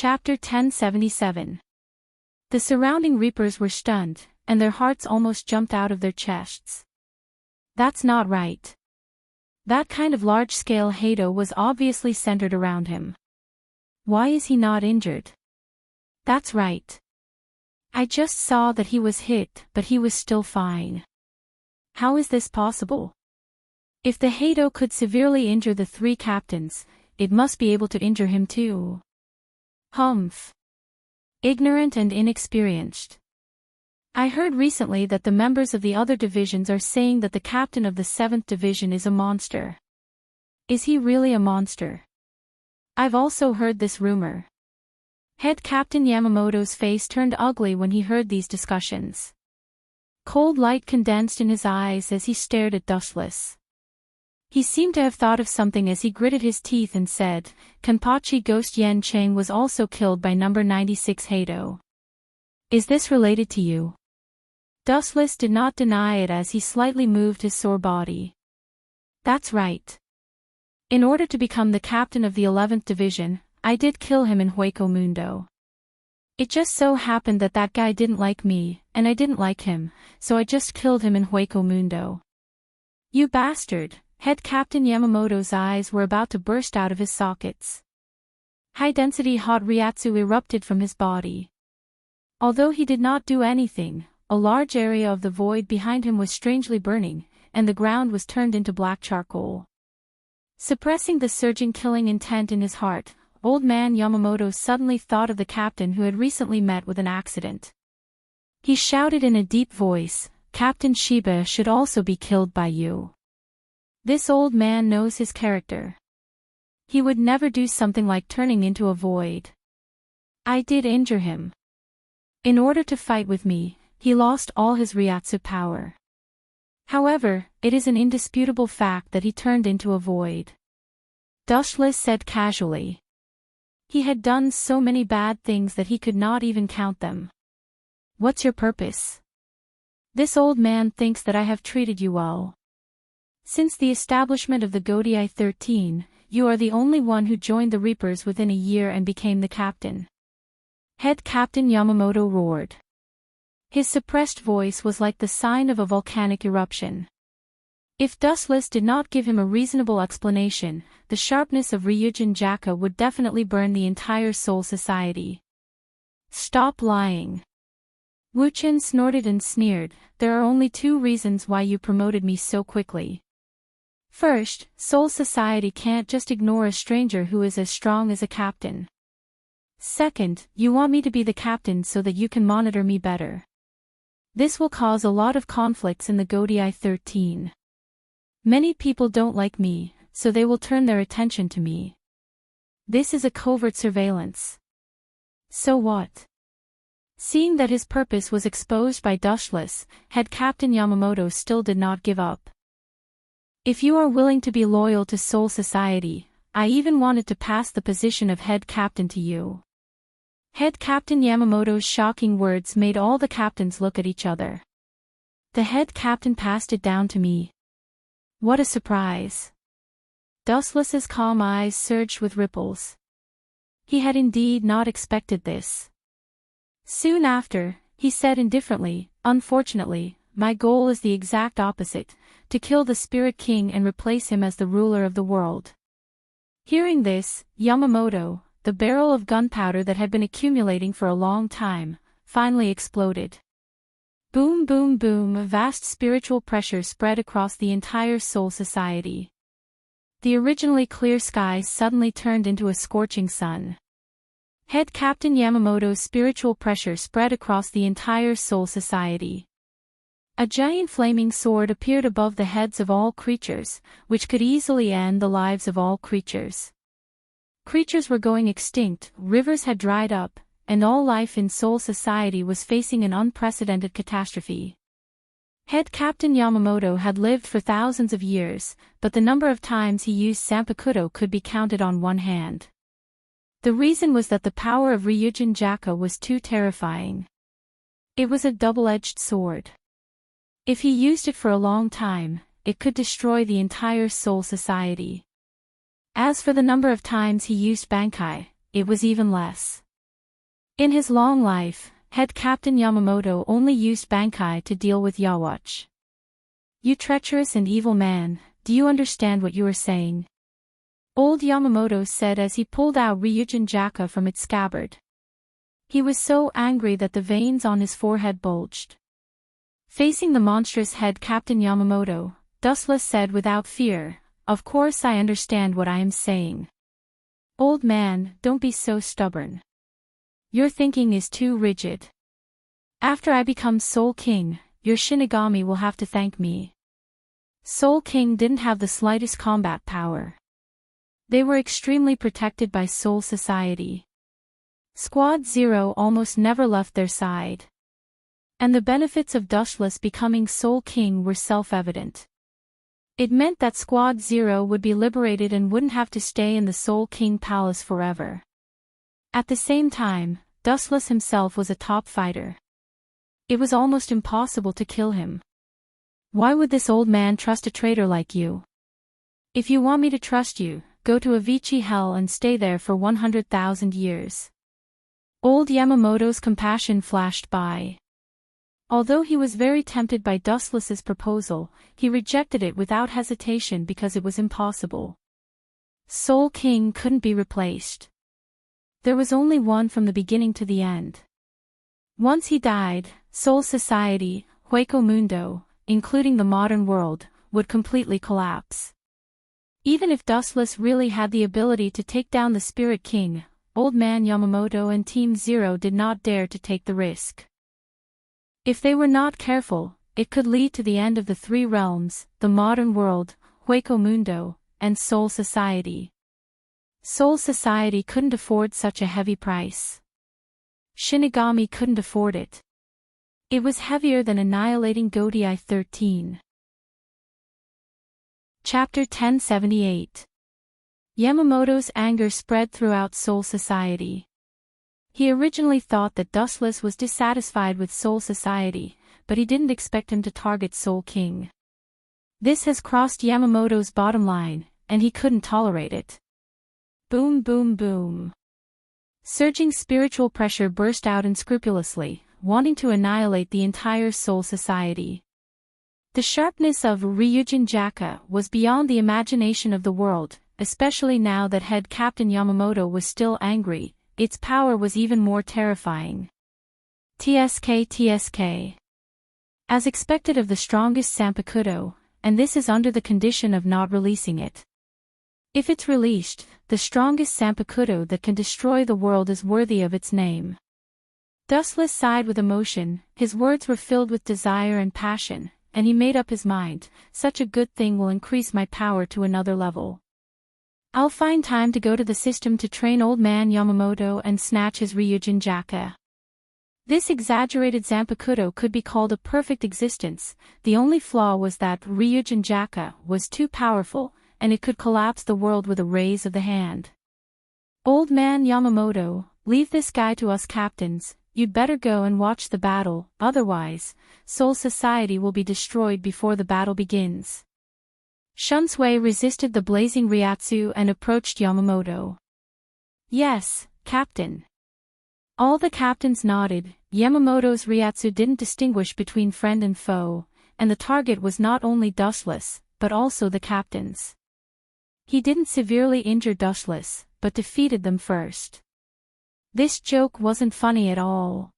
Chapter 1077. The surrounding reapers were stunned, and their hearts almost jumped out of their chests. That's not right. That kind of large-scale halo was obviously centered around him. Why is he not injured? That's right. I just saw that he was hit, but he was still fine. How is this possible? If the halo could severely injure the three captains, it must be able to injure him too. Humph. Ignorant and inexperienced. I heard recently that the members of the other divisions are saying that the captain of the 7th division is a monster. Is he really a monster? I've also heard this rumor. Head Captain Yamamoto's face turned ugly when he heard these discussions. Cold light condensed in his eyes as he stared at Dustless. He seemed to have thought of something as he gritted his teeth and said, Kenpachi Ghost Yen Cheng was also killed by number 96 Hado. Is this related to you? Dustless did not deny it as he slightly moved his sore body. That's right. In order to become the captain of the 11th division, I did kill him in Hueco Mundo. It just so happened that that guy didn't like me, and I didn't like him, so I just killed him in Hueco Mundo. You bastard! Head Captain Yamamoto's eyes were about to burst out of his sockets. High-density hot Ryatsu erupted from his body. Although he did not do anything, a large area of the void behind him was strangely burning, and the ground was turned into black charcoal. Suppressing the surging killing intent in his heart, Old Man Yamamoto suddenly thought of the captain who had recently met with an accident. He shouted in a deep voice, Captain Shiba should also be killed by you. This old man knows his character. He would never do something like turning into a void. I did injure him. In order to fight with me, he lost all his Ryatsu power. However, it is an indisputable fact that he turned into a void. Dustless said casually. He had done so many bad things that he could not even count them. What's your purpose? This old man thinks that I have treated you well. Since the establishment of the Godai 13, you are the only one who joined the Reapers within a year and became the captain. Head Captain Yamamoto roared. His suppressed voice was like the sign of a volcanic eruption. If Dustless did not give him a reasonable explanation, the sharpness of Ryujin Jaka would definitely burn the entire Soul Society. Stop lying. Wuchen snorted and sneered, there are only 2 reasons why you promoted me so quickly. First, Soul Society can't just ignore a stranger who is as strong as a captain. Second, you want me to be the captain so that you can monitor me better. This will cause a lot of conflicts in the Godai 13. Many people don't like me, so they will turn their attention to me. This is a covert surveillance. So what? Seeing that his purpose was exposed by Dustless, Head Captain Yamamoto still did not give up. If you are willing to be loyal to Soul Society, I even wanted to pass the position of head captain to you. Head Captain Yamamoto's shocking words made all the captains look at each other. The head captain passed it down to me. What a surprise. Dustless's calm eyes surged with ripples. He had indeed not expected this. Soon after, he said indifferently, unfortunately, my goal is the exact opposite, to kill the Spirit King and replace him as the ruler of the world. Hearing this, Yamamoto, the barrel of gunpowder that had been accumulating for a long time, finally exploded. Boom boom boom, a vast spiritual pressure spread across the entire Soul Society. The originally clear sky suddenly turned into a scorching sun. Head Captain Yamamoto's spiritual pressure spread across the entire Soul Society. A giant flaming sword appeared above the heads of all creatures, which could easily end the lives of all creatures. Creatures were going extinct, rivers had dried up, and all life in Soul Society was facing an unprecedented catastrophe. Head Captain Yamamoto had lived for thousands of years, but the number of times he used Sanpakuto could be counted on one hand. The reason was that the power of Ryujin Jaka was too terrifying. It was a double-edged sword. If he used it for a long time, it could destroy the entire Soul Society. As for the number of times he used Bankai, it was even less. In his long life, Head Captain Yamamoto only used Bankai to deal with Yawatch. You treacherous and evil man, do you understand what you are saying? Old Yamamoto said as he pulled out Ryujin Jaka from its scabbard. He was so angry that the veins on his forehead bulged. Facing the monstrous Head Captain Yamamoto, Dustless said without fear, "Of course I understand what I am saying. Old man, don't be so stubborn. Your thinking is too rigid. After I become Soul King, your Shinigami will have to thank me." Soul King didn't have the slightest combat power. They were extremely protected by Soul Society. Squad Zero almost never left their side. And the benefits of Dustless becoming Soul King were self-evident. It meant that Squad Zero would be liberated and wouldn't have to stay in the Soul King Palace forever. At the same time, Dustless himself was a top fighter. It was almost impossible to kill him. Why would this old man trust a traitor like you? If you want me to trust you, go to Avicii Hell and stay there for 100,000 years. Old Yamamoto's compassion flashed by. Although he was very tempted by Dustless's proposal, he rejected it without hesitation because it was impossible. Soul King couldn't be replaced. There was only one from the beginning to the end. Once he died, Soul Society, Hueco Mundo, including the modern world, would completely collapse. Even if Dustless really had the ability to take down the Spirit King, Old Man Yamamoto and Team Zero did not dare to take the risk. If they were not careful, it could lead to the end of the three realms, the modern world, Hueco Mundo, and Soul Society. Soul Society couldn't afford such a heavy price. Shinigami couldn't afford it. It was heavier than annihilating Godei 13. Chapter 1078. Yamamoto's anger spread throughout Soul Society. He originally thought that Dustless was dissatisfied with Soul Society, but he didn't expect him to target Soul King. This has crossed Yamamoto's bottom line, and he couldn't tolerate it. Boom boom boom. Surging spiritual pressure burst out unscrupulously, wanting to annihilate the entire Soul Society. The sharpness of Ryujin Jaka was beyond the imagination of the world, especially now that Head Captain Yamamoto was still angry. Its power was even more terrifying. TSK. As expected of the strongest Zanpakuto, and this is under the condition of not releasing it. If it's released, the strongest Zanpakuto that can destroy the world is worthy of its name. Dustless sighed with emotion, his words were filled with desire and passion, and he made up his mind, such a good thing will increase my power to another level. I'll find time to go to the system to train Old Man Yamamoto and snatch his Ryujin Jaka. This exaggerated Zanpakuto could be called a perfect existence, the only flaw was that Ryujin Jaka was too powerful, and it could collapse the world with a raise of the hand. Old Man Yamamoto, leave this guy to us captains, you'd better go and watch the battle, otherwise, Soul Society will be destroyed before the battle begins. Shunsui resisted the blazing Ryatsu and approached Yamamoto. Yes, Captain. All the captains nodded. Yamamoto's Ryatsu didn't distinguish between friend and foe, and the target was not only Dustless, but also the captains. He didn't severely injure Dustless, but defeated them first. This joke wasn't funny at all.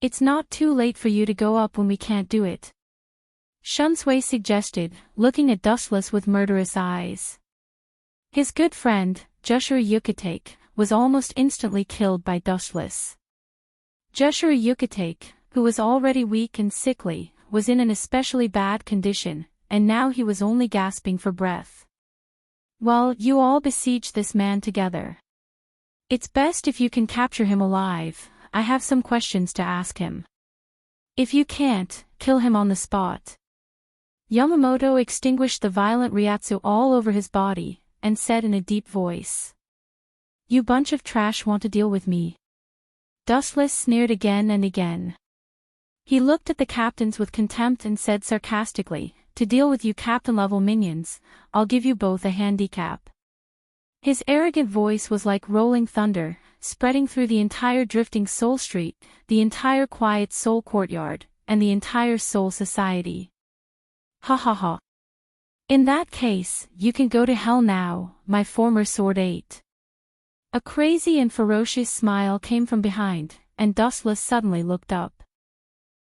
It's not too late for you to go up when we can't do it. Shunsui suggested, looking at Dustless with murderous eyes. His good friend, Jushiro Yukitake, was almost instantly killed by Dustless. Jushiro Yukitake, who was already weak and sickly, was in an especially bad condition, and now he was only gasping for breath. Well, you all besiege this man together. It's best if you can capture him alive. I have some questions to ask him. If you can't, kill him on the spot. Yamamoto extinguished the violent Ryatsu all over his body, and said in a deep voice. You bunch of trash want to deal with me. Dustless sneered again and again. He looked at the captains with contempt and said sarcastically, to deal with you captain-level minions, I'll give you both a handicap. His arrogant voice was like rolling thunder, spreading through the entire drifting soul street, the entire quiet soul courtyard, and the entire soul society. Ha ha ha. In that case, you can go to hell now, my former sword 8. A crazy and ferocious smile came from behind, and Dustless suddenly looked up.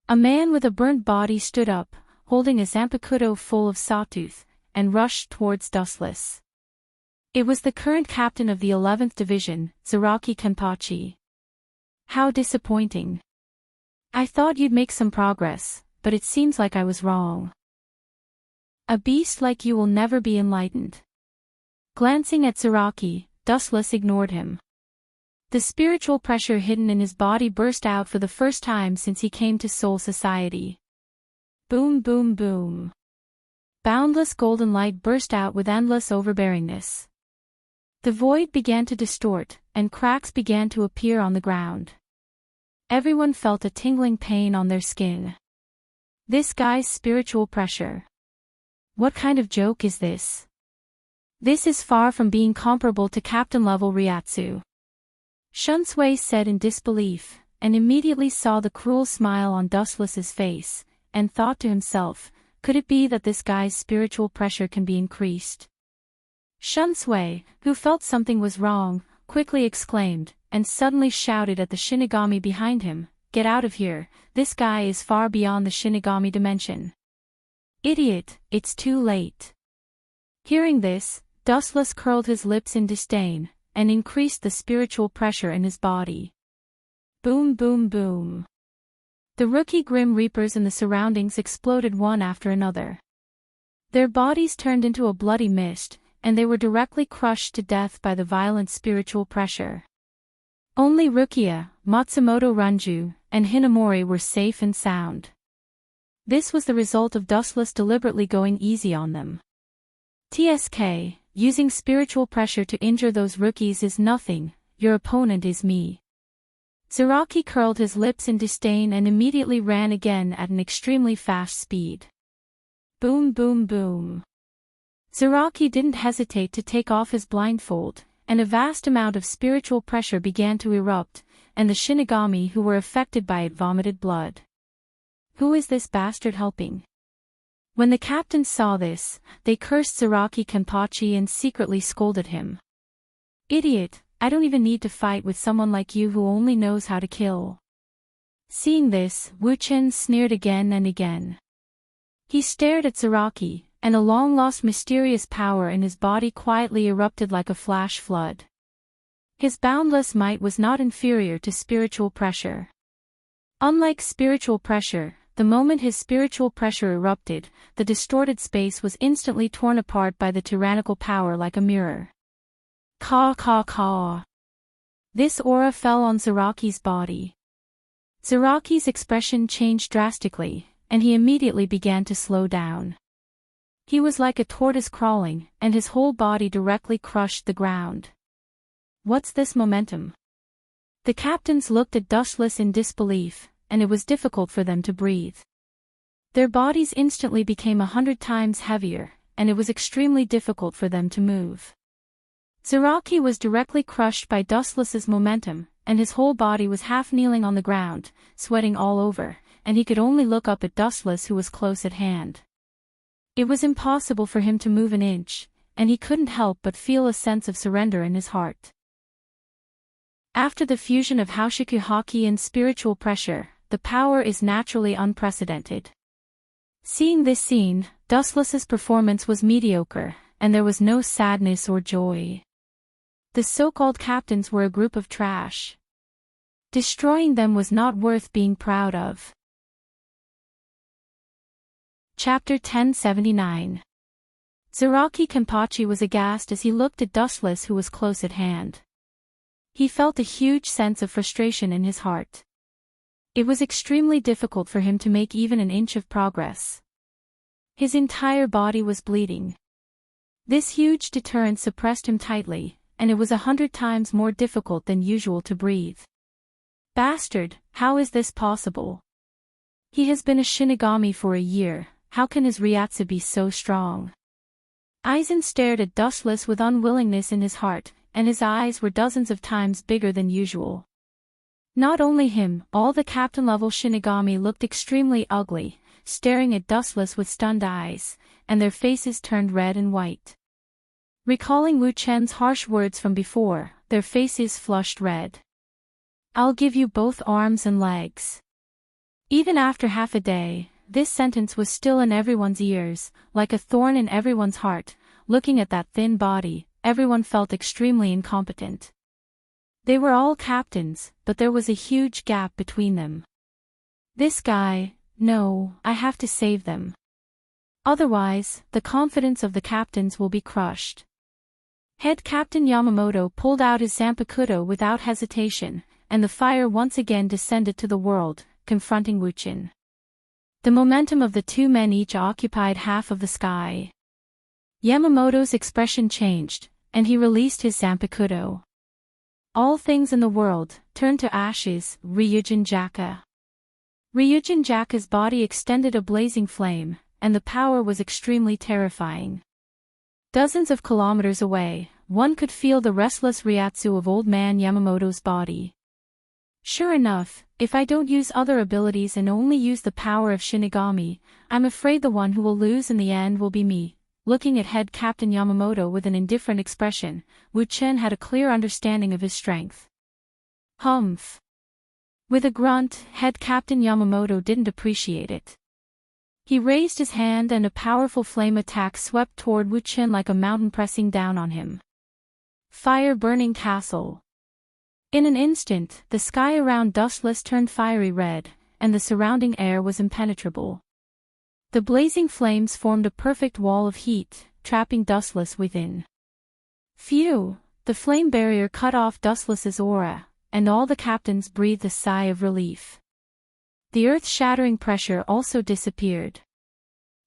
A man with a burnt body stood up, holding a Zampakuto full of sawtooth, and rushed towards Dustless. It was the current captain of the 11th Division, Zaraki Kenpachi. How disappointing. I thought you'd make some progress, but it seems like I was wrong. A beast like you will never be enlightened. Glancing at Zaraki, Dustless ignored him. The spiritual pressure hidden in his body burst out for the first time since he came to Soul Society. Boom boom boom. Boundless golden light burst out with endless overbearingness. The void began to distort, and cracks began to appear on the ground. Everyone felt a tingling pain on their skin. This guy's spiritual pressure. What kind of joke is this? This is far from being comparable to captain-level Ryatsu. Shunsui said in disbelief, and immediately saw the cruel smile on Dustless's face, and thought to himself, could it be that this guy's spiritual pressure can be increased? Shunsui, who felt something was wrong, quickly exclaimed, and suddenly shouted at the Shinigami behind him, "Get out of here, this guy is far beyond the Shinigami dimension." Idiot, it's too late. Hearing this, Dustless curled his lips in disdain, and increased the spiritual pressure in his body. Boom boom boom. The rookie Grim Reapers in the surroundings exploded one after another. Their bodies turned into a bloody mist, and they were directly crushed to death by the violent spiritual pressure. Only Rukia, Matsumoto Ranju, and Hinamori were safe and sound. This was the result of Dustless deliberately going easy on them. TSK, using spiritual pressure to injure those rookies is nothing, your opponent is me. Zaraki curled his lips in disdain and immediately ran again at an extremely fast speed. Boom boom boom. Zaraki didn't hesitate to take off his blindfold, and a vast amount of spiritual pressure began to erupt, and the Shinigami who were affected by it vomited blood. Who is this bastard helping? When the captains saw this, they cursed Zaraki Kenpachi and secretly scolded him. Idiot, I don't even need to fight with someone like you who only knows how to kill. Seeing this, Wu-Chen sneered again and again. He stared at Zaraki, and a long-lost mysterious power in his body quietly erupted like a flash flood. His boundless might was not inferior to spiritual pressure. Unlike spiritual pressure, the moment his spiritual pressure erupted, the distorted space was instantly torn apart by the tyrannical power like a mirror. Caw caw caw. This aura fell on Zaraki's body. Zaraki's expression changed drastically, and he immediately began to slow down. He was like a tortoise crawling, and his whole body directly crushed the ground. What's this momentum? The captains looked at Dustless in disbelief, and it was difficult for them to breathe. Their bodies instantly became 100 times heavier, and it was extremely difficult for them to move. Zaraki was directly crushed by Dustless's momentum, and his whole body was half kneeling on the ground, sweating all over, and he could only look up at Dustless who was close at hand. It was impossible for him to move an inch, and he couldn't help but feel a sense of surrender in his heart. After the fusion of Houshiku Haki and spiritual pressure, the power is naturally unprecedented. Seeing this scene, Dustless's performance was mediocre, and there was no sadness or joy. The so-called captains were a group of trash. Destroying them was not worth being proud of. Chapter 1079. Zaraki Kenpachi was aghast as he looked at Dustless who was close at hand. He felt a huge sense of frustration in his heart. It was extremely difficult for him to make even an inch of progress. His entire body was bleeding. This huge deterrent suppressed him tightly, and it was 100 times more difficult than usual to breathe. Bastard, how is this possible? He has been a Shinigami for a year, how can his Ryatsu be so strong? Aizen stared at Dustless with unwillingness in his heart, and his eyes were dozens of times bigger than usual. Not only him, all the captain-level Shinigami looked extremely ugly, staring at Dustless with stunned eyes, and their faces turned red and white. Recalling Wu Chen's harsh words from before, their faces flushed red. "I'll give you both arms and legs." Even after half a day, this sentence was still in everyone's ears, like a thorn in everyone's heart. Looking at that thin body, everyone felt extremely incompetent. They were all captains, but there was a huge gap between them. This guy, no, I have to save them. Otherwise, the confidence of the captains will be crushed. Head Captain Yamamoto pulled out his Zanpakuto without hesitation, and the fire once again descended to the world, confronting Wu Chen. The momentum of the two men each occupied half of the sky. Yamamoto's expression changed, and he released his Zanpakuto. All things in the world turned to ashes. Ryujin Jaka. Ryujin Jaka's body extended a blazing flame, and the power was extremely terrifying. Dozens of kilometers away, one could feel the restless Ryatsu of Old Man Yamamoto's body. Sure enough, if I don't use other abilities and only use the power of Shinigami, I'm afraid the one who will lose in the end will be me. Looking at Head Captain Yamamoto with an indifferent expression, Wu Chen had a clear understanding of his strength. Humph. With a grunt, Head Captain Yamamoto didn't appreciate it. He raised his hand and a powerful flame attack swept toward Wu Chen like a mountain pressing down on him. Fire-burning castle. In an instant, the sky around Dustless turned fiery red, and the surrounding air was impenetrable. The blazing flames formed a perfect wall of heat, trapping Dustless within. Phew! The flame barrier cut off Dustless's aura, and all the captains breathed a sigh of relief. The earth-shattering pressure also disappeared.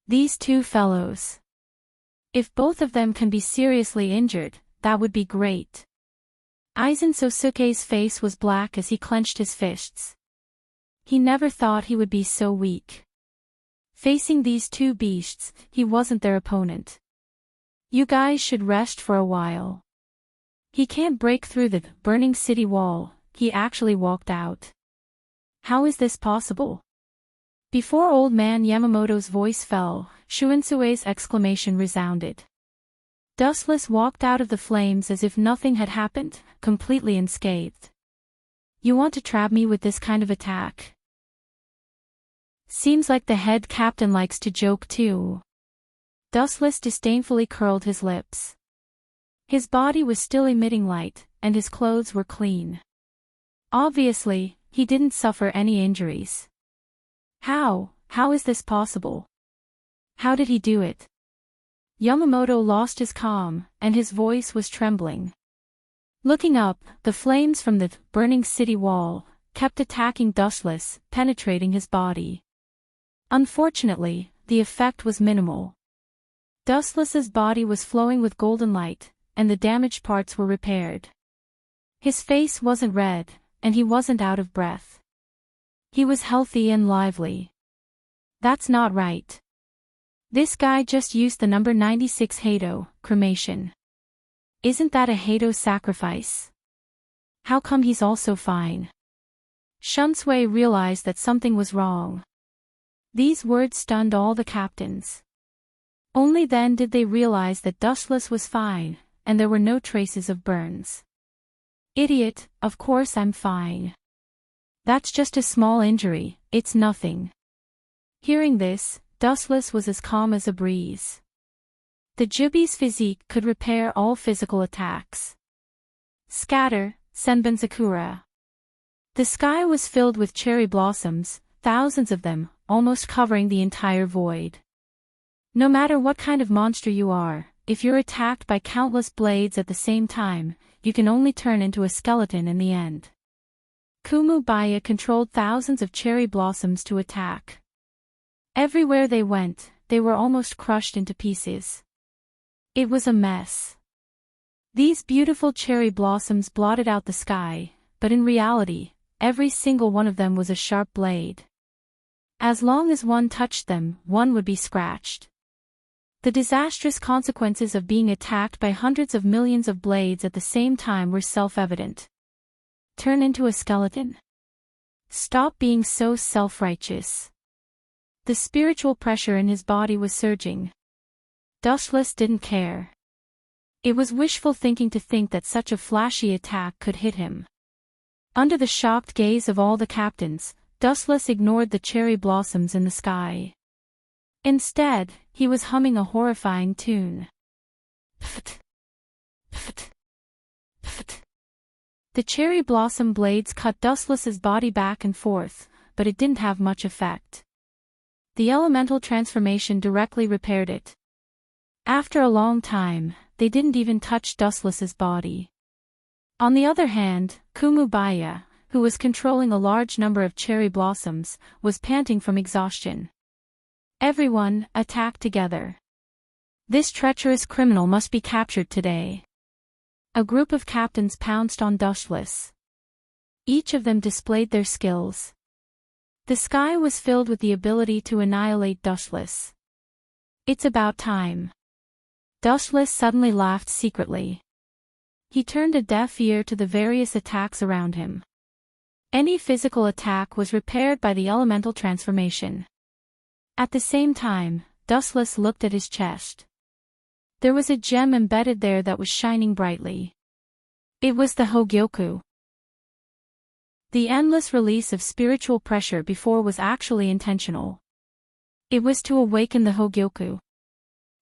These two fellows. If both of them can be seriously injured, that would be great. Aizen Sosuke's face was black as he clenched his fists. He never thought he would be so weak. Facing these two beasts, he wasn't their opponent. You guys should rest for a while. He can't break through the burning city wall. He actually walked out. How is this possible? Before Old Man Yamamoto's voice fell, Shuinsue's exclamation resounded. Dustless walked out of the flames as if nothing had happened, completely unscathed. You want to trap me with this kind of attack? Seems like the head captain likes to joke too. Dustless disdainfully curled his lips. His body was still emitting light, and his clothes were clean. Obviously, he didn't suffer any injuries. How is this possible? How did he do it? Yamamoto lost his calm, and his voice was trembling. Looking up, the flames from the burning city wall kept attacking Dustless, penetrating his body. Unfortunately, the effect was minimal. Dustless's body was flowing with golden light, and the damaged parts were repaired. His face wasn't red, and he wasn't out of breath. He was healthy and lively. That's not right. This guy just used the number 96 Hato, cremation. Isn't that a Hato sacrifice? How come he's also fine? Shunsui realized that something was wrong. These words stunned all the captains. Only then did they realize that Dustless was fine, and there were no traces of burns. Idiot, of course I'm fine. That's just a small injury, it's nothing. Hearing this, Dustless was as calm as a breeze. The Jubi's physique could repair all physical attacks. Scatter, Senbon Sakura. The sky was filled with cherry blossoms, thousands of them, almost covering the entire void. No matter what kind of monster you are, if you're attacked by countless blades at the same time, you can only turn into a skeleton in the end. Kumu Baya controlled thousands of cherry blossoms to attack. Everywhere they went, they were almost crushed into pieces. It was a mess. These beautiful cherry blossoms blotted out the sky, but in reality, every single one of them was a sharp blade. As long as one touched them, one would be scratched. The disastrous consequences of being attacked by hundreds of millions of blades at the same time were self-evident. Turn into a skeleton. Stop being so self-righteous. The spiritual pressure in his body was surging. Dustless didn't care. It was wishful thinking to think that such a flashy attack could hit him. Under the shocked gaze of all the captains, Dustless ignored the cherry blossoms in the sky. Instead, he was humming a horrifying tune. Pft, pft, pft. The cherry blossom blades cut Dustless's body back and forth, but it didn't have much effect. The elemental transformation directly repaired it. After a long time, they didn't even touch Dustless's body. On the other hand, Kumubaya, who was controlling a large number of cherry blossoms, was panting from exhaustion. Everyone, attack together. This treacherous criminal must be captured today. A group of captains pounced on Dustless. Each of them displayed their skills. The sky was filled with the ability to annihilate Dustless. It's about time. Dustless suddenly laughed secretly. He turned a deaf ear to the various attacks around him. Any physical attack was repaired by the elemental transformation. At the same time, Dustless looked at his chest. There was a gem embedded there that was shining brightly. It was the Hogyoku. The endless release of spiritual pressure before was actually intentional. It was to awaken the Hogyoku.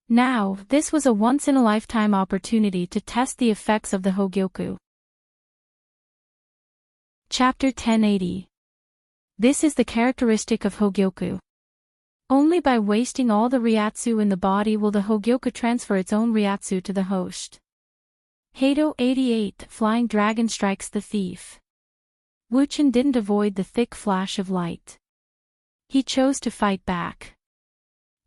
Now, this was a once-in-a-lifetime opportunity to test the effects of the Hogyoku. Chapter 1080. This is the characteristic of Hogyoku. Only by wasting all the Ryatsu in the body will the Hogyoku transfer its own Ryatsu to the host. Hado 88, Flying Dragon Strikes the Thief. Wuchen didn't avoid the thick flash of light. He chose to fight back.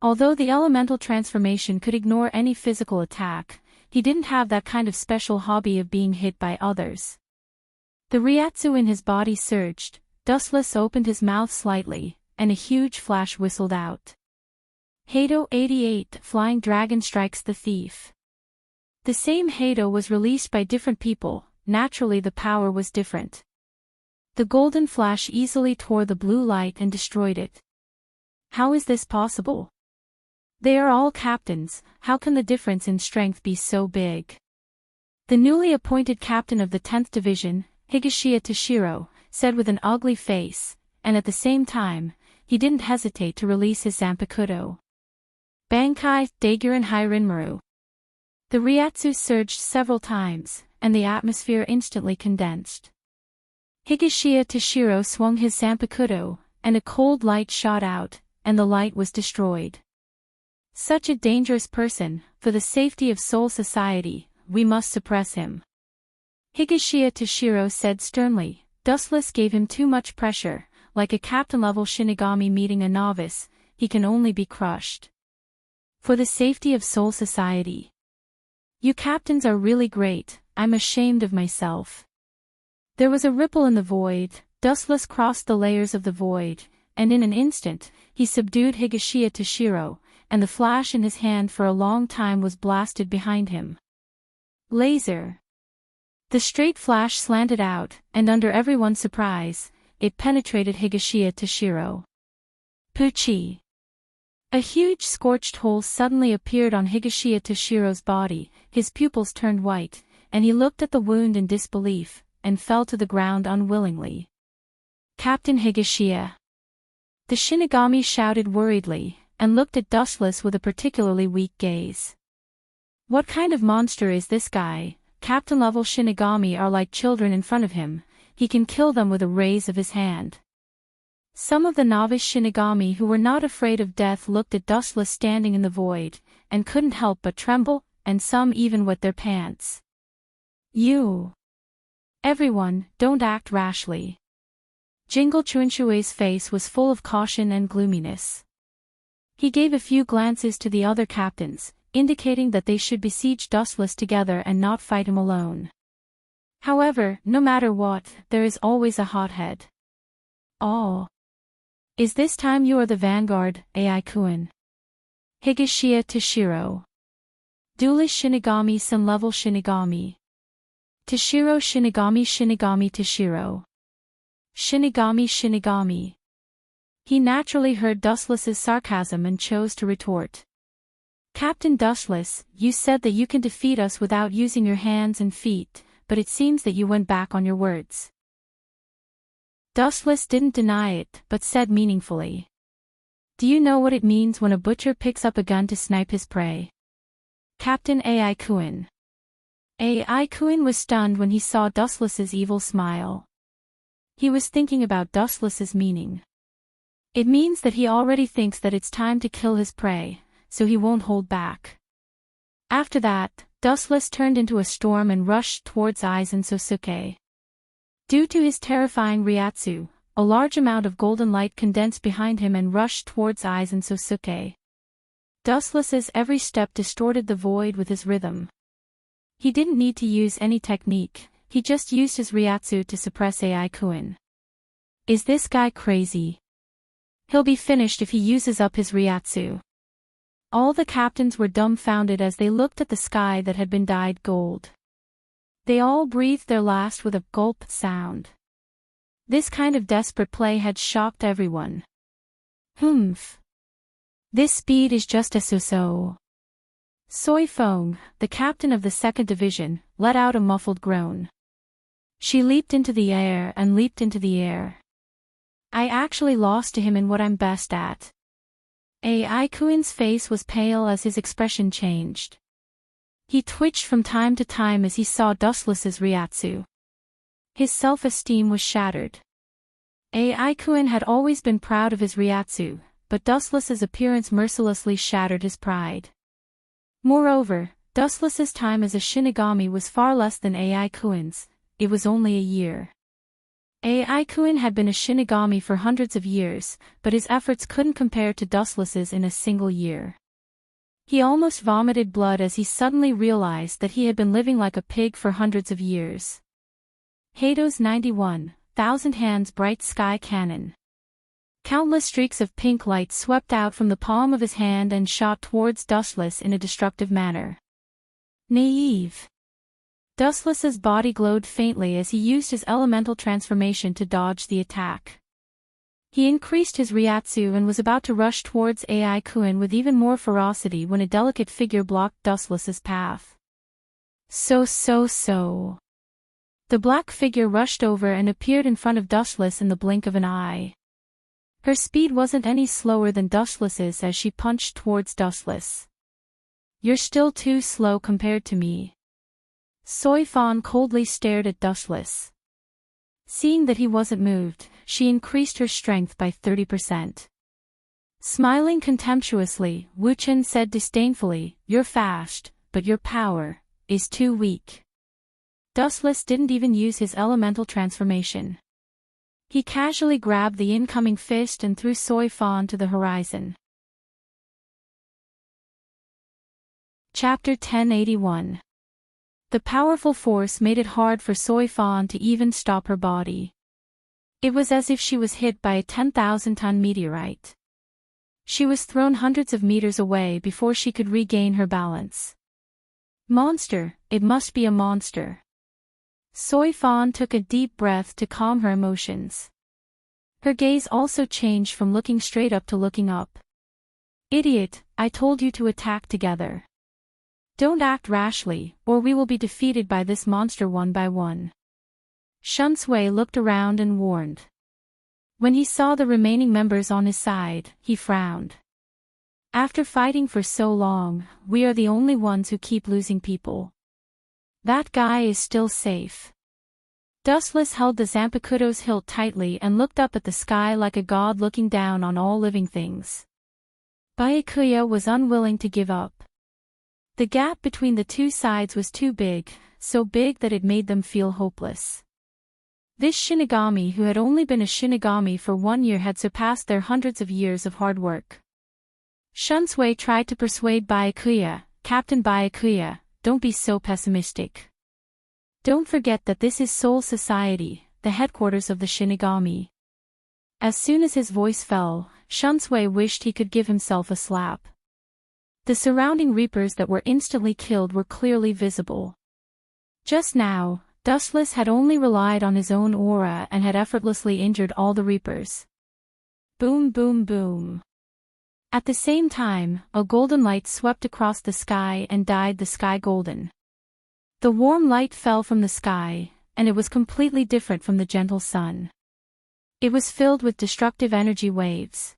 Although the elemental transformation could ignore any physical attack, he didn't have that kind of special hobby of being hit by others. The Ryatsu in his body surged, Dustless opened his mouth slightly, and a huge flash whistled out. Hado 88, Flying Dragon Strikes the Thief. The same Hado was released by different people, naturally the power was different. The golden flash easily tore the blue light and destroyed it. How is this possible? They are all captains, how can the difference in strength be so big? The newly appointed captain of the 10th Division, Higashiya Toshiro, said with an ugly face, and at the same time, he didn't hesitate to release his Zanpakuto. Bankai, Daiguren Hirinmaru. The Ryatsu surged several times, and the atmosphere instantly condensed. Higashiya Toshiro swung his Zanpakuto, and a cold light shot out, and the light was destroyed. Such a dangerous person, for the safety of Soul Society, we must suppress him. Higashiya Toshiro said sternly. Dustless gave him too much pressure, like a captain-level Shinigami meeting a novice, he can only be crushed. For the safety of Soul Society. You captains are really great, I'm ashamed of myself. There was a ripple in the void, Dustless crossed the layers of the void, and in an instant, he subdued Higashiya Toshiro, and the flash in his hand for a long time was blasted behind him. Laser. The straight flash slanted out, and under everyone's surprise, it penetrated Higashiya Toshiro. Puchi. A huge scorched hole suddenly appeared on Higashiya Toshiro's body, his pupils turned white, and he looked at the wound in disbelief, and fell to the ground unwillingly. Captain Higashiya. The Shinigami shouted worriedly, and looked at Dustless with a particularly weak gaze. What kind of monster is this guy? Captain-level Shinigami are like children in front of him, he can kill them with a raise of his hand. Some of the novice Shinigami who were not afraid of death looked at Dustless standing in the void, and couldn't help but tremble, and some even wet their pants. You. Everyone, don't act rashly. Jingle Chunshue's face was full of caution and gloominess. He gave a few glances to the other captains, indicating that they should besiege Dustless together and not fight him alone. However, no matter what, there is always a hothead. Oh. Is this time you are the vanguard, Ai-kun? Higashiya Toshiro. Duelist Shinigami Sun Level Shinigami. Toshiro Shinigami Shinigami Toshiro. Shinigami. He naturally heard Dustless's sarcasm and chose to retort. Captain Dustless, you said that you can defeat us without using your hands and feet, but it seems that you went back on your words. Dustless didn't deny it, but said meaningfully. Do you know what it means when a butcher picks up a gun to snipe his prey? Captain Aikuin. Aikuin was stunned when he saw Dustless's evil smile. He was thinking about Dustless's meaning. It means that he already thinks that it's time to kill his prey, so he won't hold back. After that, Dustless turned into a storm and rushed towards Aizen Sosuke. Due to his terrifying Ryatsu, a large amount of golden light condensed behind him and rushed towards Aizen Sosuke. Dustless's every step distorted the void with his rhythm. He didn't need to use any technique, he just used his Ryatsu to suppress Aikuin. Is this guy crazy? He'll be finished if he uses up his Ryatsu. All the captains were dumbfounded as they looked at the sky that had been dyed gold. They all breathed their last with a gulp sound. This kind of desperate play had shocked everyone. Humph. This speed is just a so-so. Soi Fong, the captain of the 2nd Division, let out a muffled groan. She leaped into the air and leaped into the air. I actually lost to him in what I'm best at. Aikuin's face was pale as his expression changed. He twitched from time to time as he saw Dustless's Ryatsu. His self-esteem was shattered. Aikuin had always been proud of his Ryatsu, but Dustless's appearance mercilessly shattered his pride. Moreover, Dustless's time as a Shinigami was far less than Aikuin's, it was only a year. Aikuin had been a Shinigami for hundreds of years, but his efforts couldn't compare to Dustless's in a single year. He almost vomited blood as he suddenly realized that he had been living like a pig for hundreds of years. Hato's 91,000 hands bright sky cannon. Countless streaks of pink light swept out from the palm of his hand and shot towards Dustless in a destructive manner. Naive. Dustless's body glowed faintly as he used his elemental transformation to dodge the attack. He increased his Ryatsu and was about to rush towards Aikuin with even more ferocity when a delicate figure blocked Dustless's path. So. The black figure rushed over and appeared in front of Dustless in the blink of an eye. Her speed wasn't any slower than Dustless's as she punched towards Dustless. You're still too slow compared to me. Soi Fong coldly stared at Dustless. Seeing that he wasn't moved, she increased her strength by 30%. Smiling contemptuously, Wu Chen said disdainfully, "You're fast, but your power is too weak." Dustless didn't even use his elemental transformation. He casually grabbed the incoming fist and threw Soi Fong to the horizon. Chapter 1081. The powerful force made it hard for Soi Fong to even stop her body. It was as if she was hit by a 10,000-ton meteorite. She was thrown hundreds of meters away before she could regain her balance. Monster, it must be a monster. Soi Fong took a deep breath to calm her emotions. Her gaze also changed from looking straight up to looking up. Idiot, I told you to attack together. Don't act rashly, or we will be defeated by this monster one by one. Shunsui looked around and warned. When he saw the remaining members on his side, he frowned. After fighting for so long, we are the only ones who keep losing people. That guy is still safe. Dustless held the Zanpakuto's hilt tightly and looked up at the sky like a god looking down on all living things. Byakuya was unwilling to give up. The gap between the two sides was too big, so big that it made them feel hopeless. This Shinigami who had only been a Shinigami for 1 year had surpassed their hundreds of years of hard work. Shunsui tried to persuade Byakuya, Captain Byakuya, don't be so pessimistic. Don't forget that this is Soul Society, the headquarters of the Shinigami. As soon as his voice fell, Shunsui wished he could give himself a slap. The surrounding reapers that were instantly killed were clearly visible. Just now, Dustless had only relied on his own aura and had effortlessly injured all the reapers. Boom boom boom. At the same time, a golden light swept across the sky and dyed the sky golden. The warm light fell from the sky, and it was completely different from the gentle sun. It was filled with destructive energy waves.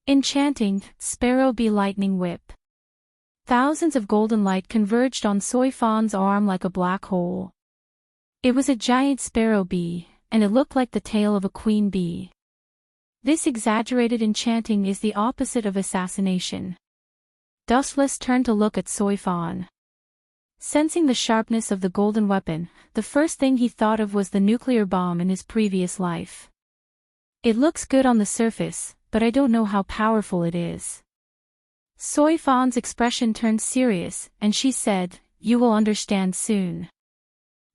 Enchanting, Sparrow Bee Lightning Whip. Thousands of golden light converged on Soy Fawn's arm like a black hole. It was a giant sparrow bee, and it looked like the tail of a queen bee. This exaggerated enchanting is the opposite of assassination. Dustless turned to look at Soy Fawn. Sensing the sharpness of the golden weapon, the first thing he thought of was the nuclear bomb in his previous life. It looks good on the surface, but I don't know how powerful it is. Soy Fawn's expression turned serious, and she said, "You will understand soon."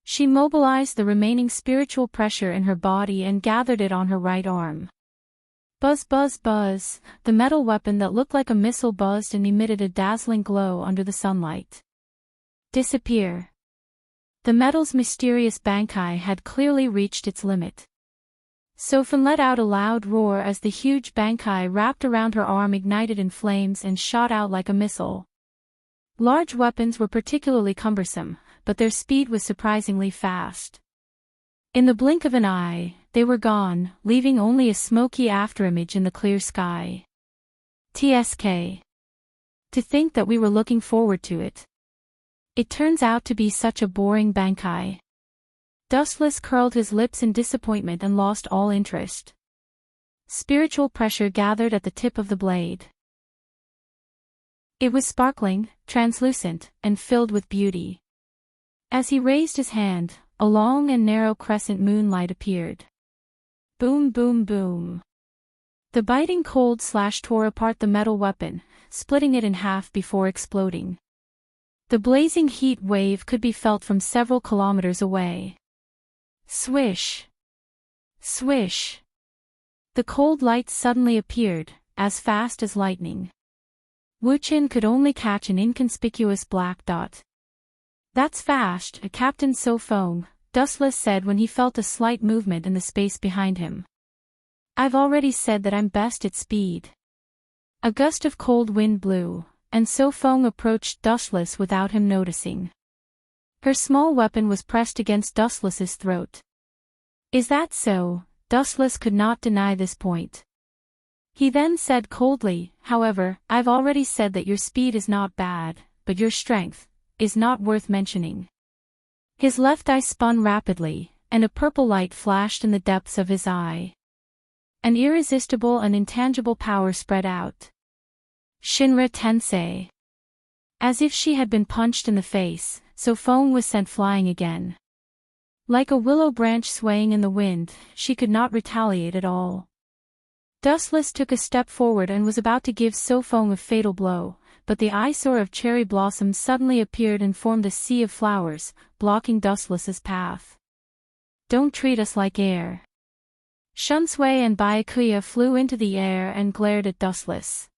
She mobilized the remaining spiritual pressure in her body and gathered it on her right arm. Buzz buzz buzz, the metal weapon that looked like a missile buzzed and emitted a dazzling glow under the sunlight. Disappear. The metal's mysterious bankai had clearly reached its limit. Sofan let out a loud roar as the huge bankai wrapped around her arm ignited in flames and shot out like a missile. Large weapons were particularly cumbersome, but their speed was surprisingly fast. In the blink of an eye, they were gone, leaving only a smoky afterimage in the clear sky. TSK. To think that we were looking forward to it. It turns out to be such a boring bankai. Dustless curled his lips in disappointment and lost all interest. Spiritual pressure gathered at the tip of the blade. It was sparkling, translucent, and filled with beauty. As he raised his hand, a long and narrow crescent moonlight appeared. Boom boom boom. The biting cold slash tore apart the metal weapon, splitting it in half before exploding. The blazing heat wave could be felt from several kilometers away. Swish! Swish! The cold light suddenly appeared, as fast as lightning. Wuchen could only catch an inconspicuous black dot. "That's fast," Captain Sofong, Dustless said when he felt a slight movement in the space behind him. "I've already said that I'm best at speed." A gust of cold wind blew, and Sofong approached Dustless without him noticing. Her small weapon was pressed against Dustless's throat. "Is that so?" Dustless could not deny this point. He then said coldly, "However, I've already said that your speed is not bad, but your strength is not worth mentioning." His left eye spun rapidly, and a purple light flashed in the depths of his eye. An irresistible and intangible power spread out. Shinra Tensei. As if she had been punched in the face, Sofong was sent flying again. Like a willow branch swaying in the wind, she could not retaliate at all. Dustless took a step forward and was about to give Sofong a fatal blow, but the eyesore of cherry blossoms suddenly appeared and formed a sea of flowers, blocking Dustless's path. "Don't treat us like air." Shunsui and Byakuya flew into the air and glared at Dustless.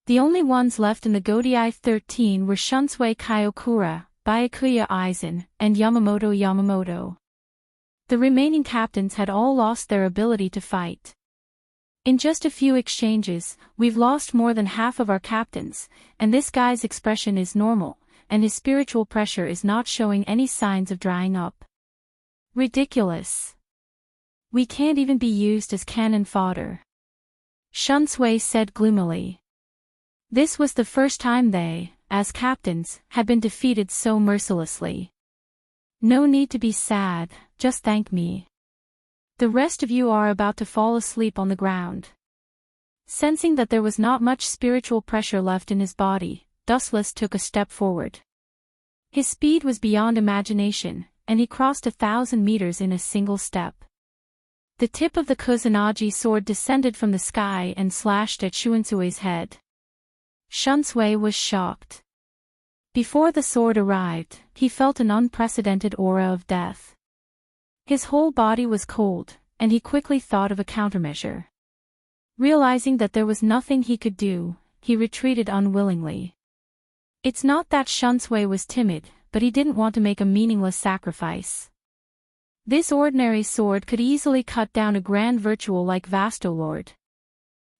The only ones left in the Godai 13 were Shunsui Kyokura, Byakuya Aizen, and Yamamoto. The remaining captains had all lost their ability to fight. "In just a few exchanges, we've lost more than half of our captains, and this guy's expression is normal, and his spiritual pressure is not showing any signs of drying up. Ridiculous. We can't even be used as cannon fodder." Shunsui said gloomily. This was the first time they, as captains, had been defeated so mercilessly. "No need to be sad, just thank me. The rest of you are about to fall asleep on the ground." Sensing that there was not much spiritual pressure left in his body, Dustless took a step forward. His speed was beyond imagination, and he crossed 1,000 meters in a single step. The tip of the Kusanagi sword descended from the sky and slashed at Shuansui's head. Shunsui was shocked. Before the sword arrived, he felt an unprecedented aura of death. His whole body was cold, and he quickly thought of a countermeasure. Realizing that there was nothing he could do, he retreated unwillingly. It's not that Shunsui was timid, but he didn't want to make a meaningless sacrifice. This ordinary sword could easily cut down a grand virtual like Vastolord.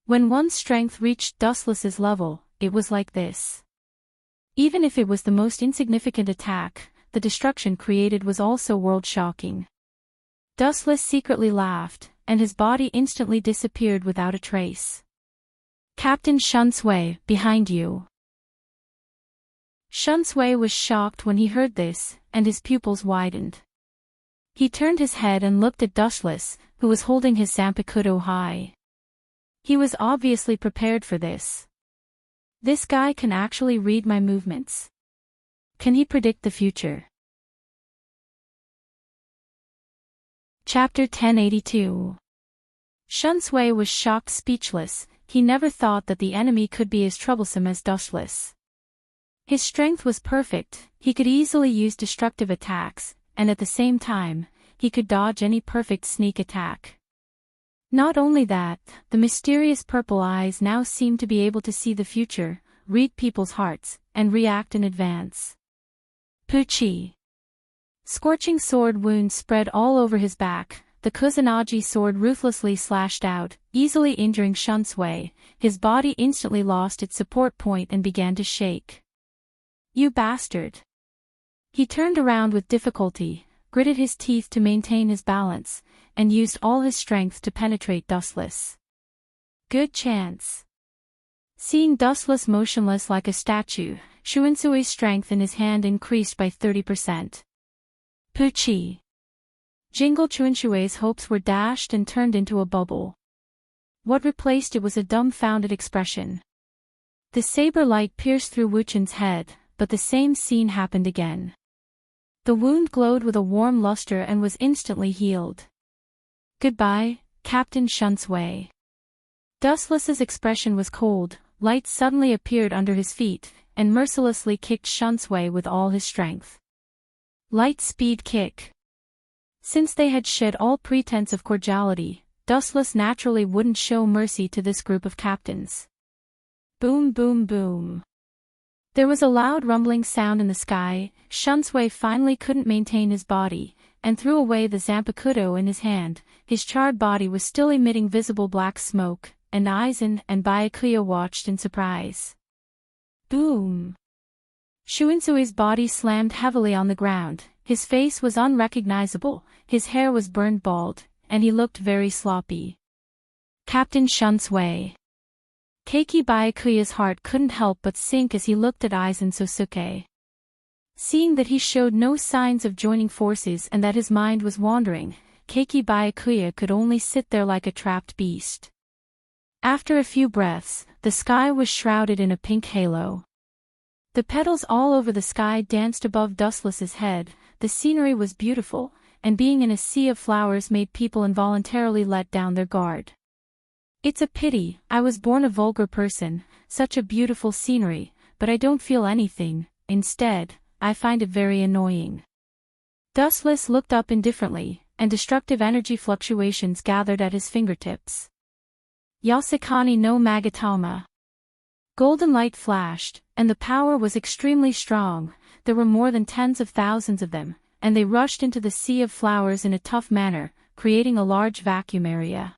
When one's strength reached Dustless's level, it was like this. Even if it was the most insignificant attack, the destruction created was also world-shocking. Dustless secretly laughed, and his body instantly disappeared without a trace. Captain Shunsui, behind you. Shunsui was shocked when he heard this, and his pupils widened. He turned his head and looked at Dustless, who was holding his Zanpakuto high. He was obviously prepared for this. This guy can actually read my movements. Can he predict the future? Chapter 1082. Shunsui was shocked speechless. He never thought that the enemy could be as troublesome as Dustless. His strength was perfect, he could easily use destructive attacks, and at the same time, he could dodge any perfect sneak attack. Not only that, the mysterious purple eyes now seemed to be able to see the future, read people's hearts, and react in advance. Puchi. Scorching sword wounds spread all over his back, the Kusanagi sword ruthlessly slashed out, easily injuring Shunsui. His body instantly lost its support point and began to shake. You bastard! He turned around with difficulty, gritted his teeth to maintain his balance, and used all his strength to penetrate Dustless. Good chance. Seeing Dustless motionless like a statue, Shuinsui's strength in his hand increased by 30%. Puchi. Jingle Chuinshui's hopes were dashed and turned into a bubble. What replaced it was a dumbfounded expression. The saber light pierced through Wuchen's head, but the same scene happened again. The wound glowed with a warm luster and was instantly healed. Goodbye, Captain Shunsui. Dustless's expression was cold. Light suddenly appeared under his feet, and mercilessly kicked Shunsui with all his strength. Light speed kick. Since they had shed all pretense of cordiality, Dustless naturally wouldn't show mercy to this group of captains. Boom boom boom. There was a loud rumbling sound in the sky. Shunsui finally couldn't maintain his body, and threw away the Zanpakuto in his hand. His charred body was still emitting visible black smoke, and Aizen and Byakuya watched in surprise. Boom! Shuinsui's body slammed heavily on the ground. His face was unrecognizable, his hair was burned bald, and he looked very sloppy. Captain Shunsui. Keiki Byakuya's heart couldn't help but sink as he looked at Aizen Sosuke. Seeing that he showed no signs of joining forces and that his mind was wandering, Keiki Byakuya could only sit there like a trapped beast. After a few breaths, the sky was shrouded in a pink halo. The petals all over the sky danced above Dustless's head. The scenery was beautiful, and being in a sea of flowers made people involuntarily let down their guard. It's a pity, I was born a vulgar person, such a beautiful scenery, but I don't feel anything. Instead, I find it very annoying. Dustless looked up indifferently, and destructive energy fluctuations gathered at his fingertips. Yasukani no Magatama. Golden light flashed, and the power was extremely strong. There were more than tens of thousands of them, and they rushed into the sea of flowers in a tough manner, creating a large vacuum area.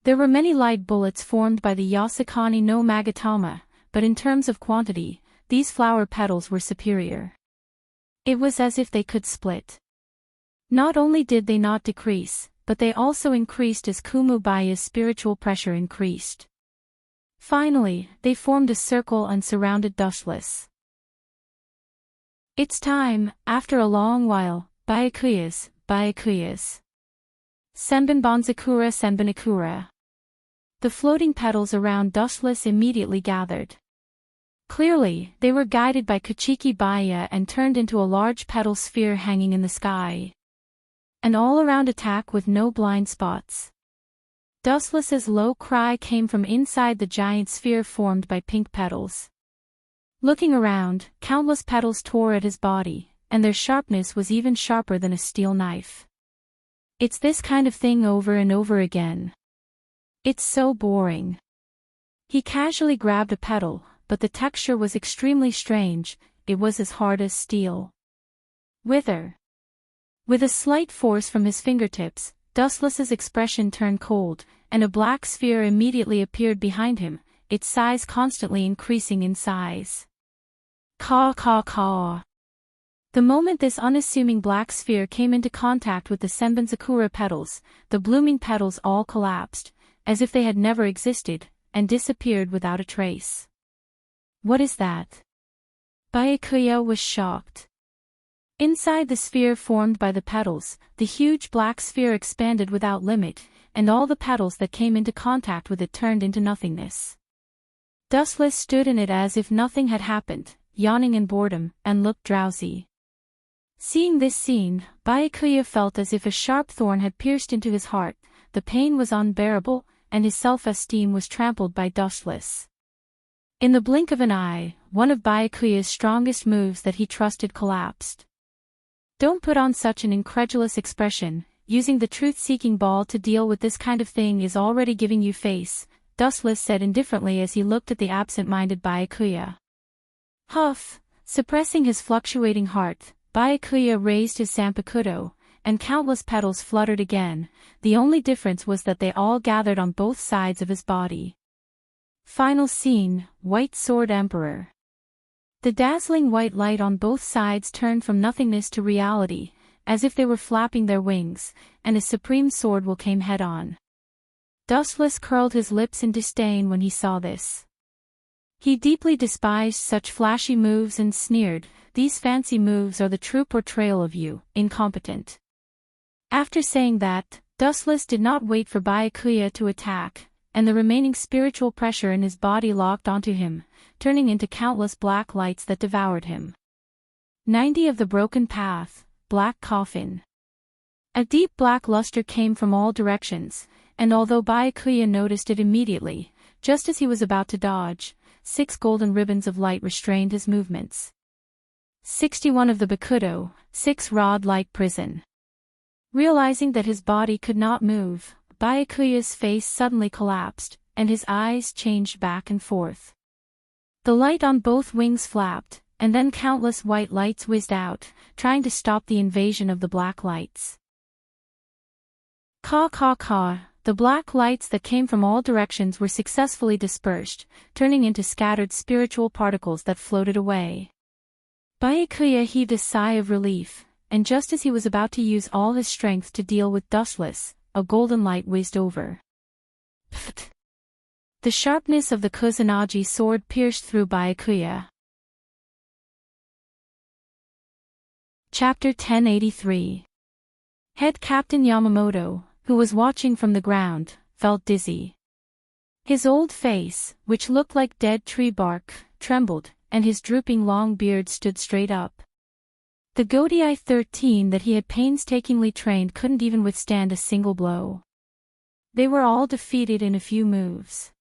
There were many light bullets formed by the Yasukani no Magatama, but in terms of quantity, these flower petals were superior. It was as if they could split. Not only did they not decrease, but they also increased as Kumubaya's spiritual pressure increased. Finally, they formed a circle and surrounded Dustless. It's time, after a long while, Byakuyas. Senbonbonzakura Senbonakura. The floating petals around Dustless immediately gathered. Clearly, they were guided by Kuchiki Baya and turned into a large petal sphere hanging in the sky. An all-around attack with no blind spots. Dustless's low cry came from inside the giant sphere formed by pink petals. Looking around, countless petals tore at his body, and their sharpness was even sharper than a steel knife. It's this kind of thing over and over again. It's so boring. He casually grabbed a petal, but the texture was extremely strange, it was as hard as steel. Wither. With a slight force from his fingertips, Dustless's expression turned cold, and a black sphere immediately appeared behind him, its size constantly increasing in size. Caw caw caw. The moment this unassuming black sphere came into contact with the Senbon petals, the blooming petals all collapsed, as if they had never existed, and disappeared without a trace. What is that? Byakuya was shocked. Inside the sphere formed by the petals, the huge black sphere expanded without limit, and all the petals that came into contact with it turned into nothingness. Dustless stood in it as if nothing had happened, yawning in boredom, and looked drowsy. Seeing this scene, Byakuya felt as if a sharp thorn had pierced into his heart, the pain was unbearable, and his self-esteem was trampled by Dustless. In the blink of an eye, one of Byakuya's strongest moves that he trusted collapsed. Don't put on such an incredulous expression, using the truth-seeking ball to deal with this kind of thing is already giving you face, Dustless said indifferently as he looked at the absent-minded Byakuya. Huff, suppressing his fluctuating heart, Byakuya raised his Sanpakudo, and countless petals fluttered again, the only difference was that they all gathered on both sides of his body. Final scene, White Sword Emperor. The dazzling white light on both sides turned from nothingness to reality, as if they were flapping their wings, and a supreme sword will came head-on. Dustless curled his lips in disdain when he saw this. He deeply despised such flashy moves and sneered, "These fancy moves are the true portrayal of you, incompetent." After saying that, Dustless did not wait for Byakuya to attack, and the remaining spiritual pressure in his body locked onto him, turning into countless black lights that devoured him. 90 of the broken path, black coffin. A deep black luster came from all directions, and although Byakuya noticed it immediately, just as he was about to dodge, 6 golden ribbons of light restrained his movements. 61 of the Bakudo, 6 rod-like prison. Realizing that his body could not move, Byakuya's face suddenly collapsed, and his eyes changed back and forth. The light on both wings flapped, and then countless white lights whizzed out, trying to stop the invasion of the black lights. Caw caw caw, the black lights that came from all directions were successfully dispersed, turning into scattered spiritual particles that floated away. Byakuya heaved a sigh of relief, and just as he was about to use all his strength to deal with Dustless, a golden light whizzed over. Pfft! The sharpness of the Kusanagi sword pierced through Byakuya. Chapter 1083. Head Captain Yamamoto, who was watching from the ground, felt dizzy. His old face, which looked like dead tree bark, trembled, and his drooping long beard stood straight up. The Godii 13 that he had painstakingly trained couldn't even withstand a single blow. They were all defeated in a few moves.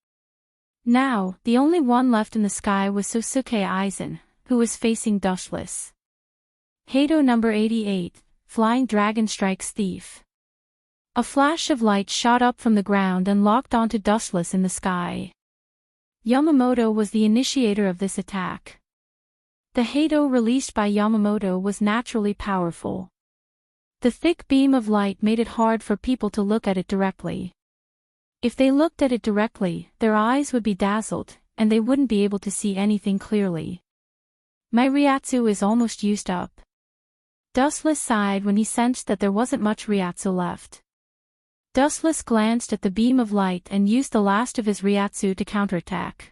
Now, the only one left in the sky was Sosuke Aizen, who was facing Dustless. Heido number 88, Flying Dragon Strikes Thief. A flash of light shot up from the ground and locked onto Dustless in the sky. Yamamoto was the initiator of this attack. The Heido released by Yamamoto was naturally powerful. The thick beam of light made it hard for people to look at it directly. If they looked at it directly, their eyes would be dazzled, and they wouldn't be able to see anything clearly. My Ryatsu is almost used up. Dustless sighed when he sensed that there wasn't much Ryatsu left. Dustless glanced at the beam of light and used the last of his Ryatsu to counterattack.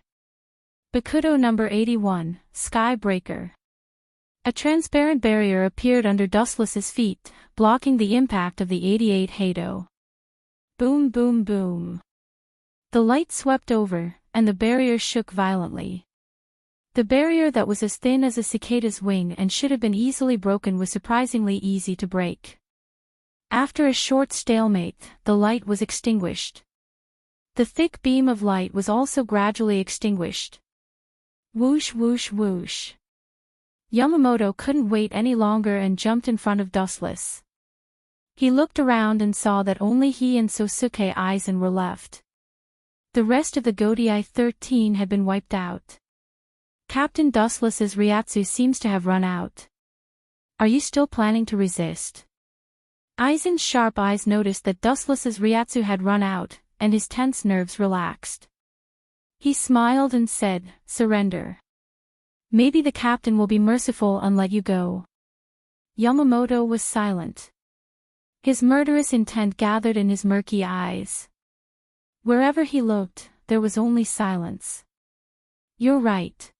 Bakudo number 81, Sky Breaker. A transparent barrier appeared under Dustless's feet, blocking the impact of the 88 Heido. Boom boom boom. The light swept over, and the barrier shook violently. The barrier that was as thin as a cicada's wing and should have been easily broken was surprisingly easy to break. After a short stalemate, the light was extinguished. The thick beam of light was also gradually extinguished. Whoosh whoosh whoosh. Yamamoto couldn't wait any longer and jumped in front of Dustless. He looked around and saw that only he and Sosuke Aizen were left. The rest of the Godii 13 had been wiped out. Captain Dustless's Ryatsu seems to have run out. Are you still planning to resist? Aizen's sharp eyes noticed that Dustless's Ryatsu had run out, and his tense nerves relaxed. He smiled and said, "Surrender. Maybe the captain will be merciful and let you go." Yamamoto was silent. His murderous intent gathered in his murky eyes. Wherever he looked, there was only silence. "You're right.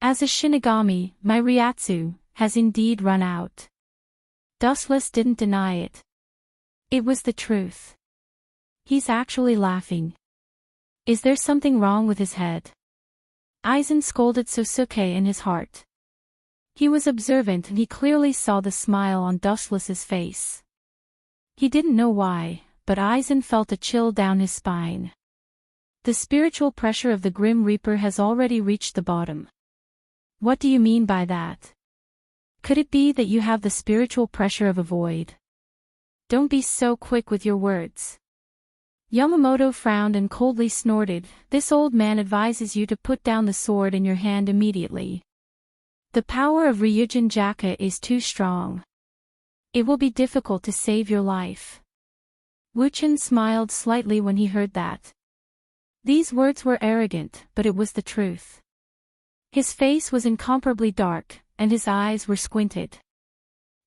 As a Shinigami, my Ryatsu has indeed run out." Dustless didn't deny it. It was the truth. He's actually laughing. Is there something wrong with his head? Aizen scolded Sosuke in his heart. He was observant and he clearly saw the smile on Dustless's face. He didn't know why, but Aizen felt a chill down his spine. The spiritual pressure of the Grim Reaper has already reached the bottom. What do you mean by that? Could it be that you have the spiritual pressure of a void? Don't be so quick with your words. Yamamoto frowned and coldly snorted. This old man advises you to put down the sword in your hand immediately. The power of Ryujin Jaka is too strong. It will be difficult to save your life. Wuchen smiled slightly when he heard that. These words were arrogant, but it was the truth. His face was incomparably dark, and his eyes were squinted.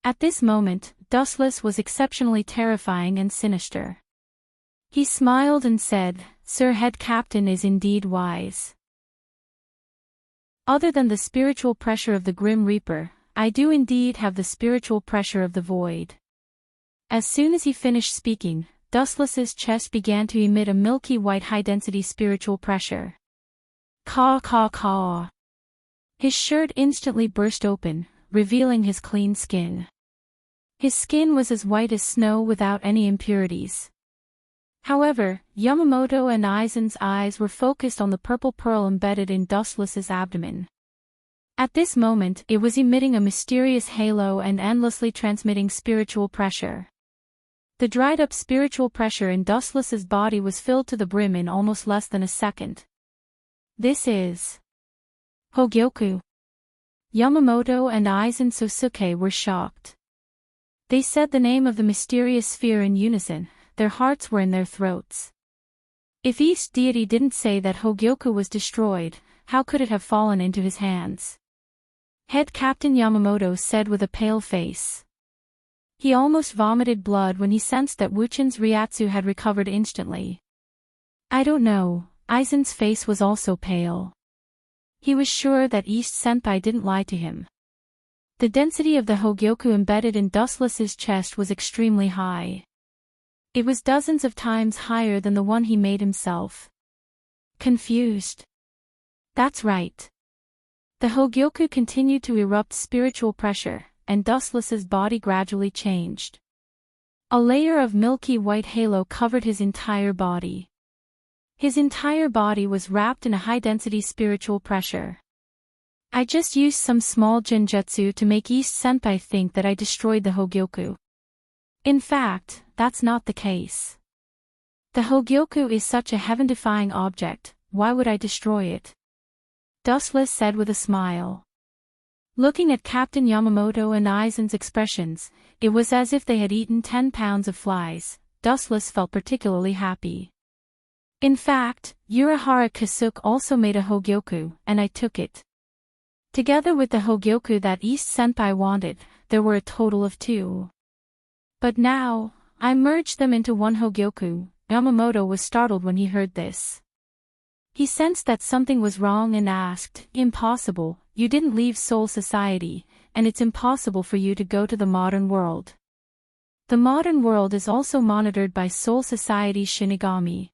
At this moment, Dustless was exceptionally terrifying and sinister. He smiled and said, "Sir Head Captain is indeed wise. Other than the spiritual pressure of the Grim Reaper, I do indeed have the spiritual pressure of the void." As soon as he finished speaking, Dustless's chest began to emit a milky white high-density spiritual pressure. Caw caw caw. His shirt instantly burst open, revealing his clean skin. His skin was as white as snow without any impurities. However, Yamamoto and Aizen's eyes were focused on the purple pearl embedded in Dustless's abdomen. At this moment, it was emitting a mysterious halo and endlessly transmitting spiritual pressure. The dried-up spiritual pressure in Dustless's body was filled to the brim in almost less than a second. This is Hogyoku. Yamamoto and Aizen Sosuke were shocked. They said the name of the mysterious sphere in unison. Their hearts were in their throats. If East Deity didn't say that Hogyoku was destroyed, how could it have fallen into his hands? Head Captain Yamamoto said with a pale face. He almost vomited blood when he sensed that Wuchen's Ryatsu had recovered instantly. I don't know, Aizen's face was also pale. He was sure that East Senpai didn't lie to him. The density of the Hogyoku embedded in Dustless's chest was extremely high. It was dozens of times higher than the one he made himself. Confused. That's right. The Hogyoku continued to erupt spiritual pressure, and Dustless's body gradually changed. A layer of milky white halo covered his entire body. His entire body was wrapped in a high-density spiritual pressure. I just used some small genjutsu to make East Senpai think that I destroyed the Hogyoku. In fact, that's not the case. The Hogyoku is such a heaven-defying object, why would I destroy it? Dustless said with a smile. Looking at Captain Yamamoto and Aizen's expressions, it was as if they had eaten 10 pounds of flies. Dustless felt particularly happy. In fact, Urahara Kasuke also made a Hogyoku, and I took it. Together with the Hogyoku that East Senpai wanted, there were a total of 2. But now, I merged them into one Hogyoku. Yamamoto was startled when he heard this. He sensed that something was wrong and asked, "Impossible, you didn't leave Soul Society, and it's impossible for you to go to the modern world. The modern world is also monitored by Soul Society's Shinigami."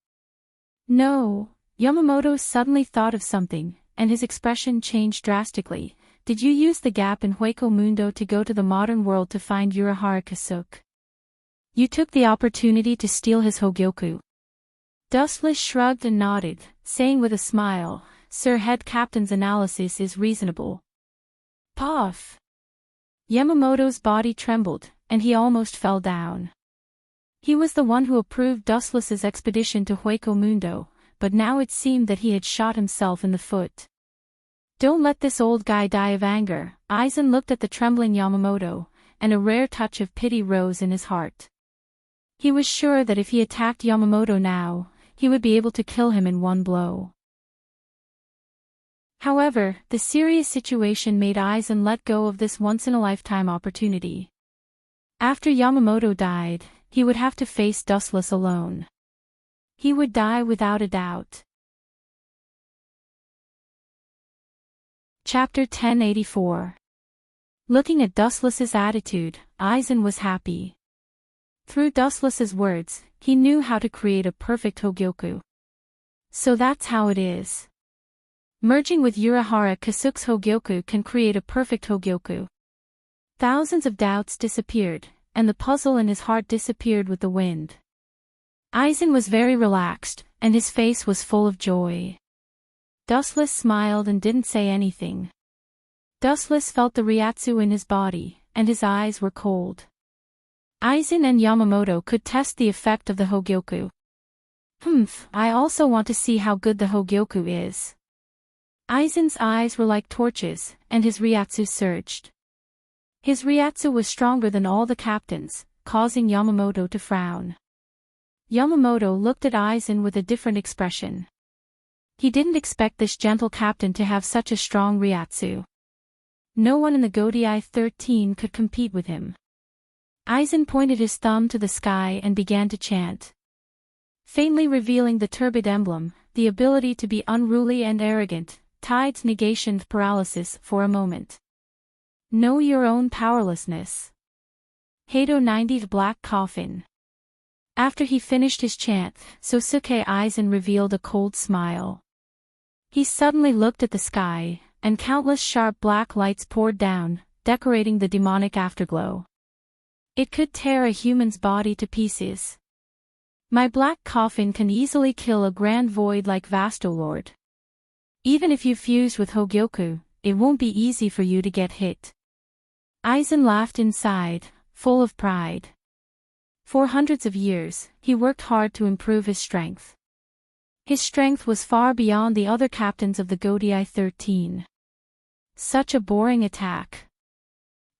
No, Yamamoto suddenly thought of something, and his expression changed drastically. Did you use the gap in Hueco Mundo to go to the modern world to find Urahara Kasuke? You took the opportunity to steal his Hogyoku. Dustless shrugged and nodded, saying with a smile, "Sir Head Captain's analysis is reasonable." Puff! Yamamoto's body trembled, and he almost fell down. He was the one who approved Dustless's expedition to Hueco Mundo, but now it seemed that he had shot himself in the foot. Don't let this old guy die of anger. Aizen looked at the trembling Yamamoto, and a rare touch of pity rose in his heart. He was sure that if he attacked Yamamoto now, he would be able to kill him in one blow. However, the serious situation made Aizen let go of this once-in-a-lifetime opportunity. After Yamamoto died, he would have to face Dustless alone. He would die without a doubt. Chapter 1084. Looking at Dustless's attitude, Aizen was happy. Through Dustless's words, he knew how to create a perfect Hogyoku. So that's how it is. Merging with Urahara Kasuke's Hogyoku can create a perfect Hogyoku. Thousands of doubts disappeared, and the puzzle in his heart disappeared with the wind. Aizen was very relaxed, and his face was full of joy. Dustless smiled and didn't say anything. Dustless felt the Ryatsu in his body, and his eyes were cold. Aizen and Yamamoto could test the effect of the Hogyoku. I also want to see how good the Hogyoku is. Aizen's eyes were like torches, and his Ryatsu surged. His Ryatsu was stronger than all the captains, causing Yamamoto to frown. Yamamoto looked at Aizen with a different expression. He didn't expect this gentle captain to have such a strong Ryatsu. No one in the Godai 13 could compete with him. Aizen pointed his thumb to the sky and began to chant. Faintly revealing the turbid emblem, the ability to be unruly and arrogant, tides negation paralysis for a moment. Know your own powerlessness. Heido 90 Black Coffin. After he finished his chant, Sosuke Aizen revealed a cold smile. He suddenly looked at the sky, and countless sharp black lights poured down, decorating the demonic afterglow. It could tear a human's body to pieces. My black coffin can easily kill a grand void like Vastolord. Even if you fused with Hogyoku, it won't be easy for you to get hit. Aizen laughed inside, full of pride. For hundreds of years, he worked hard to improve his strength. His strength was far beyond the other captains of the Godai 13. Such a boring attack.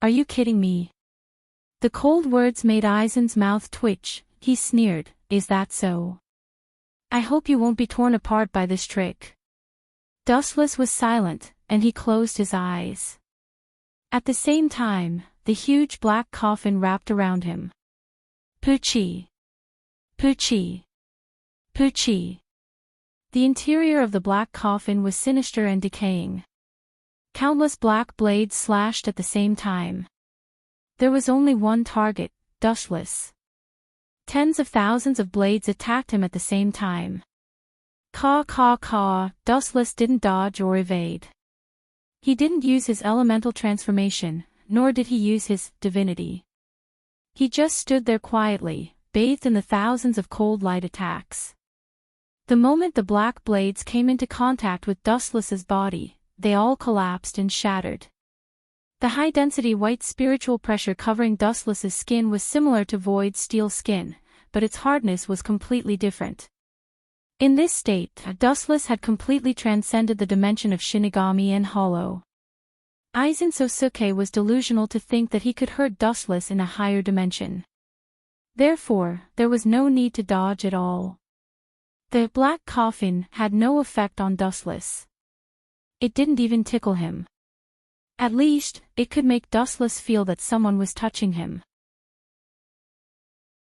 Are you kidding me? The cold words made Aizen's mouth twitch. He sneered, is that so? I hope you won't be torn apart by this trick. Dustless was silent, and he closed his eyes. At the same time, the huge black coffin wrapped around him. Puchi! Puchi! Puchi! The interior of the black coffin was sinister and decaying. Countless black blades slashed at the same time. There was only one target, Dustless. Tens of thousands of blades attacked him at the same time. Caw caw caw, Dustless didn't dodge or evade. He didn't use his elemental transformation, nor did he use his divinity. He just stood there quietly, bathed in the thousands of cold light attacks. The moment the black blades came into contact with Dustless's body, they all collapsed and shattered. The high-density white spiritual pressure covering Dustless's skin was similar to Void's steel skin, but its hardness was completely different. In this state, Dustless had completely transcended the dimension of Shinigami and Hollow. Aizen Sosuke was delusional to think that he could hurt Dustless in a higher dimension. Therefore, there was no need to dodge at all. The black coffin had no effect on Dustless. It didn't even tickle him. At least, it could make Dustless feel that someone was touching him.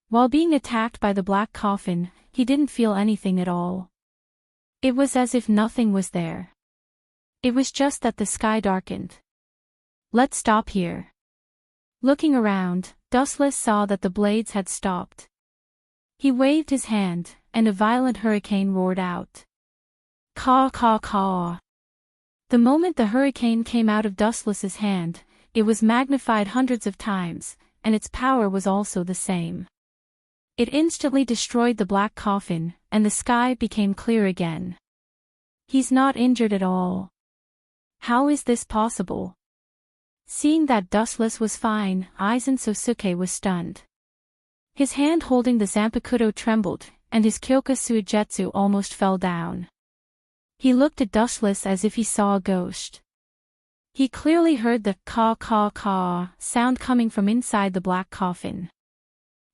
While being attacked by the black coffin, he didn't feel anything at all. It was as if nothing was there. It was just that the sky darkened. Let's stop here. Looking around, Dustless saw that the blades had stopped. He waved his hand, and a violent hurricane roared out. Caw caw caw. The moment the hurricane came out of Dustless's hand, it was magnified hundreds of times, and its power was also the same. It instantly destroyed the black coffin, and the sky became clear again. He's not injured at all. How is this possible? Seeing that Dustless was fine, Aizen Sosuke was stunned. His hand holding the Zanpakuto trembled, and his Kyoka Suigetsu almost fell down. He looked at Dustless as if he saw a ghost. He clearly heard the caw sound coming from inside the black coffin.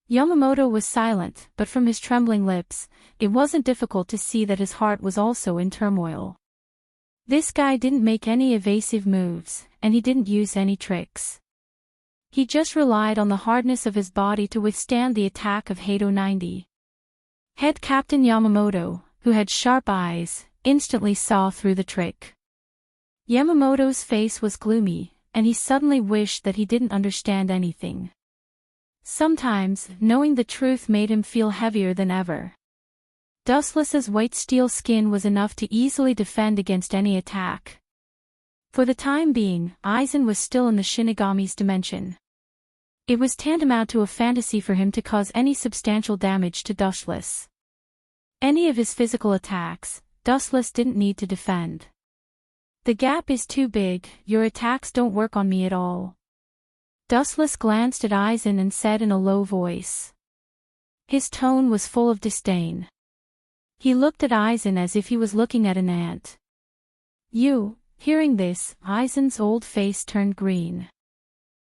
Yamamoto was silent, but from his trembling lips, it wasn't difficult to see that his heart was also in turmoil. This guy didn't make any evasive moves, and he didn't use any tricks. He just relied on the hardness of his body to withstand the attack of Hado 90. Head Captain Yamamoto, who had sharp eyes, instantly saw through the trick. Yamamoto's face was gloomy, and he suddenly wished that he didn't understand anything. Sometimes, knowing the truth made him feel heavier than ever. Dustless's white steel skin was enough to easily defend against any attack. For the time being, Aizen was still in the Shinigami's dimension. It was tantamount to a fantasy for him to cause any substantial damage to Dustless. Any of his physical attacks, Dustless didn't need to defend. The gap is too big, your attacks don't work on me at all. Dustless glanced at Aizen and said in a low voice. His tone was full of disdain. He looked at Aizen as if he was looking at an ant. Hearing this, Aizen's old face turned green.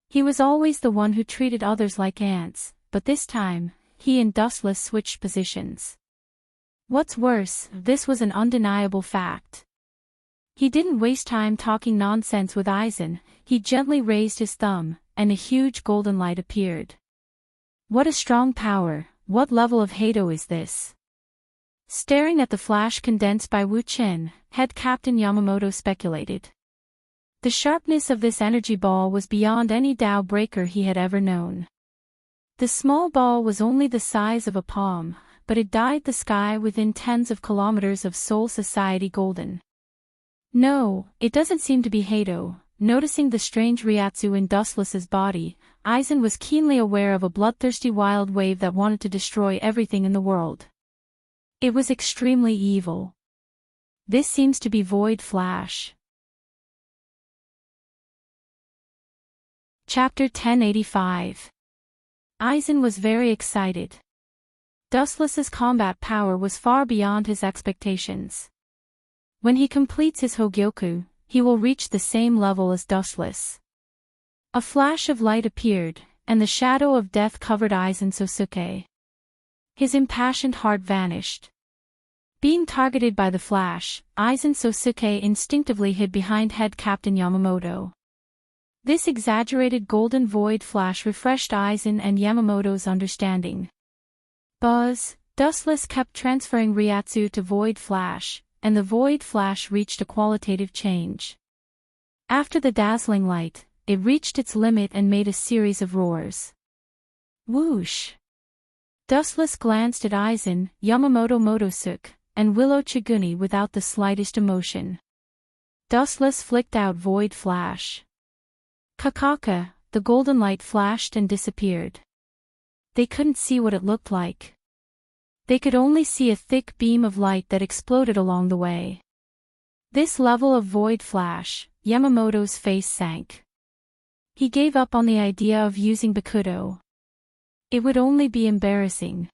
He was always the one who treated others like ants, but this time, he and Dustless switched positions. What's worse, this was an undeniable fact. He didn't waste time talking nonsense with Aizen, he gently raised his thumb, and a huge golden light appeared. What a strong power, what level of Hado is this? Staring at the flash condensed by Wu Chen, Head Captain Yamamoto speculated. The sharpness of this energy ball was beyond any Tao breaker he had ever known. The small ball was only the size of a palm, but it dyed the sky within tens of kilometers of Soul Society golden. No, it doesn't seem to be Hado. Noticing the strange Ryatsu in Dustless's body, Aizen was keenly aware of a bloodthirsty wild wave that wanted to destroy everything in the world. It was extremely evil. This seems to be Void Flash. Chapter 1085. Aizen was very excited. Dustless's combat power was far beyond his expectations. When he completes his Hogyoku, he will reach the same level as Dustless. A flash of light appeared, and the shadow of death covered Aizen Sosuke. His impassioned heart vanished. Being targeted by the flash, Aizen Sosuke instinctively hid behind Head Captain Yamamoto. This exaggerated golden void flash refreshed Aizen and Yamamoto's understanding. Buzz, Dustless kept transferring Ryatsu to void flash, and the void flash reached a qualitative change. After the dazzling light, it reached its limit and made a series of roars. Whoosh! Dustless glanced at Aizen, Yamamoto Motosuke, and Willow Chiguni without the slightest emotion. Dustless flicked out void flash. Kakaka, the golden light flashed and disappeared. They couldn't see what it looked like. They could only see a thick beam of light that exploded along the way. This level of void flash, Yamamoto's face sank. He gave up on the idea of using Bakudo. It would only be embarrassing.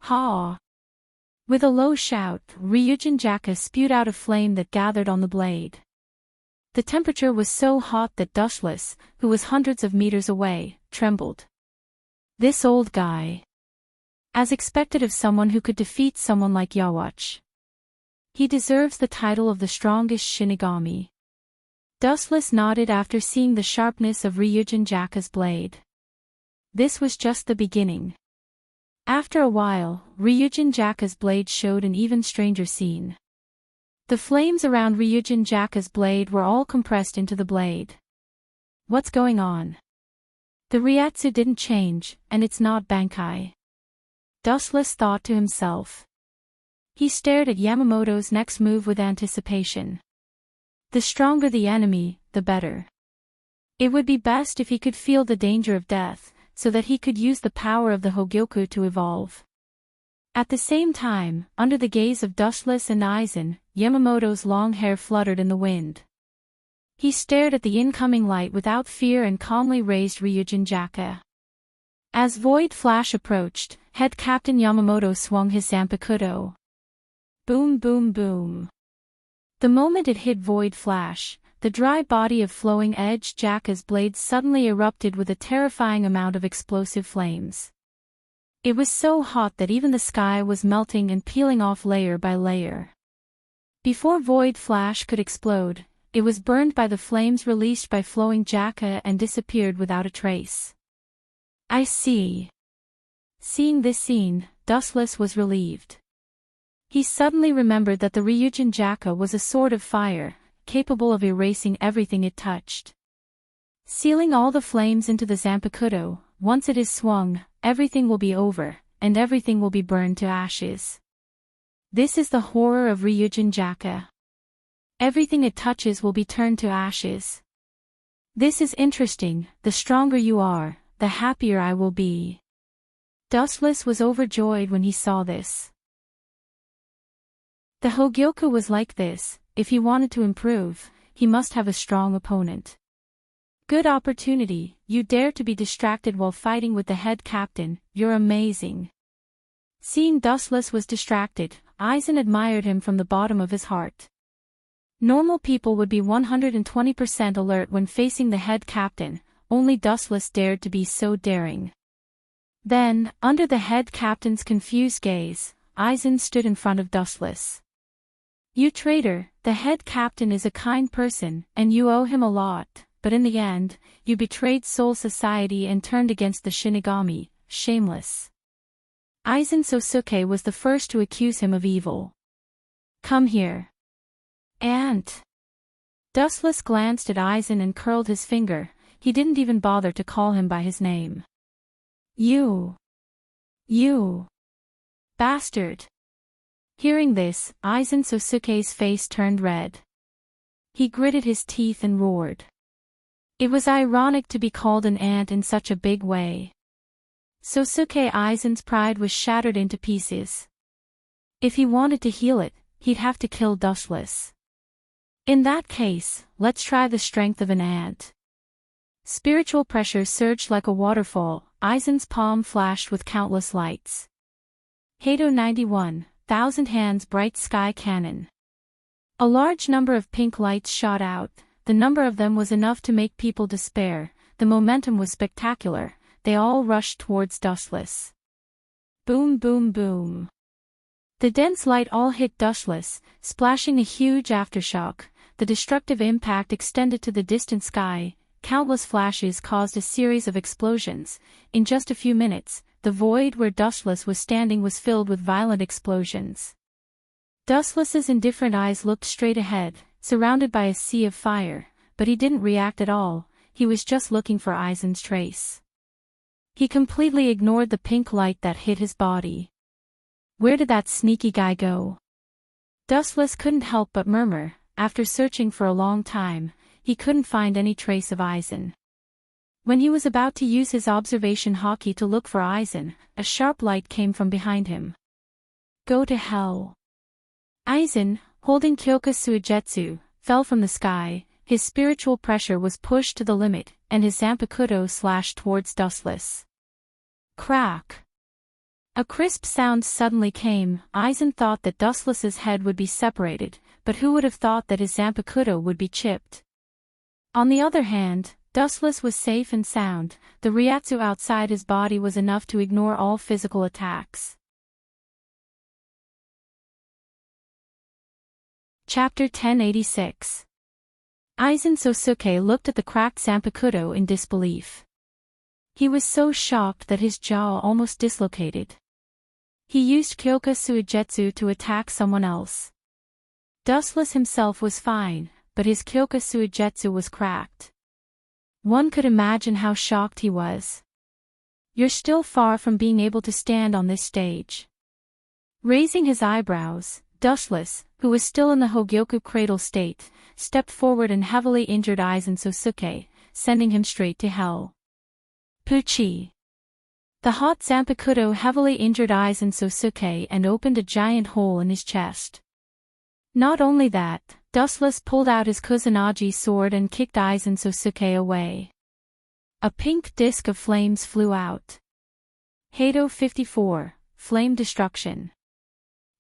Ha! With a low shout, Ryujin Jaka spewed out a flame that gathered on the blade. The temperature was so hot that Dustless, who was hundreds of meters away, trembled. This old guy. As expected of someone who could defeat someone like Yawatch. He deserves the title of the strongest Shinigami. Dustless nodded after seeing the sharpness of Ryujin Jaka's blade. This was just the beginning. After a while, Ryujin Jaka's blade showed an even stranger scene. The flames around Ryujin Jaka's blade were all compressed into the blade. What's going on? The Ryatsu didn't change, and it's not Bankai. Dustless thought to himself. He stared at Yamamoto's next move with anticipation. The stronger the enemy, the better. It would be best if he could feel the danger of death, so that he could use the power of the Hogyoku to evolve. At the same time, under the gaze of Dustless and Aizen, Yamamoto's long hair fluttered in the wind. He stared at the incoming light without fear and calmly raised Ryujin Jaka. As Void Flash approached, Head Captain Yamamoto swung his Zanpakuto. Boom boom boom. The moment it hit Void Flash, the dry body of Flowing Edge Jaka's blades suddenly erupted with a terrifying amount of explosive flames. It was so hot that even the sky was melting and peeling off layer by layer. Before Void Flash could explode, it was burned by the flames released by Flowing Jaka and disappeared without a trace. I see. Seeing this scene, Dustless was relieved. He suddenly remembered that the Ryujin Jaka was a sword of fire, capable of erasing everything it touched. Sealing all the flames into the Zanpakuto, once it is swung, everything will be over, and everything will be burned to ashes. This is the horror of Ryujin Jaka. Everything it touches will be turned to ashes. This is interesting. The stronger you are, the happier I will be. Dustless was overjoyed when he saw this. The Hogyoku was like this. If he wanted to improve, he must have a strong opponent. Good opportunity. You dare to be distracted while fighting with the head captain. You're amazing. Seeing Dustless was distracted, Aizen admired him from the bottom of his heart. Normal people would be 120% alert when facing the head captain, only Dustless dared to be so daring. Then, under the head captain's confused gaze, Aizen stood in front of Dustless. You traitor, the head captain is a kind person, and you owe him a lot, but in the end, you betrayed Soul Society and turned against the Shinigami, shameless. Aizen Sosuke was the first to accuse him of evil. Come here. And Dustless glanced at Aizen and curled his finger. He didn't even bother to call him by his name. You bastard. Hearing this, Aizen Sosuke's face turned red. He gritted his teeth and roared. It was ironic to be called an ant in such a big way. Sosuke Aizen's pride was shattered into pieces. If he wanted to heal it, he'd have to kill Dustless. In that case, let's try the strength of an ant. Spiritual pressure surged like a waterfall. Aizen's palm flashed with countless lights. Hato 91, Thousand Hands Bright Sky Cannon. A large number of pink lights shot out. The number of them was enough to make people despair. The momentum was spectacular. They all rushed towards Dustless. Boom boom boom. The dense light all hit Dustless, splashing a huge aftershock. The destructive impact extended to the distant sky. Countless flashes caused a series of explosions. In just a few minutes, the void where Dustless was standing was filled with violent explosions. Dustless's indifferent eyes looked straight ahead, surrounded by a sea of fire, but he didn't react at all. He was just looking for Aizen's trace. He completely ignored the pink light that hit his body. Where did that sneaky guy go? Dustless couldn't help but murmur. After searching for a long time, he couldn't find any trace of Aizen. When he was about to use his observation hockey to look for Aizen, a sharp light came from behind him. Go to hell. Aizen, holding Kyoka Suigetsu, fell from the sky. His spiritual pressure was pushed to the limit, and his Zanpakuto slashed towards Dustless. Crack. A crisp sound suddenly came. Aizen thought that Dustless's head would be separated, but who would have thought that his Zanpakuto would be chipped? On the other hand, Dustless was safe and sound. The Ryatsu outside his body was enough to ignore all physical attacks. Chapter 1086. Aizen Sosuke looked at the cracked Zanpakuto in disbelief. He was so shocked that his jaw almost dislocated. He used Kyoka Suigetsu to attack someone else. Dustless himself was fine, but his Kyoka Suigetsu was cracked. One could imagine how shocked he was. You're still far from being able to stand on this stage. Raising his eyebrows, Dustless, who was still in the Hogyoku cradle state, stepped forward and heavily injured Aizen Sosuke, sending him straight to hell. Puchi. The hot Zanpakuto heavily injured Aizen Sosuke and opened a giant hole in his chest. Not only that, Dustless pulled out his Kusanagi sword and kicked Aizen Sosuke away. A pink disk of flames flew out. Hado 54, Flame Destruction.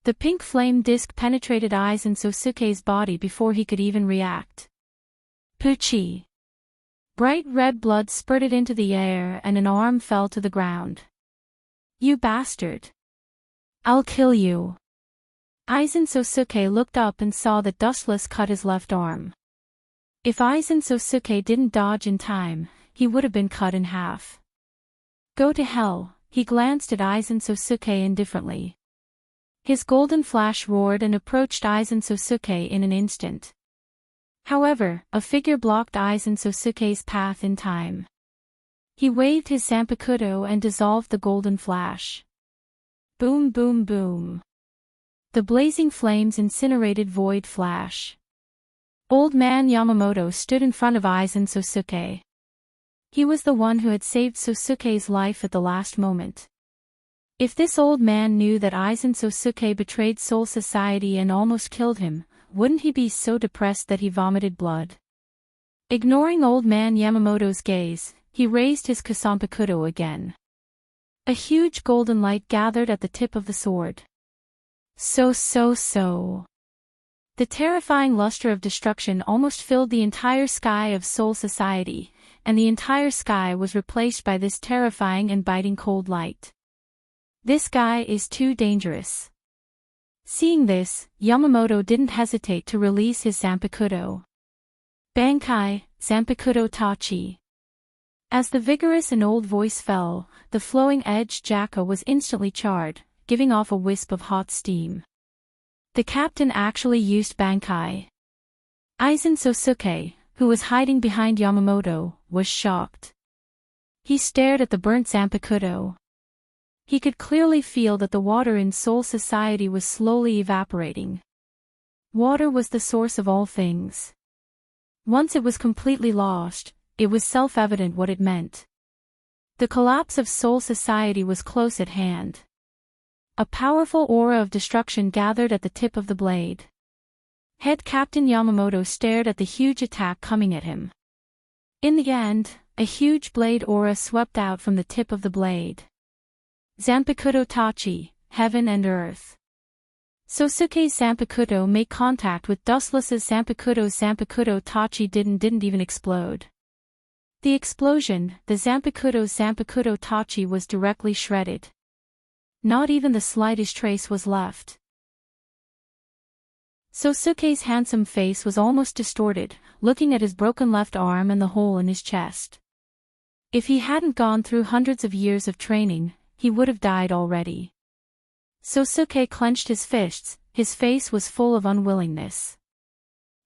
The pink flame disk penetrated Aizen Sosuke's body before he could even react. Puchi. Bright red blood spurted into the air and an arm fell to the ground. You bastard. I'll kill you. Aizen Sosuke looked up and saw that Dustless cut his left arm. If Aizen Sosuke didn't dodge in time, he would have been cut in half. Go to hell, he glanced at Aizen Sosuke indifferently. His golden flash roared and approached Aizen Sosuke in an instant. However, a figure blocked Aizen Sosuke's path in time. He waved his Zanpakuto and dissolved the golden flash. Boom boom boom. The blazing flames incinerated Void Flash. Old man Yamamoto stood in front of Aizen Sosuke. He was the one who had saved Sosuke's life at the last moment. If this old man knew that Aizen Sosuke betrayed Soul Society and almost killed him, wouldn't he be so depressed that he vomited blood? Ignoring old man Yamamoto's gaze, he raised his Zanpakuto again. A huge golden light gathered at the tip of the sword. So. The terrifying luster of destruction almost filled the entire sky of Soul Society, and the entire sky was replaced by this terrifying and biting cold light. This guy is too dangerous. Seeing this, Yamamoto didn't hesitate to release his Zanpakuto. Bankai, Zanpakuto Tachi. As the vigorous and old voice fell, the flowing edge Jaka was instantly charred, giving off a wisp of hot steam. The captain actually used Bankai. Aizen Sosuke, who was hiding behind Yamamoto, was shocked. He stared at the burnt Zanpakuto. He could clearly feel that the water in Soul Society was slowly evaporating. Water was the source of all things. Once it was completely lost, it was self-evident what it meant. The collapse of Soul Society was close at hand. A powerful aura of destruction gathered at the tip of the blade. Head Captain Yamamoto stared at the huge attack coming at him. In the end, a huge blade aura swept out from the tip of the blade. Zanpakuto Tachi, Heaven and Earth. Sosuke's Zanpakuto made contact with Dustless's Zanpakuto. Zanpakuto Tachi didn't even explode. The explosion, the Zanpakuto Tachi was directly shredded. Not even the slightest trace was left. Sosuke's handsome face was almost distorted, looking at his broken left arm and the hole in his chest. If he hadn't gone through hundreds of years of training, he would have died already. Sosuke clenched his fists, his face was full of unwillingness.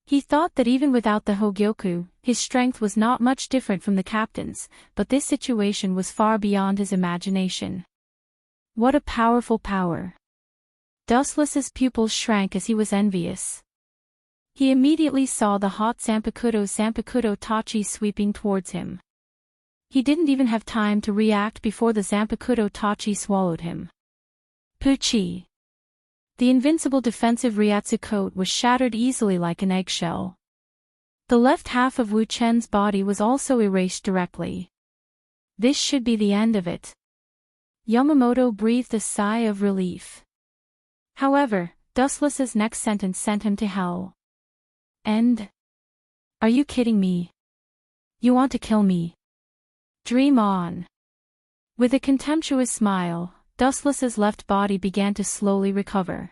He thought that even without the Hogyoku, his strength was not much different from the captain's, but this situation was far beyond his imagination. What a powerful power! Dustless's pupils shrank as he was envious. He immediately saw the hot Zanpakuto Tachi sweeping towards him. He didn't even have time to react before the Zanpakuto Tachi swallowed him. Puchi! The invincible defensive Ryatsu coat was shattered easily like an eggshell. The left half of Wu Chen's body was also erased directly. This should be the end of it. Yamamoto breathed a sigh of relief. However, Dustless's next sentence sent him to hell. End? Are you kidding me? You want to kill me? Dream on. With a contemptuous smile, Dustless's left body began to slowly recover.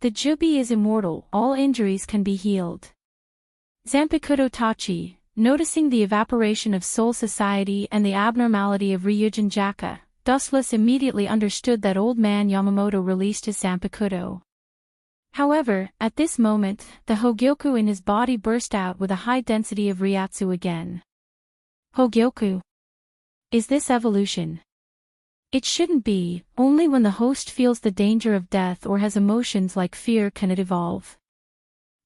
The Jubi is immortal, all injuries can be healed. Zanpakuto Tachi, noticing the evaporation of Soul Society and the abnormality of Ryujin Jaka, Dustless immediately understood that old man Yamamoto released his Zanpakuto. However, at this moment, the Hogyoku in his body burst out with a high density of Ryatsu again. Hogyoku. Is this evolution? It shouldn't be, only when the host feels the danger of death or has emotions like fear can it evolve.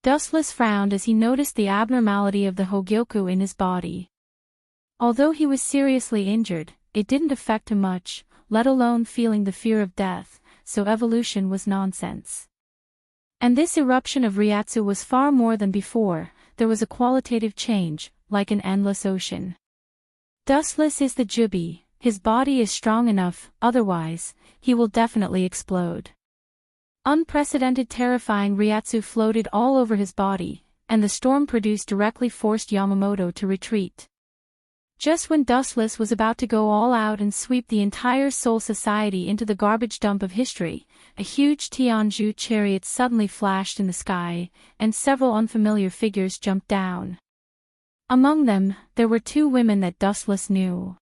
Dustless frowned as he noticed the abnormality of the Hogyoku in his body. Although he was seriously injured, it didn't affect him much, let alone feeling the fear of death, so evolution was nonsense. And this eruption of Ryatsu was far more than before, there was a qualitative change, like an endless ocean. Dustless is the Jubi, his body is strong enough, otherwise, he will definitely explode. Unprecedented terrifying Ryatsu floated all over his body, and the storm produced directly forced Yamamoto to retreat. Just when Dustless was about to go all out and sweep the entire Soul Society into the garbage dump of history, a huge Tianju chariot suddenly flashed in the sky, and several unfamiliar figures jumped down. Among them, there were two women that Dustless knew.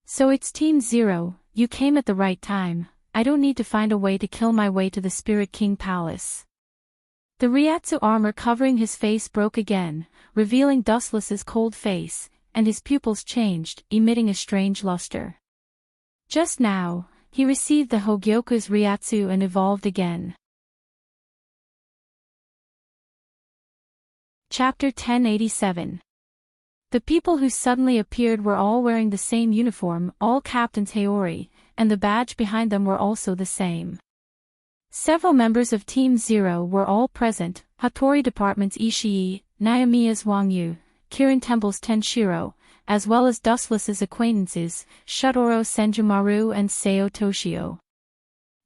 "So it's Team Zero, you came at the right time. I don't need to find a way to kill my way to the Spirit King Palace." The Ryatsu armor covering his face broke again, revealing Dustless's cold face, and his pupils changed, emitting a strange luster. Just now, he received the Hogyoku's Ryatsu and evolved again. Chapter 1087. The people who suddenly appeared were all wearing the same uniform, all captains Haori, and the badge behind them were also the same. Several members of Team Zero were all present: Hattori Department's Ishii, Naomiya's Wang Yu, Kirin Temple's Tenshiro, as well as Dustless's acquaintances, Shutoro Senjumaru and Seo Toshio.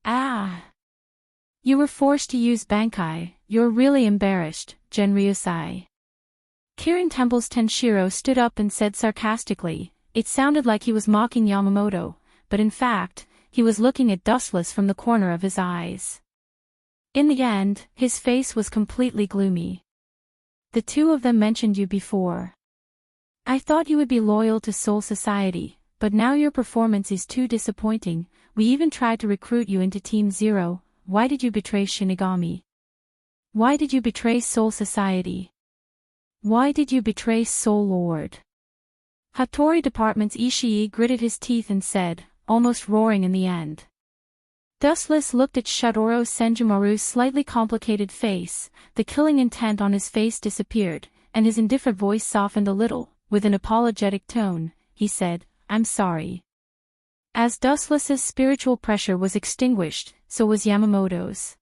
"Ah! You were forced to use Bankai, you're really embarrassed, Genryusai." Kirin Temple's Tenshiro stood up and said sarcastically. It sounded like he was mocking Yamamoto, but in fact, he was looking at Dustless from the corner of his eyes. In the end, his face was completely gloomy. "The two of them mentioned you before. I thought you would be loyal to Soul Society, but now your performance is too disappointing. We even tried to recruit you into Team Zero. Why did you betray Shinigami? Why did you betray Soul Society? Why did you betray Soul Lord?" Hattori Department's Ishii gritted his teeth and said, almost roaring in the end. Dustless looked at Shutoro Senjumaru's slightly complicated face, the killing intent on his face disappeared, and his indifferent voice softened a little. With an apologetic tone, he said, "I'm sorry." As Dustless's spiritual pressure was extinguished, so was Yamamoto's.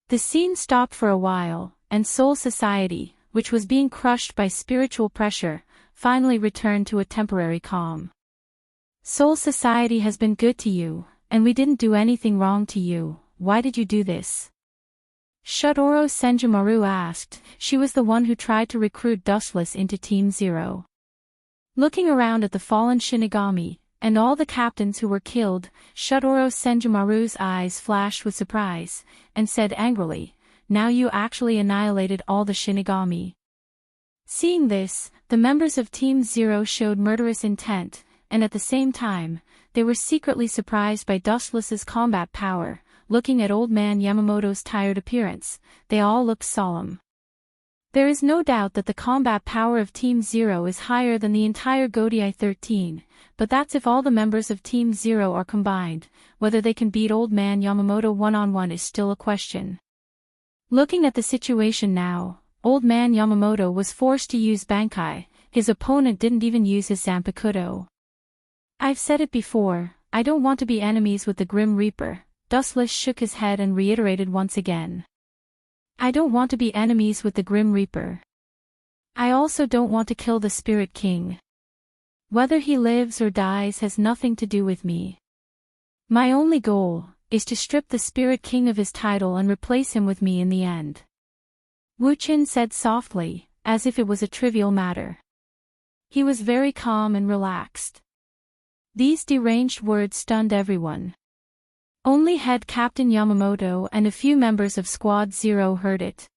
The scene stopped for a while, and Soul Society, which was being crushed by spiritual pressure, finally returned to a temporary calm. "Soul Society has been good to you, and we didn't do anything wrong to you. Why did you do this?" Shutoro Senjumaru asked. She was the one who tried to recruit Dustless into Team Zero. Looking around at the fallen Shinigami, and all the captains who were killed, Shutoro Senjumaru's eyes flashed with surprise, and said angrily, "Now you actually annihilated all the Shinigami." Seeing this, the members of Team Zero showed murderous intent, and at the same time, they were secretly surprised by Dustless's combat power. Looking at Old Man Yamamoto's tired appearance, they all looked solemn. There is no doubt that the combat power of Team Zero is higher than the entire Godai 13, but that's if all the members of Team Zero are combined. Whether they can beat Old Man Yamamoto one-on-one is still a question. Looking at the situation now, Old Man Yamamoto was forced to use Bankai. His opponent didn't even use his Zanpakuto. "I've said it before, I don't want to be enemies with the Grim Reaper." Dustless shook his head and reiterated once again. "I don't want to be enemies with the Grim Reaper. I also don't want to kill the Spirit King. Whether he lives or dies has nothing to do with me. My only goal is to strip the Spirit King of his title and replace him with me in the end." Wu Qin said softly, as if it was a trivial matter. He was very calm and relaxed. These deranged words stunned everyone. Only Head Captain Yamamoto and a few members of Squad Zero heard it.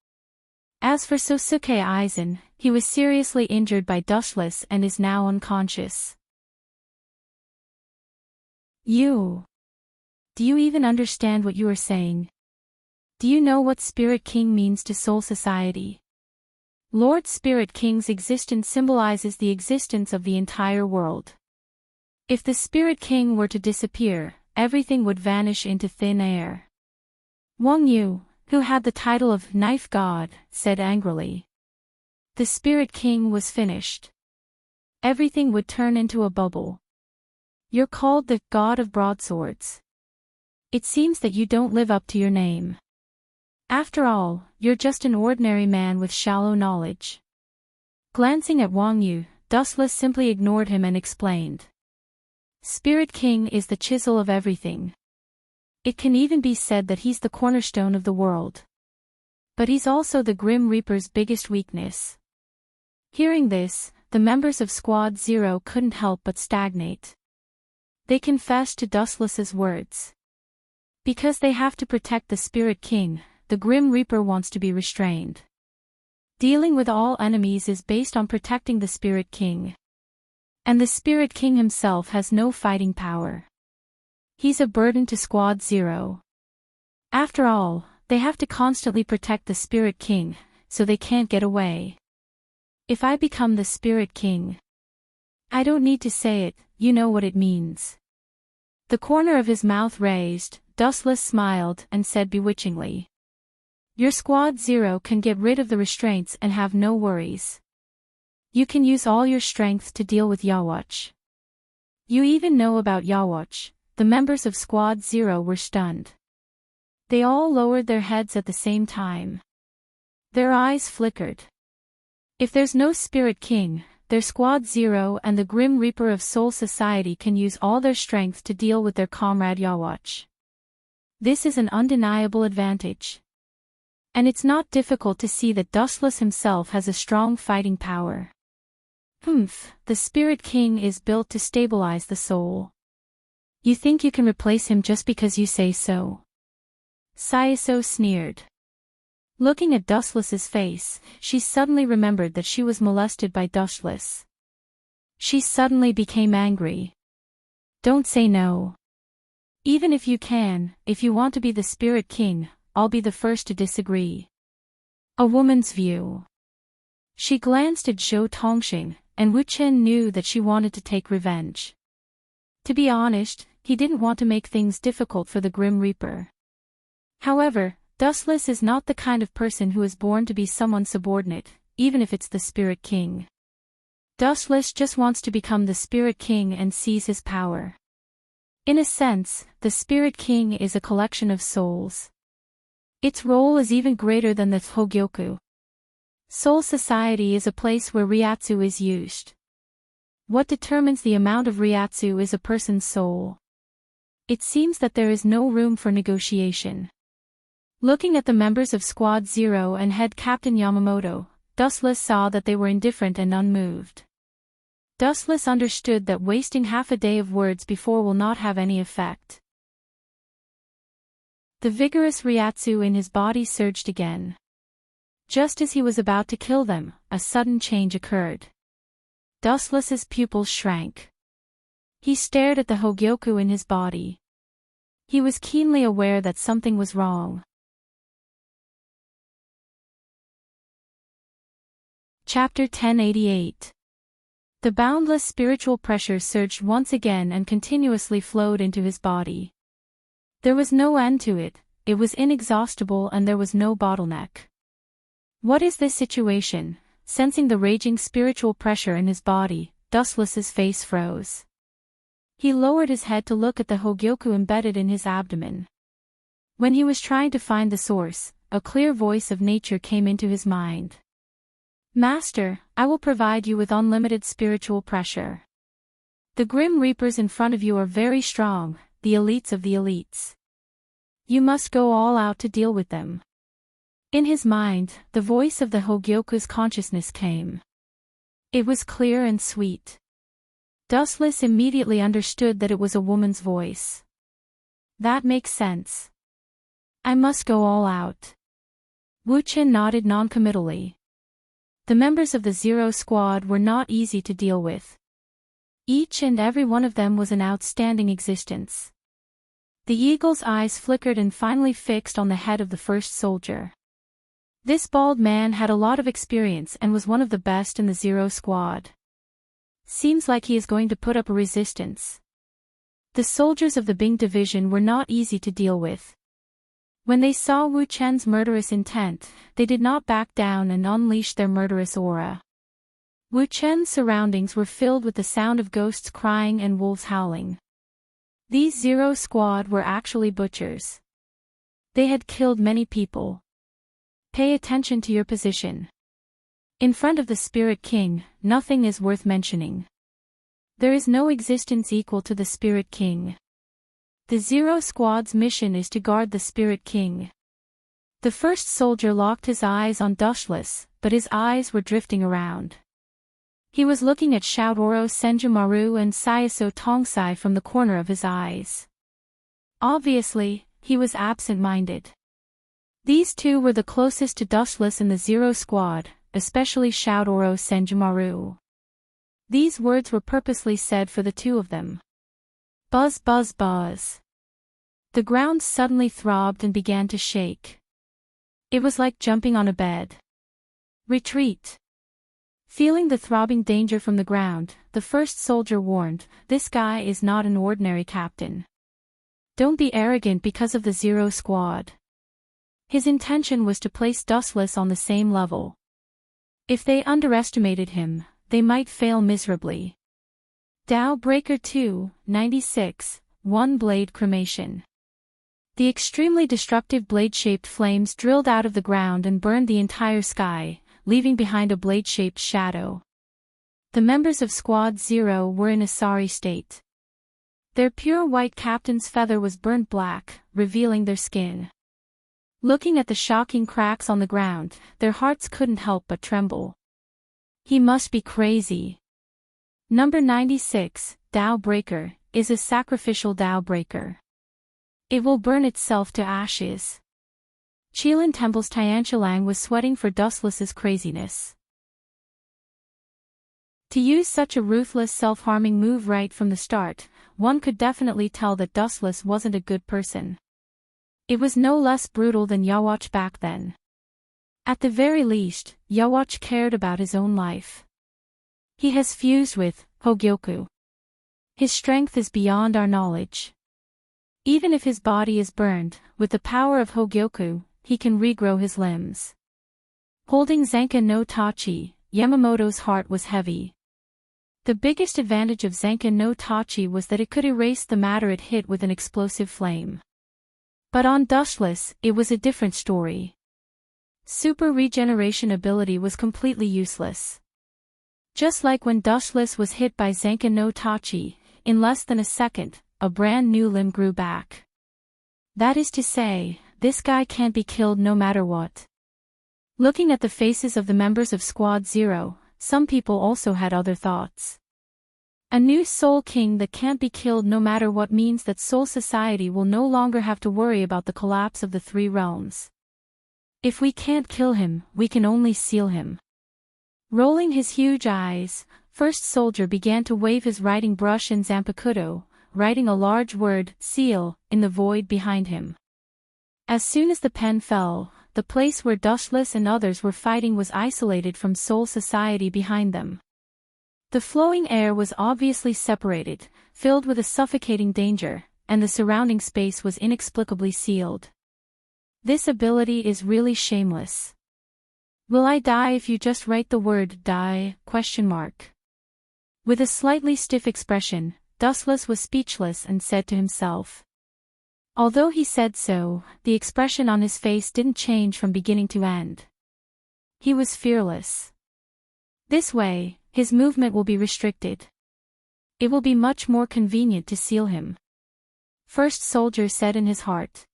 As for Sosuke Aizen, he was seriously injured by Dustless and is now unconscious. Do you even understand what you are saying? Do you know what Spirit King means to Soul Society? Lord Spirit King's existence symbolizes the existence of the entire world. If the Spirit King were to disappear, everything would vanish into thin air. Wang Yu, who had the title of Knife God, said angrily. The Spirit King was finished. Everything would turn into a bubble. You're called the God of Broadswords. It seems that you don't live up to your name. After all, you're just an ordinary man with shallow knowledge. Glancing at Wang Yu, Dustless simply ignored him and explained. Spirit King is the chisel of everything. It can even be said that he's the cornerstone of the world. But he's also the Grim Reaper's biggest weakness. Hearing this, the members of Squad Zero couldn't help but stagnate. They confessed to Dustless's words. Because they have to protect the Spirit King, the Grim Reaper wants to be restrained. Dealing with all enemies is based on protecting the Spirit King. And the Spirit King himself has no fighting power. He's a burden to Squad Zero. After all, they have to constantly protect the Spirit King, so they can't get away. If I become the Spirit King, I don't need to say it, you know what it means. The corner of his mouth raised, Dustless smiled and said bewitchingly. Your Squad Zero can get rid of the restraints and have no worries. You can use all your strength to deal with Yawatch. You even know about Yawatch. The members of Squad Zero were stunned. They all lowered their heads at the same time. Their eyes flickered. If there's no Spirit King, their Squad Zero and the Grim Reaper of Soul Society can use all their strength to deal with their comrade Yawatch. This is an undeniable advantage. And it's not difficult to see that Dustless himself has a strong fighting power. The Spirit King is built to stabilize the soul. You think you can replace him just because you say so? Sayaso sneered. Looking at Dustless's face, she suddenly remembered that she was molested by Dustless. She suddenly became angry. Don't say no. Even if you want to be the Spirit King, I'll be the first to disagree. A woman's view. She glanced at Zhou Tongxing, and Wu Chen knew that she wanted to take revenge. To be honest, he didn't want to make things difficult for the Grim Reaper. However, Dustless is not the kind of person who is born to be someone's subordinate, even if it's the Spirit King. Dustless just wants to become the Spirit King and seize his power. In a sense, the Spirit King is a collection of souls. Its role is even greater than the Hogyoku. Soul Society is a place where Ryatsu is used. What determines the amount of Ryatsu is a person's soul. It seems that there is no room for negotiation. Looking at the members of Squad Zero and Head Captain Yamamoto, Dustless saw that they were indifferent and unmoved. Dustless understood that wasting half a day of words before will not have any effect. The vigorous Ryatsu in his body surged again. Just as he was about to kill them, a sudden change occurred. Dustless's pupils shrank. He stared at the Hogyoku in his body. He was keenly aware that something was wrong. Chapter 1088. The boundless spiritual pressure surged once again and continuously flowed into his body. There was no end to it, it was inexhaustible and there was no bottleneck. What is this situation? Sensing the raging spiritual pressure in his body, Dustless's face froze. He lowered his head to look at the Hogyoku embedded in his abdomen. When he was trying to find the source, a clear voice of nature came into his mind. Master, I will provide you with unlimited spiritual pressure. The Grim Reapers in front of you are very strong, the elites of the elites. You must go all out to deal with them. In his mind, the voice of the Hogyoku's consciousness came. It was clear and sweet. Dustless immediately understood that it was a woman's voice. That makes sense. I must go all out. Wu Chen nodded noncommittally. The members of the Zero Squad were not easy to deal with. Each and every one of them was an outstanding existence. The eagle's eyes flickered and finally fixed on the head of the first soldier. This bald man had a lot of experience and was one of the best in the Zero Squad. Seems like he is going to put up a resistance. The soldiers of the Bing division were not easy to deal with. When they saw Wu Chen's murderous intent, they did not back down and unleash their murderous aura. Wu Chen's surroundings were filled with the sound of ghosts crying and wolves howling. These Zero Squad were actually butchers. They had killed many people. Pay attention to your position. In front of the Spirit King, nothing is worth mentioning. There is no existence equal to the Spirit King. The Zero Squad's mission is to guard the Spirit King. The first soldier locked his eyes on Dushless, but his eyes were drifting around. He was looking at Shoutoro Senjumaru and Sayaso Tongsai from the corner of his eyes. Obviously, he was absent-minded. These two were the closest to Dushless in the Zero Squad, especially Shoutoro Senjumaru. These words were purposely said for the two of them. Buzz buzz buzz. The ground suddenly throbbed and began to shake. It was like jumping on a bed. Retreat. Feeling the throbbing danger from the ground, the first soldier warned, "This guy is not an ordinary captain. Don't be arrogant because of the Zero Squad." His intention was to place Dustless on the same level. If they underestimated him, they might fail miserably. Tao Breaker 2, 96, One Blade Cremation. The extremely destructive blade-shaped flames drilled out of the ground and burned the entire sky, leaving behind a blade-shaped shadow. The members of Squad Zero were in a sorry state. Their pure white captain's feather was burnt black, revealing their skin. Looking at the shocking cracks on the ground, their hearts couldn't help but tremble. He must be crazy. Number 96, Tao Breaker, is a sacrificial Tao Breaker. It will burn itself to ashes. Qilin Temple's Tianqilang was sweating for Dustless's craziness. To use such a ruthless self-harming move right from the start, one could definitely tell that Dustless wasn't a good person. It was no less brutal than Yawatch back then. At the very least, Yawatch cared about his own life. He has fused with Hogyoku. His strength is beyond our knowledge. Even if his body is burned, with the power of Hogyoku, he can regrow his limbs. Holding Zenka no Tachi, Yamamoto's heart was heavy. The biggest advantage of Zenka no Tachi was that it could erase the matter it hit with an explosive flame. But on Dustless, it was a different story. Super regeneration ability was completely useless. Just like when Dustless was hit by Zenka no Tachi, in less than a second, a brand new limb grew back. That is to say, this guy can't be killed no matter what. Looking at the faces of the members of Squad Zero, some people also had other thoughts. A new Soul King that can't be killed no matter what means that Soul Society will no longer have to worry about the collapse of the three realms. If we can't kill him, we can only seal him. Rolling his huge eyes, First Soldier began to wave his writing brush in Zanpakuto, writing a large word, seal, in the void behind him. As soon as the pen fell, the place where Dustless and others were fighting was isolated from Soul Society behind them. The flowing air was obviously separated, filled with a suffocating danger, and the surrounding space was inexplicably sealed. This ability is really shameless. Will I die if you just write the word die? ? With a slightly stiff expression, Dustless was speechless and said to himself. Although he said so, the expression on his face didn't change from beginning to end. He was fearless. This way, his movement will be restricted. It will be much more convenient to seal him. First Soldier said in his heart.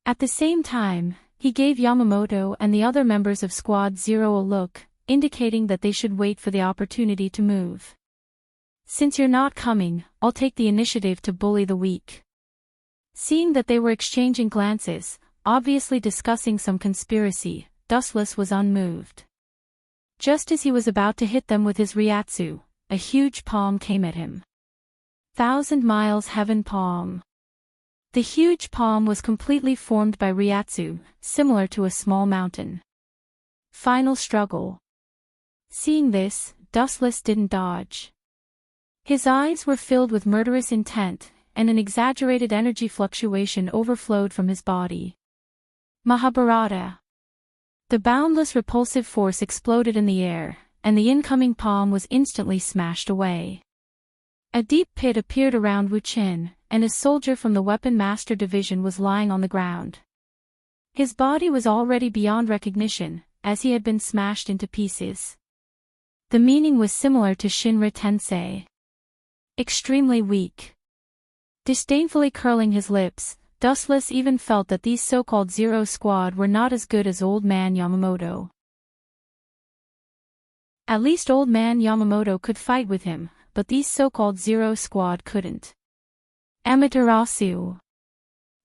At the same time, he gave Yamamoto and the other members of Squad Zero a look, indicating that they should wait for the opportunity to move. Since you're not coming, I'll take the initiative to bully the weak. Seeing that they were exchanging glances, obviously discussing some conspiracy, Dustless was unmoved. Just as he was about to hit them with his Ryatsu, a huge palm came at him. 1,000 miles heaven palm. The huge palm was completely formed by Ryatsu, similar to a small mountain. Final struggle. Seeing this, Dustless didn't dodge. His eyes were filled with murderous intent, and an exaggerated energy fluctuation overflowed from his body. Mahabharata. The boundless repulsive force exploded in the air, and the incoming palm was instantly smashed away. A deep pit appeared around Wu Qin, and a soldier from the Weapon Master Division was lying on the ground. His body was already beyond recognition, as he had been smashed into pieces. The meaning was similar to Shinra Tensei. Extremely weak. Disdainfully curling his lips, Dustless even felt that these so-called Zero Squad were not as good as Old Man Yamamoto. At least Old Man Yamamoto could fight with him, but these so-called Zero Squad couldn't. Amaterasu.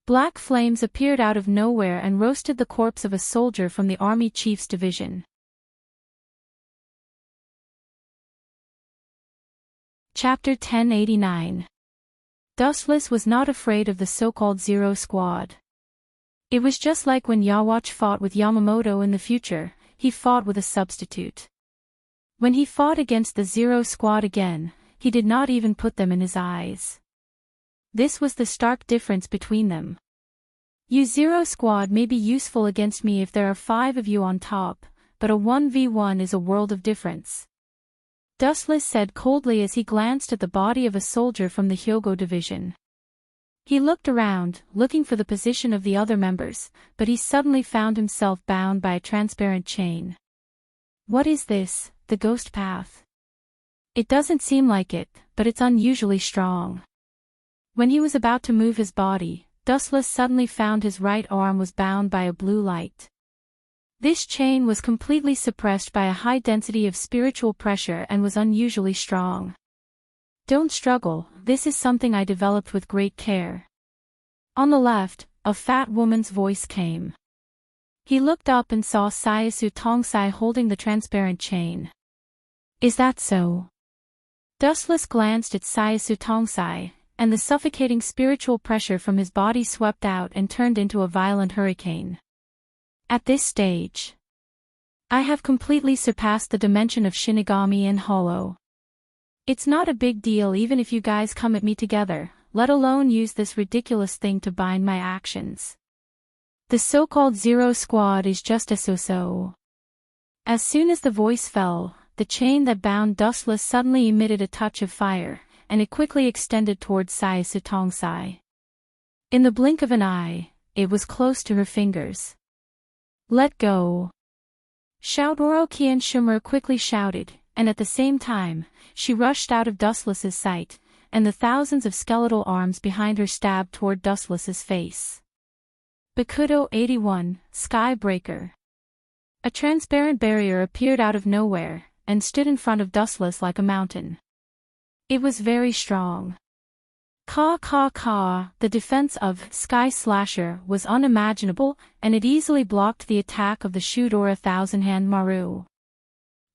Black flames appeared out of nowhere and roasted the corpse of a soldier from the army chief's division. Chapter 1089. Dustless was not afraid of the so-called Zero Squad. It was just like when Yawatch fought with Yamamoto in the future, he fought with a substitute. When he fought against the Zero Squad again, he did not even put them in his eyes. This was the stark difference between them. You Zero Squad may be useful against me if there are 5 of you on top, but a 1v1 is a world of difference. Dustless said coldly as he glanced at the body of a soldier from the Hyogo division. He looked around, looking for the position of the other members, but he suddenly found himself bound by a transparent chain. What is this, the ghost path? It doesn't seem like it, but it's unusually strong. When he was about to move his body, Dustless suddenly found his right arm was bound by a blue light. This chain was completely suppressed by a high density of spiritual pressure and was unusually strong. Don't struggle, this is something I developed with great care. On the left, a fat woman's voice came. He looked up and saw Sayasu Tongsai holding the transparent chain. Is that so? Dustless glanced at Sayasu Tongsai, and the suffocating spiritual pressure from his body swept out and turned into a violent hurricane. At this stage, I have completely surpassed the dimension of Shinigami and Hollow. It's not a big deal even if you guys come at me together, let alone use this ridiculous thing to bind my actions. The so-called Zero Squad is just a so-so. As soon as the voice fell, the chain that bound Dustless suddenly emitted a touch of fire, and it quickly extended towards Sayasu Tongsai. In the blink of an eye, it was close to her fingers. Let go. Shoutoro Kian Shumer quickly shouted, and at the same time, she rushed out of Dustless's sight, and the thousands of skeletal arms behind her stabbed toward Dustless's face. Bakudo 81, Skybreaker. A transparent barrier appeared out of nowhere, and stood in front of Dustless like a mountain. It was very strong. The defense of Sky Slasher was unimaginable, and it easily blocked the attack of the Shudora Thousand-Hand Maru.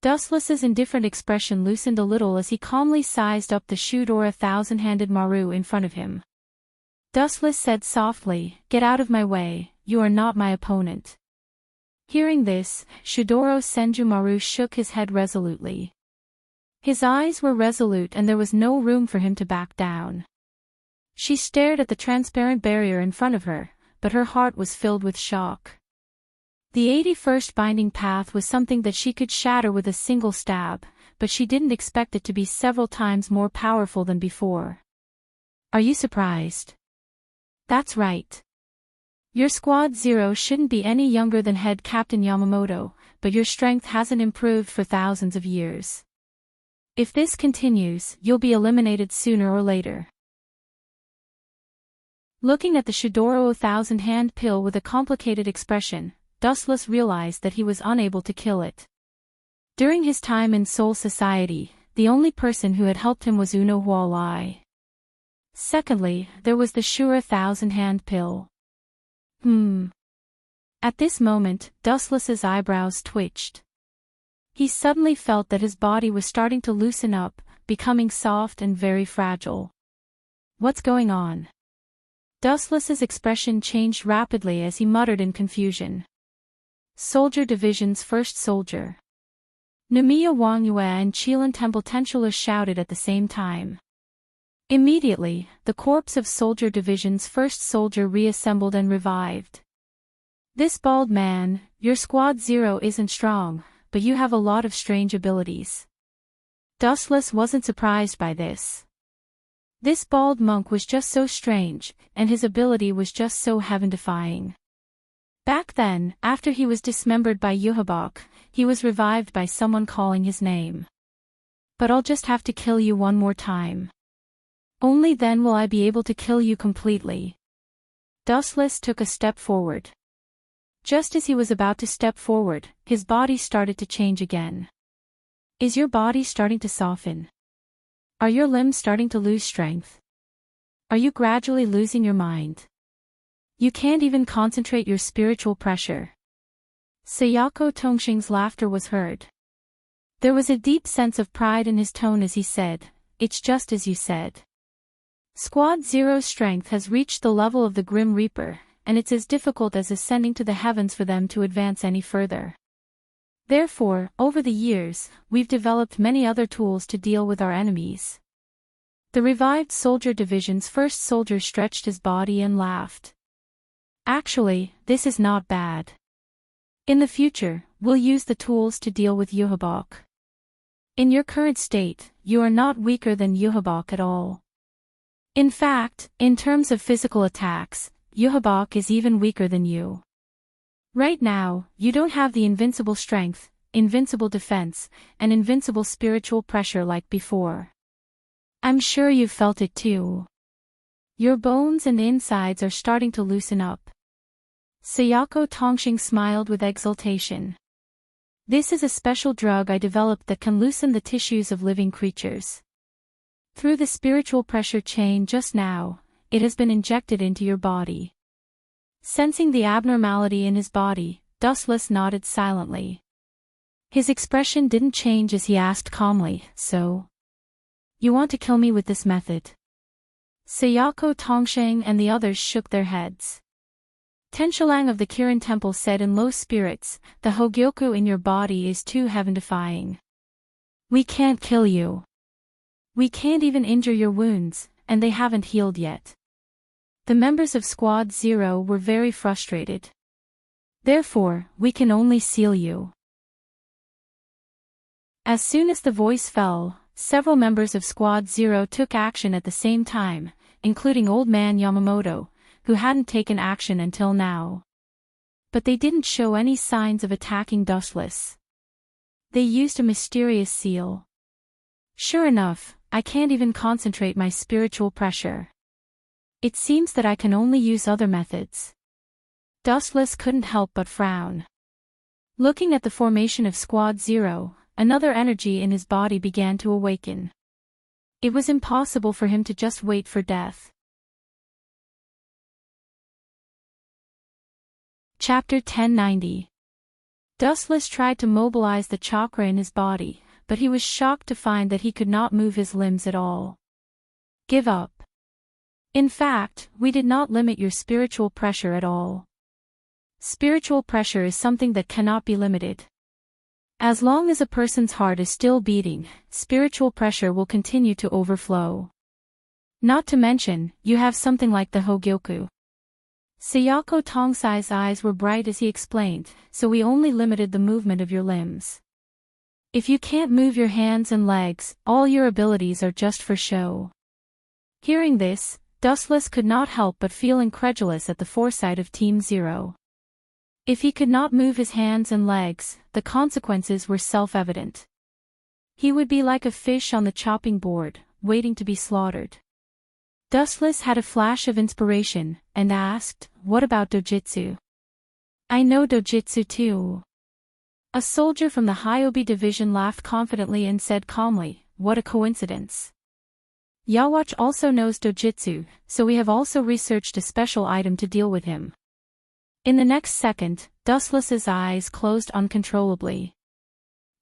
Dustless's indifferent expression loosened a little as he calmly sized up the Shudora Thousand-Handed Maru in front of him. Dustless said softly, "Get out of my way, you are not my opponent." Hearing this, Shudoro Senju Maru shook his head resolutely. His eyes were resolute and there was no room for him to back down. She stared at the transparent barrier in front of her, but her heart was filled with shock. The 81st binding path was something that she could shatter with a single stab, but she didn't expect it to be several times more powerful than before. Are you surprised? That's right. Your Squad Zero shouldn't be any younger than Head Captain Yamamoto, but your strength hasn't improved for thousands of years. If this continues, you'll be eliminated sooner or later. Looking at the Shudoro Thousand-Hand pill with a complicated expression, Dustless realized that he was unable to kill it. During his time in Soul Society, the only person who had helped him was Uno Hualai. Secondly, there was the Shura Thousand-Hand pill. At this moment, Dustless's eyebrows twitched. He suddenly felt that his body was starting to loosen up, becoming soft and very fragile. What's going on? Dustless's expression changed rapidly as he muttered in confusion. Soldier Division's first soldier. Namiya Wangyue and Chilan Temple Tenchula shouted at the same time. Immediately, the corpse of Soldier Division's first soldier reassembled and revived. This bald man, your Squad Zero isn't strong, but you have a lot of strange abilities. Dustless wasn't surprised by this. This bald monk was just so strange, and his ability was just so heaven-defying. Back then, after he was dismembered by Yuhabok, he was revived by someone calling his name. But I'll just have to kill you one more time. Only then will I be able to kill you completely. Dustless took a step forward. Just as he was about to step forward, his body started to change again. Is your body starting to soften? Are your limbs starting to lose strength? Are you gradually losing your mind? You can't even concentrate your spiritual pressure. Sayako Tongxing's laughter was heard. There was a deep sense of pride in his tone as he said, "It's just as you said. Squad Zero's strength has reached the level of the Grim Reaper, and it's as difficult as ascending to the heavens for them to advance any further. Therefore, over the years, we've developed many other tools to deal with our enemies." The revived soldier division's first soldier stretched his body and laughed. Actually, this is not bad. In the future, we'll use the tools to deal with Yuhabok. In your current state, you are not weaker than Yuhabok at all. In fact, in terms of physical attacks, Yuhabok is even weaker than you. Right now, you don't have the invincible strength, invincible defense, and invincible spiritual pressure like before. I'm sure you've felt it too. Your bones and insides are starting to loosen up. Sayako Tongxing smiled with exultation. This is a special drug I developed that can loosen the tissues of living creatures. Through the spiritual pressure chain just now, it has been injected into your body. Sensing the abnormality in his body, Dustless nodded silently. His expression didn't change as he asked calmly, "So? You want to kill me with this method?" Sayako Tongxing and the others shook their heads. Tenshilang of the Kirin Temple said in low spirits, "The Hogyoku in your body is too heaven-defying. We can't kill you. We can't even injure your wounds, and they haven't healed yet." The members of Squad Zero were very frustrated. "Therefore, we can only seal you." As soon as the voice fell, several members of Squad Zero took action at the same time, including Old Man Yamamoto, who hadn't taken action until now. But they didn't show any signs of attacking Dustless. They used a mysterious seal. "Sure enough, I can't even concentrate my spiritual pressure. It seems that I can only use other methods." Dustless couldn't help but frown. Looking at the formation of Squad Zero, another energy in his body began to awaken. It was impossible for him to just wait for death. Chapter 1090. Dustless tried to mobilize the chakra in his body, but he was shocked to find that he could not move his limbs at all. "Give up. In fact, we did not limit your spiritual pressure at all. Spiritual pressure is something that cannot be limited. As long as a person's heart is still beating, spiritual pressure will continue to overflow. Not to mention, you have something like the Hogyoku." Sayako Tongsai's eyes were bright as he explained, "So we only limited the movement of your limbs. If you can't move your hands and legs, all your abilities are just for show." Hearing this, Dustless could not help but feel incredulous at the foresight of Team Zero. If he could not move his hands and legs, the consequences were self-evident. He would be like a fish on the chopping board, waiting to be slaughtered. Dustless had a flash of inspiration, and asked, "What about dojitsu?" "I know dojitsu too." A soldier from the Hyobi division laughed confidently and said calmly, "What a coincidence. Yawatch also knows dojitsu, so we have also researched a special item to deal with him." In the next second, Dustless's eyes closed uncontrollably.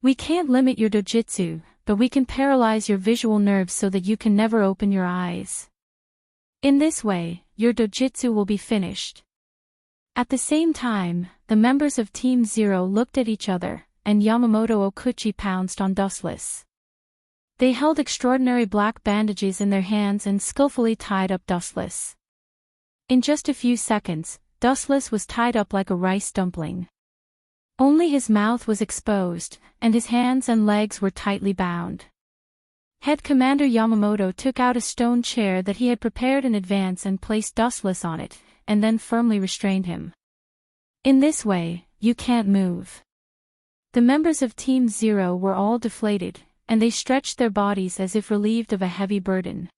"We can't limit your dojitsu, but we can paralyze your visual nerves so that you can never open your eyes. In this way, your dojitsu will be finished." At the same time, the members of Team Zero looked at each other, and Yamamoto Okuchi pounced on Dustless. They held extraordinary black bandages in their hands and skillfully tied up Dustless. In just a few seconds, Dustless was tied up like a rice dumpling. Only his mouth was exposed, and his hands and legs were tightly bound. Head Commander Yamamoto took out a stone chair that he had prepared in advance and placed Dustless on it, and then firmly restrained him. "In this way, you can't move." The members of Team Zero were all deflated, and they stretched their bodies as if relieved of a heavy burden.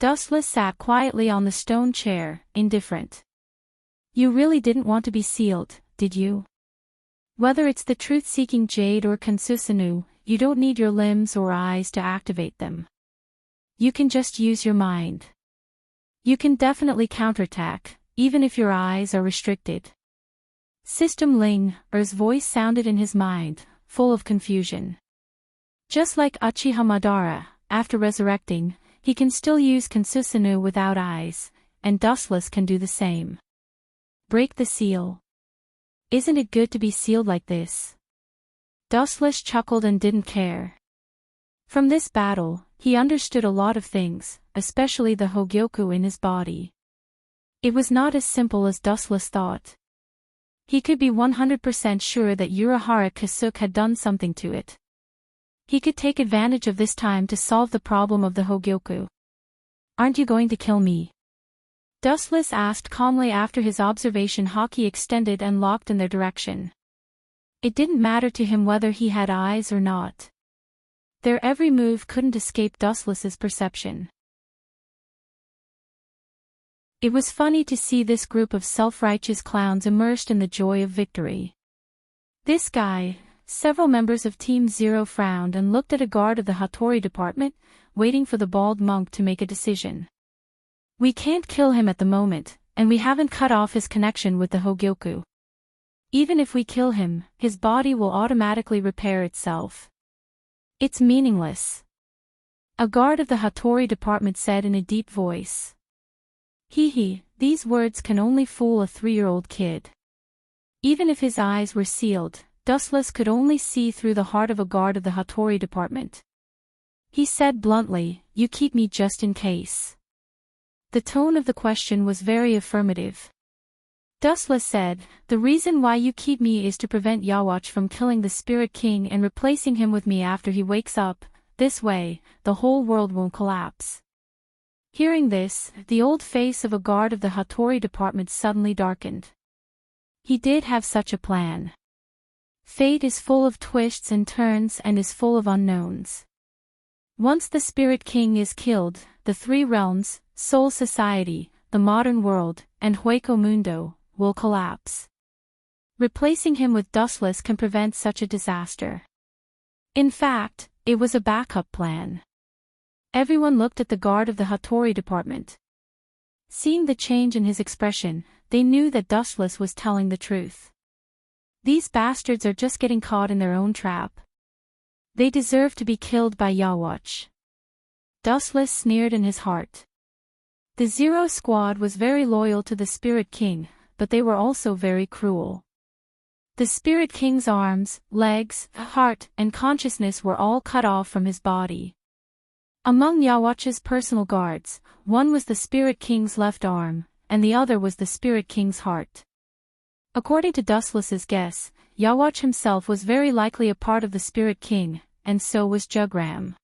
Dustless sat quietly on the stone chair, indifferent. You really didn't want to be sealed, did you? Whether it's the truth-seeking jade or Kansusanu, you don't need your limbs or eyes to activate them. You can just use your mind. You can definitely counterattack, even if your eyes are restricted. System Ling, Er's voice sounded in his mind, full of confusion. Just like Uchiha Madara, after resurrecting, he can still use Kansusanu without eyes, and Dustless can do the same. Break the seal. Isn't it good to be sealed like this? Dustless chuckled and didn't care. From this battle, he understood a lot of things, especially the Hogyoku in his body. It was not as simple as Dustless thought. He could be 100% sure that Urahara Kasuke had done something to it. He could take advantage of this time to solve the problem of the Hogyoku. Aren't you going to kill me? Dustless asked calmly after his observation Haki extended and locked in their direction. It didn't matter to him whether he had eyes or not. Their every move couldn't escape Dustless's perception. It was funny to see this group of self-righteous clowns immersed in the joy of victory. This guy, several members of Team Zero frowned and looked at a guard of the Hattori department, waiting for the bald monk to make a decision. We can't kill him at the moment, and we haven't cut off his connection with the Hogyoku. Even if we kill him, his body will automatically repair itself. It's meaningless. A guard of the Hattori department said in a deep voice. Hee, these words can only fool a 3-year-old kid. Even if his eyes were sealed, Dustless could only see through the heart of a guard of the Hattori department. He said bluntly, "You keep me just in case." The tone of the question was very affirmative. Dustless said, "The reason why you keep me is to prevent Yawatch from killing the Spirit King and replacing him with me after he wakes up. This way, the whole world won't collapse." Hearing this, the old face of a guard of the Hattori department suddenly darkened. He did have such a plan. Fate is full of twists and turns and is full of unknowns. Once the Spirit King is killed, the 3 realms, Soul Society, the modern world, and Hueco Mundo, will collapse. Replacing him with Dustless can prevent such a disaster. In fact, it was a backup plan. Everyone looked at the guard of the Hattori department. Seeing the change in his expression, they knew that Dustless was telling the truth. These bastards are just getting caught in their own trap. They deserve to be killed by Yawatch. Dustless sneered in his heart. The Zero Squad was very loyal to the Spirit King, but they were also very cruel. The Spirit King's arms, legs, heart, and consciousness were all cut off from his body. Among Yawatch's personal guards, one was the Spirit King's left arm, and the other was the Spirit King's heart. According to Dustless's guess, Yawatch himself was very likely a part of the Spirit King, and so was Jugram.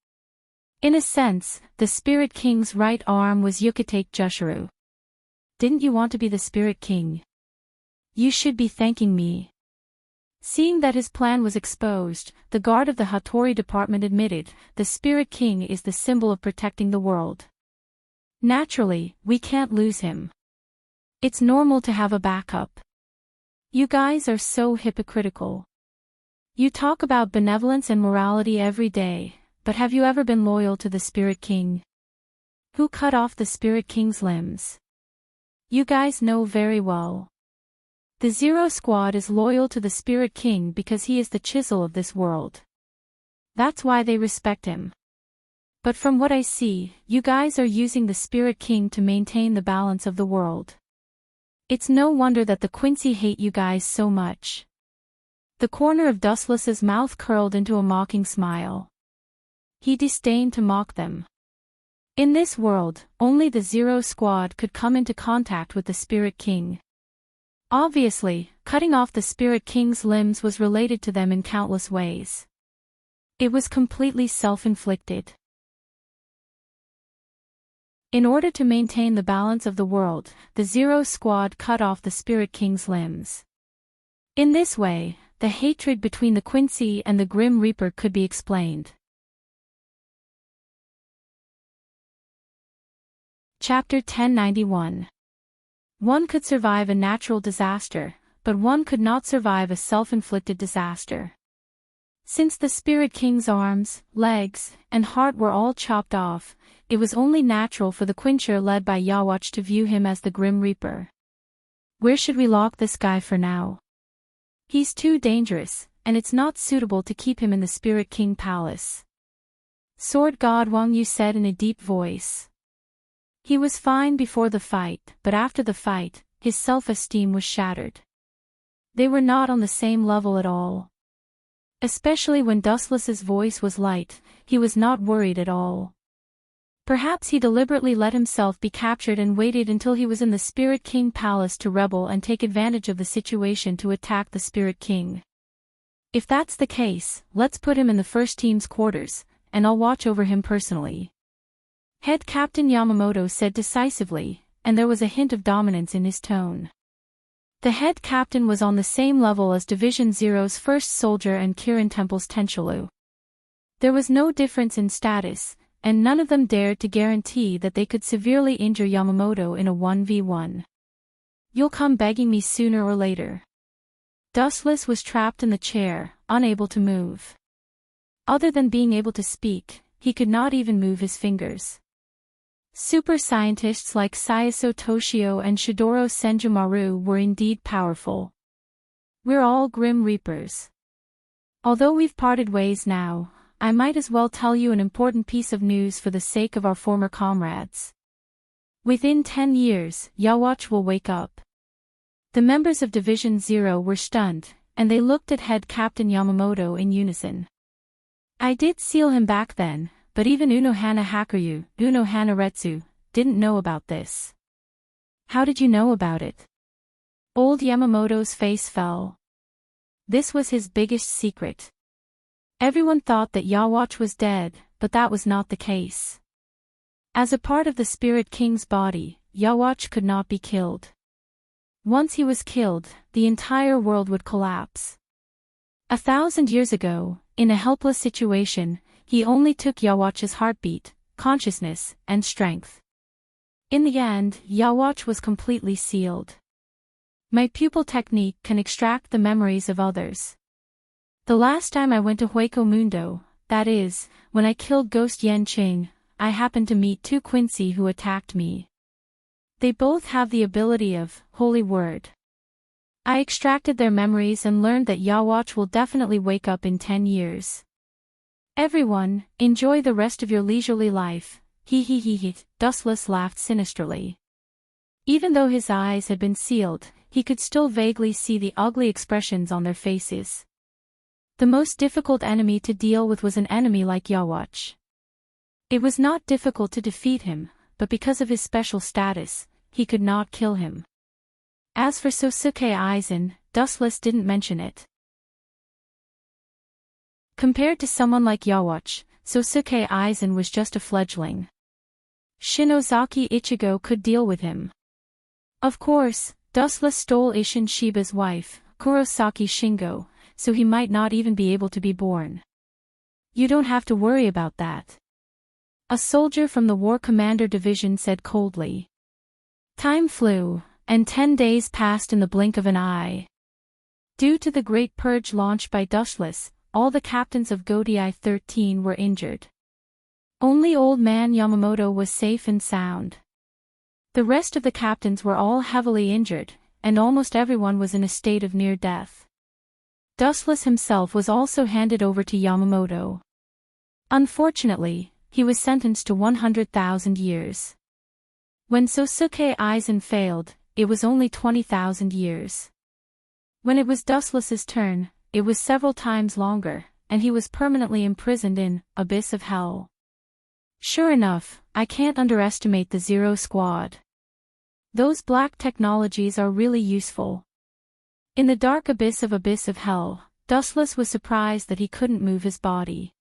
In a sense, the Spirit King's right arm was Yukitake Jushiro. Didn't you want to be the Spirit King? You should be thanking me. Seeing that his plan was exposed, the guard of the Hattori department admitted, the Spirit King is the symbol of protecting the world. Naturally, we can't lose him. It's normal to have a backup. You guys are so hypocritical. You talk about benevolence and morality every day, but have you ever been loyal to the Spirit King? Who cut off the Spirit King's limbs? You guys know very well. The Zero Squad is loyal to the Spirit King because he is the chisel of this world. That's why they respect him. But from what I see, you guys are using the Spirit King to maintain the balance of the world. It's no wonder that the Quincy hate you guys so much. The corner of Dustless's mouth curled into a mocking smile. He disdained to mock them. In this world, only the Zero Squad could come into contact with the Spirit King. Obviously, cutting off the Spirit King's limbs was related to them in countless ways. It was completely self-inflicted. In order to maintain the balance of the world, the Zero Squad cut off the Spirit King's limbs. In this way, the hatred between the Quincy and the Grim Reaper could be explained. Chapter 1091. One could survive a natural disaster, but one could not survive a self-inflicted disaster. Since the Spirit King's arms, legs, and heart were all chopped off, it was only natural for the Quincher led by Yawatch to view him as the Grim Reaper. Where should we lock this guy for now? He's too dangerous, and it's not suitable to keep him in the Spirit King Palace. Sword God Wang Yu said in a deep voice. He was fine before the fight, but after the fight, his self-esteem was shattered. They were not on the same level at all. Especially when Dustless's voice was light, he was not worried at all. Perhaps he deliberately let himself be captured and waited until he was in the Spirit King Palace to rebel and take advantage of the situation to attack the Spirit King. If that's the case, let's put him in the first team's quarters, and I'll watch over him personally. Head Captain Yamamoto said decisively, and there was a hint of dominance in his tone. The head captain was on the same level as Division Zero's first soldier and Kirin Temple's Tenshulu. There was no difference in status, and none of them dared to guarantee that they could severely injure Yamamoto in a 1v1. You'll come begging me sooner or later. Dustless was trapped in the chair, unable to move. Other than being able to speak, he could not even move his fingers. Super scientists like Sayaso Toshio and Shidoro Senjumaru were indeed powerful. We're all Grim Reapers. Although we've parted ways now, I might as well tell you an important piece of news for the sake of our former comrades. Within 10 years, Yawatch will wake up. The members of Division Zero were stunned, and they looked at head Captain Yamamoto in unison. I did seal him back then, but even Unohana Hakuryu, Unohana Retsu, didn't know about this. How did you know about it? Old Yamamoto's face fell. This was his biggest secret. Everyone thought that Yawatch was dead, but that was not the case. As a part of the Spirit King's body, Yawatch could not be killed. Once he was killed, the entire world would collapse. 1,000 years ago, in a helpless situation, he only took Yawatch's heartbeat, consciousness, and strength. In the end, Yawatch was completely sealed. My pupil technique can extract the memories of others. The last time I went to Hueco Mundo, that is, when I killed Ghost Yen Qing, I happened to meet two Quincy who attacked me. They both have the ability of Holy Word. I extracted their memories and learned that Yawatch will definitely wake up in 10 years. Everyone, enjoy the rest of your leisurely life, he. Dustless laughed sinisterly. Even though his eyes had been sealed, he could still vaguely see the ugly expressions on their faces. The most difficult enemy to deal with was an enemy like Yawatch. It was not difficult to defeat him, but because of his special status, he could not kill him. As for Sosuke Aizen, Dustless didn't mention it. Compared to someone like Yawatch, Sosuke Aizen was just a fledgling. Shinozaki Ichigo could deal with him. Of course, Dustless stole Isshin Shiba's wife, Kurosaki Shingo, so he might not even be able to be born. You don't have to worry about that. A soldier from the War Commander Division said coldly. Time flew, and 10 days passed in the blink of an eye. Due to the Great Purge launched by Dustless, all the captains of Godei 13 were injured. Only Old Man Yamamoto was safe and sound. The rest of the captains were all heavily injured, and almost everyone was in a state of near death. Dustless himself was also handed over to Yamamoto. Unfortunately, he was sentenced to 100,000 years. When Sosuke Aizen failed, it was only 20,000 years. When it was Dustless's turn, it was several times longer, and he was permanently imprisoned in Abyss of Hell. Sure enough, I can't underestimate the Zero Squad. Those black technologies are really useful. In the dark Abyss of Hell, Dustless was surprised that he couldn't move his body.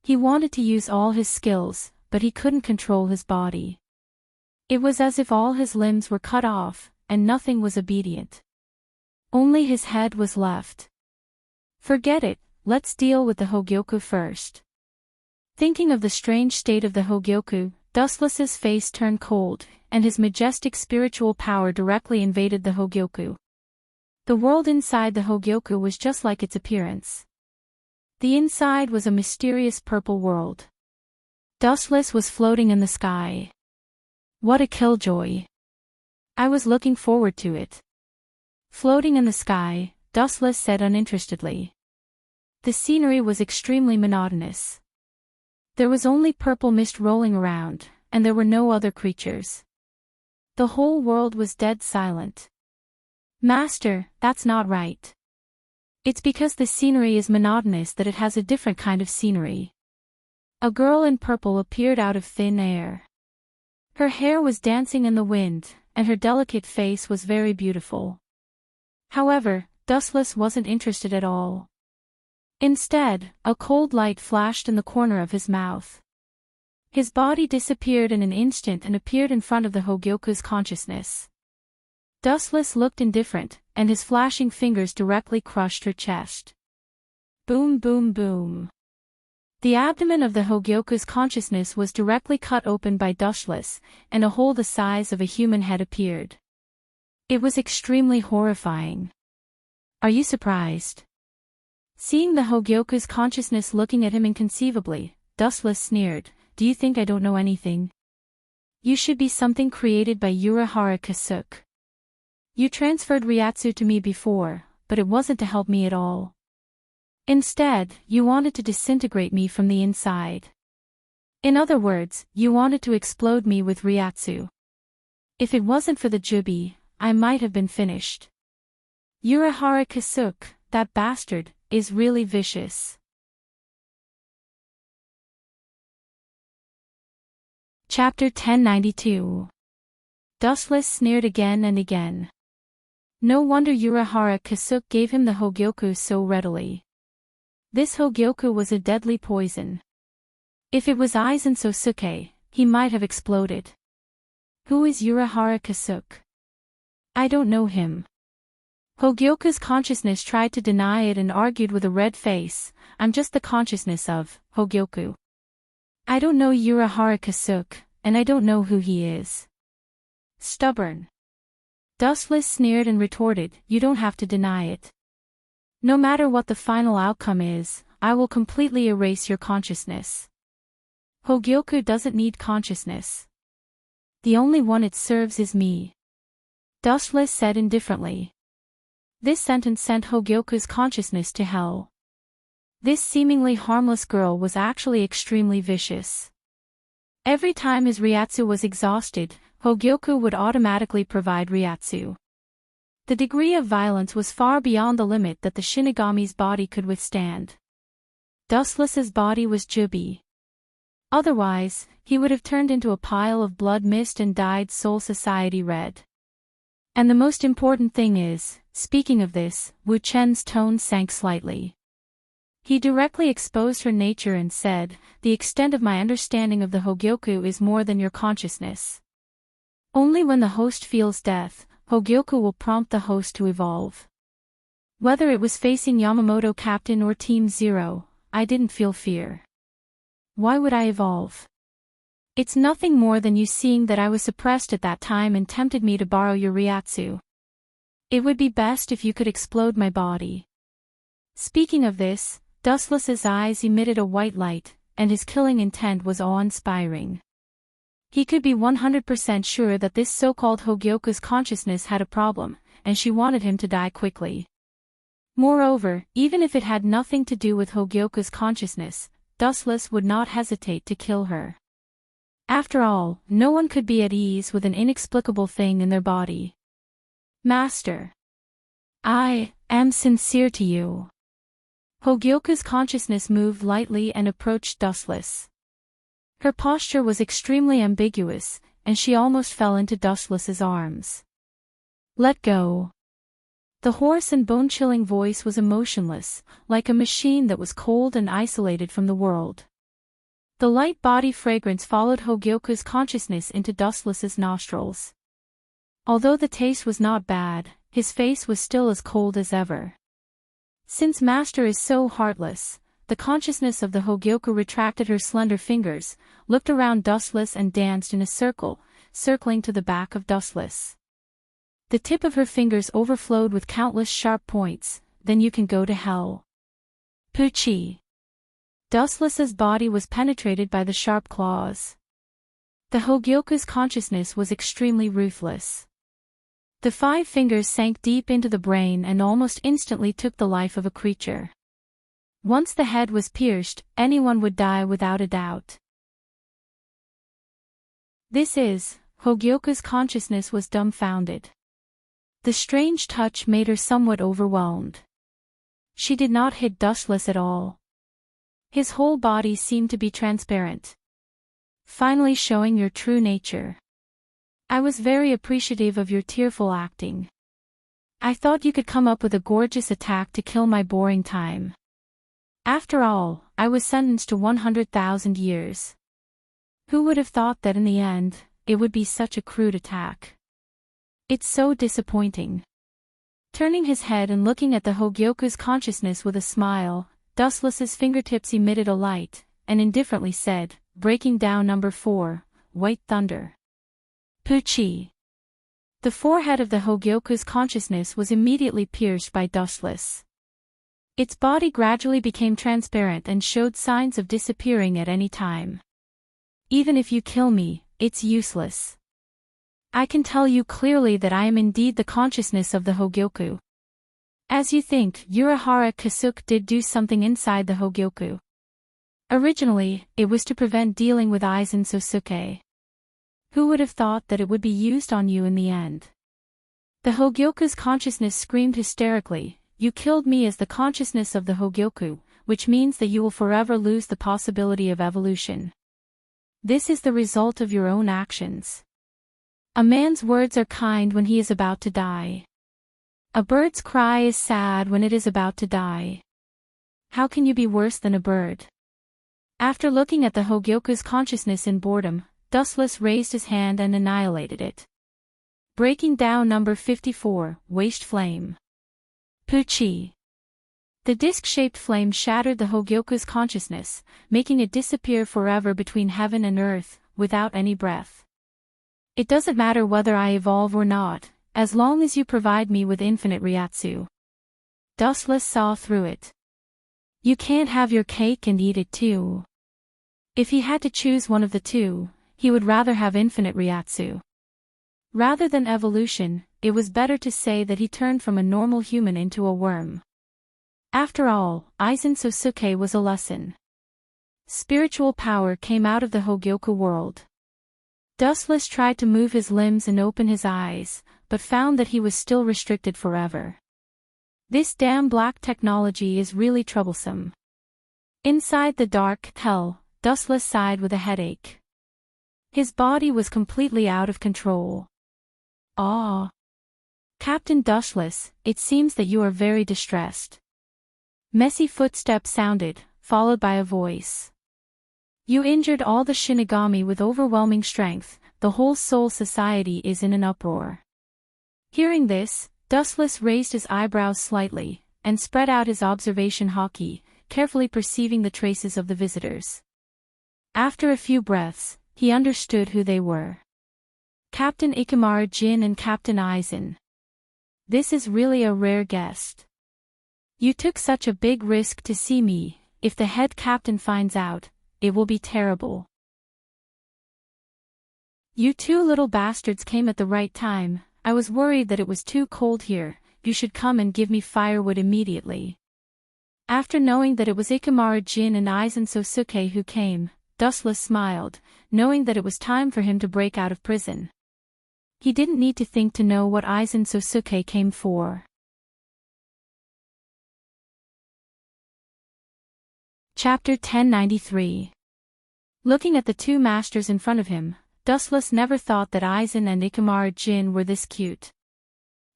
He wanted to use all his skills, but he couldn't control his body. It was as if all his limbs were cut off, and nothing was obedient. Only his head was left. Forget it, let's deal with the Hogyoku first. Thinking of the strange state of the Hogyoku, Dustless's face turned cold, and his majestic spiritual power directly invaded the Hogyoku. The world inside the Hogyoku was just like its appearance. The inside was a mysterious purple world. Dustless was floating in the sky. What a killjoy! I was looking forward to it. Floating in the sky, Dustless said uninterestedly. The scenery was extremely monotonous. There was only purple mist rolling around, and there were no other creatures. The whole world was dead silent. Master, that's not right. It's because the scenery is monotonous that it has a different kind of scenery. A girl in purple appeared out of thin air. Her hair was dancing in the wind, and her delicate face was very beautiful. However, Dustless wasn't interested at all. Instead, a cold light flashed in the corner of his mouth. His body disappeared in an instant and appeared in front of the Hogyoku's consciousness. Dustless looked indifferent, and his flashing fingers directly crushed her chest. Boom boom boom. The abdomen of the Hogyoku's consciousness was directly cut open by Dustless, and a hole the size of a human head appeared. It was extremely horrifying. Are you surprised? Seeing the Hogyoku's consciousness looking at him inconceivably, Dustless sneered, "Do you think I don't know anything? You should be something created by Urahara Kasuke. You transferred Ryatsu to me before, but it wasn't to help me at all. Instead, you wanted to disintegrate me from the inside. In other words, you wanted to explode me with Ryatsu. If it wasn't for the Jubi, I might have been finished. Urahara Kasuke, that bastard, is really vicious." Chapter 1092. Dustless sneered again and again. No wonder Urahara Kasuke gave him the Hogyoku so readily. This Hogyoku was a deadly poison. If it was Aizen Sosuke, he might have exploded. Who is Urahara Kasuke? I don't know him. Hogyoku's consciousness tried to deny it and argued with a red face, "I'm just the consciousness of Hogyoku. I don't know Urahara Kasuke, and I don't know who he is." Stubborn. Dustless sneered and retorted, "You don't have to deny it. No matter what the final outcome is, I will completely erase your consciousness. Hogyoku doesn't need consciousness. The only one it serves is me." Dustless said indifferently. This sentence sent Hogyoku's consciousness to hell. This seemingly harmless girl was actually extremely vicious. Every time his Ryatsu was exhausted, Hogyoku would automatically provide Ryatsu. The degree of violence was far beyond the limit that the Shinigami's body could withstand. Dustless's body was Jubi. Otherwise, he would have turned into a pile of blood mist and dyed Soul Society red. And the most important thing is, speaking of this, Wu Chen's tone sank slightly. He directly exposed her nature and said, "The extent of my understanding of the Hogyoku is more than your consciousness. Only when the host feels death, Hogyoku will prompt the host to evolve. Whether it was facing Yamamoto Captain or Team Zero, I didn't feel fear. Why would I evolve? It's nothing more than you seeing that I was suppressed at that time and tempted me to borrow your Ryatsu. It would be best if you could explode my body." Speaking of this, Dustless's eyes emitted a white light, and his killing intent was awe-inspiring. He could be 100% sure that this so-called Hogyoku's consciousness had a problem, and she wanted him to die quickly. Moreover, even if it had nothing to do with Hogyoku's consciousness, Dustless would not hesitate to kill her. After all, no one could be at ease with an inexplicable thing in their body. "Master, I am sincere to you." Hogyoku's consciousness moved lightly and approached Dustless. Her posture was extremely ambiguous, and she almost fell into Dustless's arms. "Let go." The hoarse and bone-chilling voice was emotionless, like a machine that was cold and isolated from the world. The light body fragrance followed Hogyoku's consciousness into Dustless's nostrils. Although the taste was not bad, his face was still as cold as ever. Since Master is so heartless, the consciousness of the Hogyoku retracted her slender fingers, looked around Dustless and danced in a circle, circling to the back of Dustless. The tip of her fingers overflowed with countless sharp points. Then you can go to hell. Poochie. Dustless's body was penetrated by the sharp claws. The Hogyoku's consciousness was extremely ruthless. The 5 fingers sank deep into the brain and almost instantly took the life of a creature. Once the head was pierced, anyone would die without a doubt. Hogyoku's consciousness was dumbfounded. The strange touch made her somewhat overwhelmed. She did not hit Dustless at all. His whole body seemed to be transparent. Finally showing your true nature. I was very appreciative of your tearful acting. I thought you could come up with a gorgeous attack to kill my boring time. After all, I was sentenced to 100,000 years. Who would have thought that in the end, it would be such a crude attack? It's so disappointing. Turning his head and looking at the Hogyoku's consciousness with a smile, Dustless's fingertips emitted a light, and indifferently said, breaking down number 4, White Thunder. Poochie. The forehead of the Hogyoku's consciousness was immediately pierced by Dustless. Its body gradually became transparent and showed signs of disappearing at any time. Even if you kill me, it's useless. I can tell you clearly that I am indeed the consciousness of the Hogyoku. As you think, Urahara Kasuke did do something inside the Hogyoku. Originally, it was to prevent dealing with Aizen Sosuke. Who would have thought that it would be used on you in the end? The Hogyoku's consciousness screamed hysterically, you killed me as the consciousness of the Hogyoku, which means that you will forever lose the possibility of evolution. This is the result of your own actions. A man's words are kind when he is about to die. A bird's cry is sad when it is about to die. How can you be worse than a bird? After looking at the Hogyoku's consciousness in boredom, Dustless raised his hand and annihilated it. Breaking down number 54, Waste Flame. Poochie. The disc-shaped flame shattered the Hogyoku's consciousness, making it disappear forever between heaven and earth, without any breath. It doesn't matter whether I evolve or not, as long as you provide me with infinite Ryatsu. Dustless saw through it. You can't have your cake and eat it too. If he had to choose one of the two, he would rather have infinite Ryatsu. Rather than evolution, it was better to say that he turned from a normal human into a worm. After all, Aizen Sosuke was a lesson. Spiritual power came out of the Hogyoku world. Dustless tried to move his limbs and open his eyes, but found that he was still restricted forever. This damn black technology is really troublesome. Inside the dark hell, Dustless sighed with a headache. His body was completely out of control. Ah. Captain Dustless, it seems that you are very distressed. Messy footsteps sounded, followed by a voice. You injured all the Shinigami with overwhelming strength, the whole Soul Society is in an uproar. Hearing this, Dustless raised his eyebrows slightly, and spread out his observation haki, carefully perceiving the traces of the visitors. After a few breaths, he understood who they were. Captain Ikamaru Jin and Captain Aizen. This is really a rare guest. You took such a big risk to see me. If the head captain finds out, it will be terrible. You two little bastards came at the right time. I was worried that it was too cold here. You should come and give me firewood immediately. After knowing that it was Ikamaru Jin and Aizen Sosuke who came, Dustless smiled, knowing that it was time for him to break out of prison. He didn't need to think to know what Aizen Sosuke came for. Chapter 1093. Looking at the two masters in front of him, Dustless never thought that Aizen and Ikamaru Jin were this cute.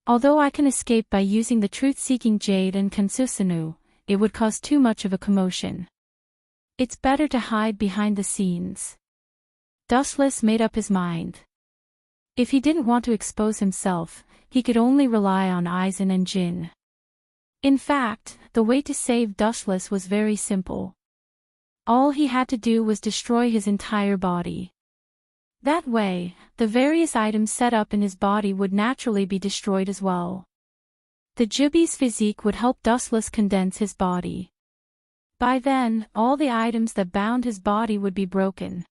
Although I can escape by using the truth-seeking jade and Kansusanu, it would cause too much of a commotion. It's better to hide behind the scenes. Dustless made up his mind. If he didn't want to expose himself, he could only rely on Aizen and Jin. In fact, the way to save Dustless was very simple. All he had to do was destroy his entire body. That way, the various items set up in his body would naturally be destroyed as well. The Juby's physique would help Dustless condense his body. By then, all the items that bound his body would be broken.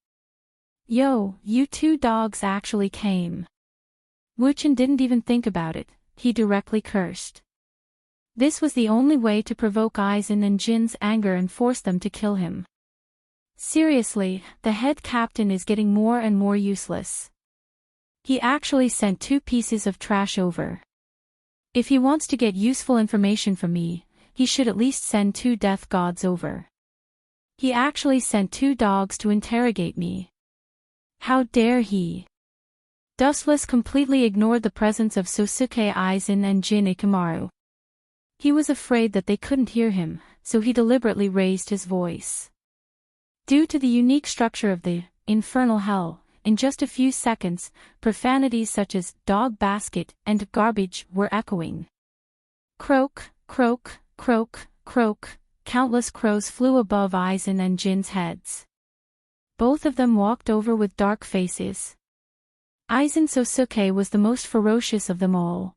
Yo, you two dogs actually came. Wuchen didn't even think about it, he directly cursed. This was the only way to provoke Aizen and Jin's anger and force them to kill him. Seriously, the head captain is getting more and more useless. He actually sent 2 pieces of trash over. If he wants to get useful information from me, he should at least send 2 death gods over. He actually sent 2 dogs to interrogate me. How dare he? Dustless completely ignored the presence of Sosuke Aizen and Jin Ikamaru. He was afraid that they couldn't hear him, so he deliberately raised his voice. Due to the unique structure of the infernal hell, in just a few seconds, profanities such as dog basket and garbage were echoing. Croak, croak, croak, croak, countless crows flew above Aizen and Jin's heads. Both of them walked over with dark faces. Aizen Sosuke was the most ferocious of them all.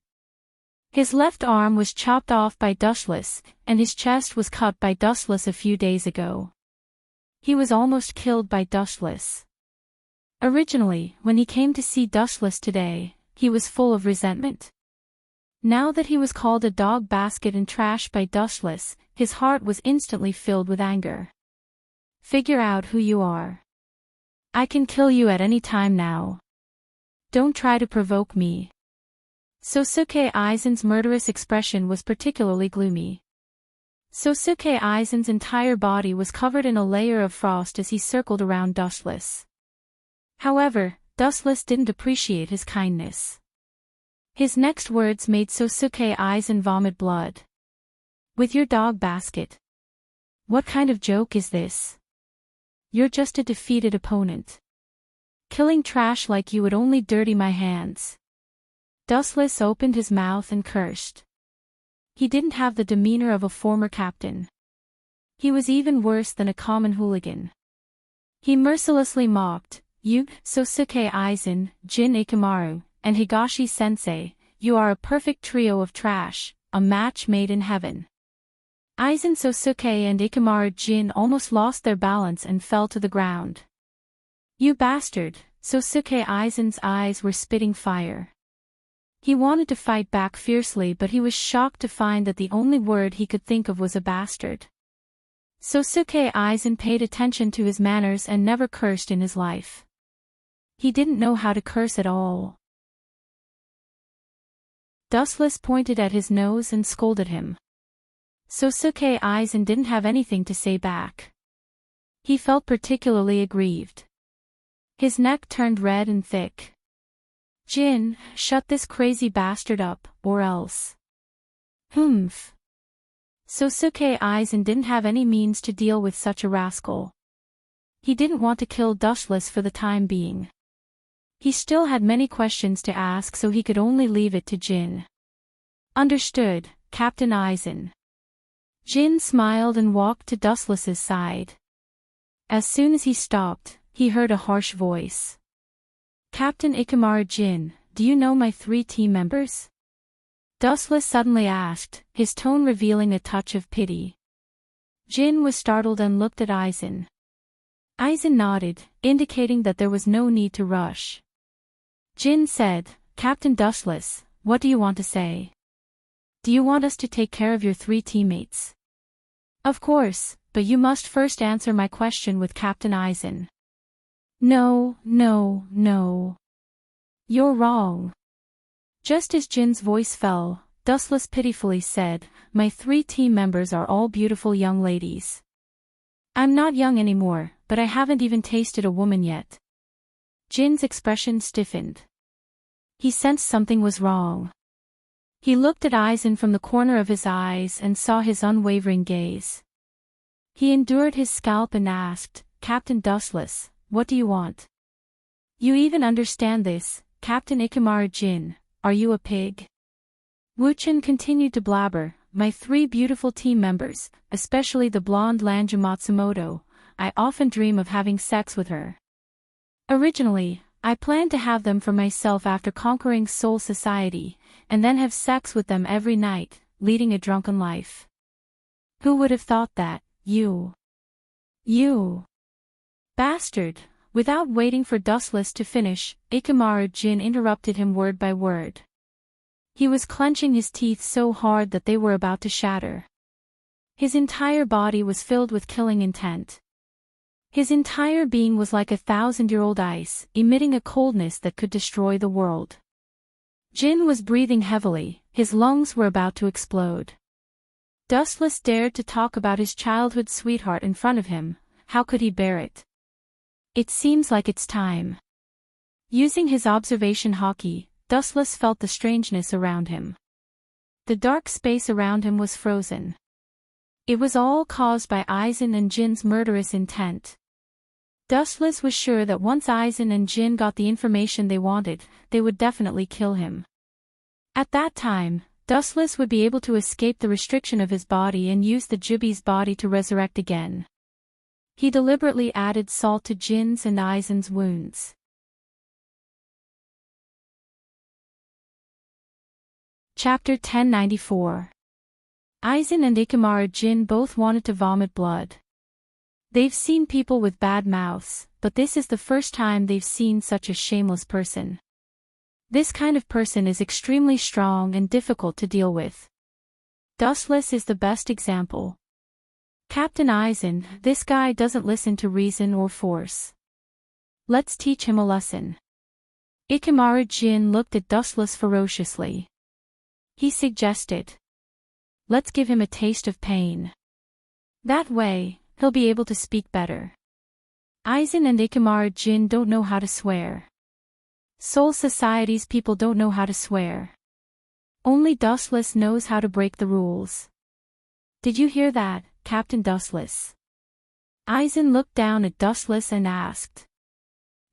His left arm was chopped off by Dustless, and his chest was cut by Dustless a few days ago. He was almost killed by Dustless. Originally, when he came to see Dustless today, he was full of resentment. Now that he was called a dog basket and trash by Dustless, his heart was instantly filled with anger. Figure out who you are. I can kill you at any time now. Don't try to provoke me. Sosuke Aizen's murderous expression was particularly gloomy. Sosuke Aizen's entire body was covered in a layer of frost as he circled around Dustless. However, Dustless didn't appreciate his kindness. His next words made Sosuke Aizen vomit blood. With your dog basket. What kind of joke is this? You're just a defeated opponent. Killing trash like you would only dirty my hands. Dustless opened his mouth and cursed. He didn't have the demeanor of a former captain. He was even worse than a common hooligan. He mercilessly mocked, "You, Sosuke Aizen, Jin Ikamaru, and Higashi-sensei, you are a perfect trio of trash, a match made in heaven." Aizen Sosuke and Ikamaru Jin almost lost their balance and fell to the ground. "You bastard!" Sosuke Aizen's eyes were spitting fire. He wanted to fight back fiercely, but he was shocked to find that the only word he could think of was a bastard. Sosuke Aizen paid attention to his manners and never cursed in his life. He didn't know how to curse at all. Dustless pointed at his nose and scolded him. Sosuke Aizen didn't have anything to say back. He felt particularly aggrieved. His neck turned red and thick. "Jin, shut this crazy bastard up, or else." Humph. Sosuke Aizen didn't have any means to deal with such a rascal. He didn't want to kill Dustless for the time being. He still had many questions to ask, so he could only leave it to Jin. "Understood, Captain Aizen." Jin smiled and walked to Dustless's side. As soon as he stopped, he heard a harsh voice. "Captain Ikamaru Jin, do you know my 3 team members?" Dustless suddenly asked, his tone revealing a touch of pity. Jin was startled and looked at Aizen. Aizen nodded, indicating that there was no need to rush. Jin said, "Captain Dustless, what do you want to say? Do you want us to take care of your 3 teammates?" "Of course, but you must first answer my question with Captain Aizen." No. You're wrong." Just as Jin's voice fell, Dustless pitifully said, "My 3 team members are all beautiful young ladies. I'm not young anymore, but I haven't even tasted a woman yet." Jin's expression stiffened. He sensed something was wrong. He looked at Aizen from the corner of his eyes and saw his unwavering gaze. He endured his scalp and asked, "Captain Dustless, what do you want? You even understand this, Captain Ikamaru Jin, are you a pig?" Wuchen continued to blabber, my 3 beautiful team members, especially the blonde Lanja Matsumoto, I often dream of having sex with her. Originally, I planned to have them for myself after conquering Soul Society, and then have sex with them every night, leading a drunken life. Who would have thought that, you bastard? Without waiting for Dustless to finish, Ikamaru Jin interrupted him word by word. He was clenching his teeth so hard that they were about to shatter. His entire body was filled with killing intent. His entire being was like 1,000-year-old ice, emitting a coldness that could destroy the world. Jin was breathing heavily, his lungs were about to explode. Dustless dared to talk about his childhood sweetheart in front of him. How could he bear it? It seems like it's time. Using his observation hockey, Dustless felt the strangeness around him. The dark space around him was frozen. It was all caused by Aizen and Jin's murderous intent. Dustless was sure that once Aizen and Jin got the information they wanted, they would definitely kill him. At that time, Dustless would be able to escape the restriction of his body and use the Jubi's body to resurrect again. He deliberately added salt to Jin's and Aizen's wounds. Chapter 1094. Aizen and Ikamaru Jin both wanted to vomit blood. They've seen people with bad mouths, but this is the first time they've seen such a shameless person. This kind of person is extremely strong and difficult to deal with. Dustless is the best example. Captain Aizen, this guy doesn't listen to reason or force. Let's teach him a lesson. Ikamaru Jin looked at Dustless ferociously. He suggested, let's give him a taste of pain. That way, he'll be able to speak better. Aizen and Ikamaru Jin don't know how to swear. Soul Society's people don't know how to swear. Only Dustless knows how to break the rules. Did you hear that, Captain Dustless? Aizen looked down at Dustless and asked.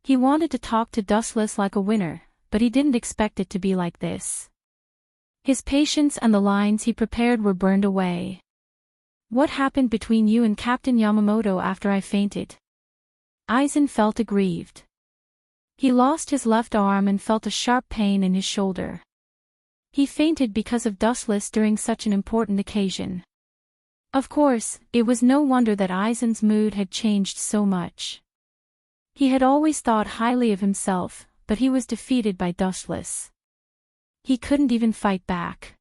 He wanted to talk to Dustless like a winner, but he didn't expect it to be like this. His patience and the lines he prepared were burned away. What happened between you and Captain Yamamoto after I fainted? Aizen felt aggrieved. He lost his left arm and felt a sharp pain in his shoulder. He fainted because of Dustless during such an important occasion. Of course, it was no wonder that Aizen's mood had changed so much. He had always thought highly of himself, but he was defeated by Dustless. He couldn't even fight back.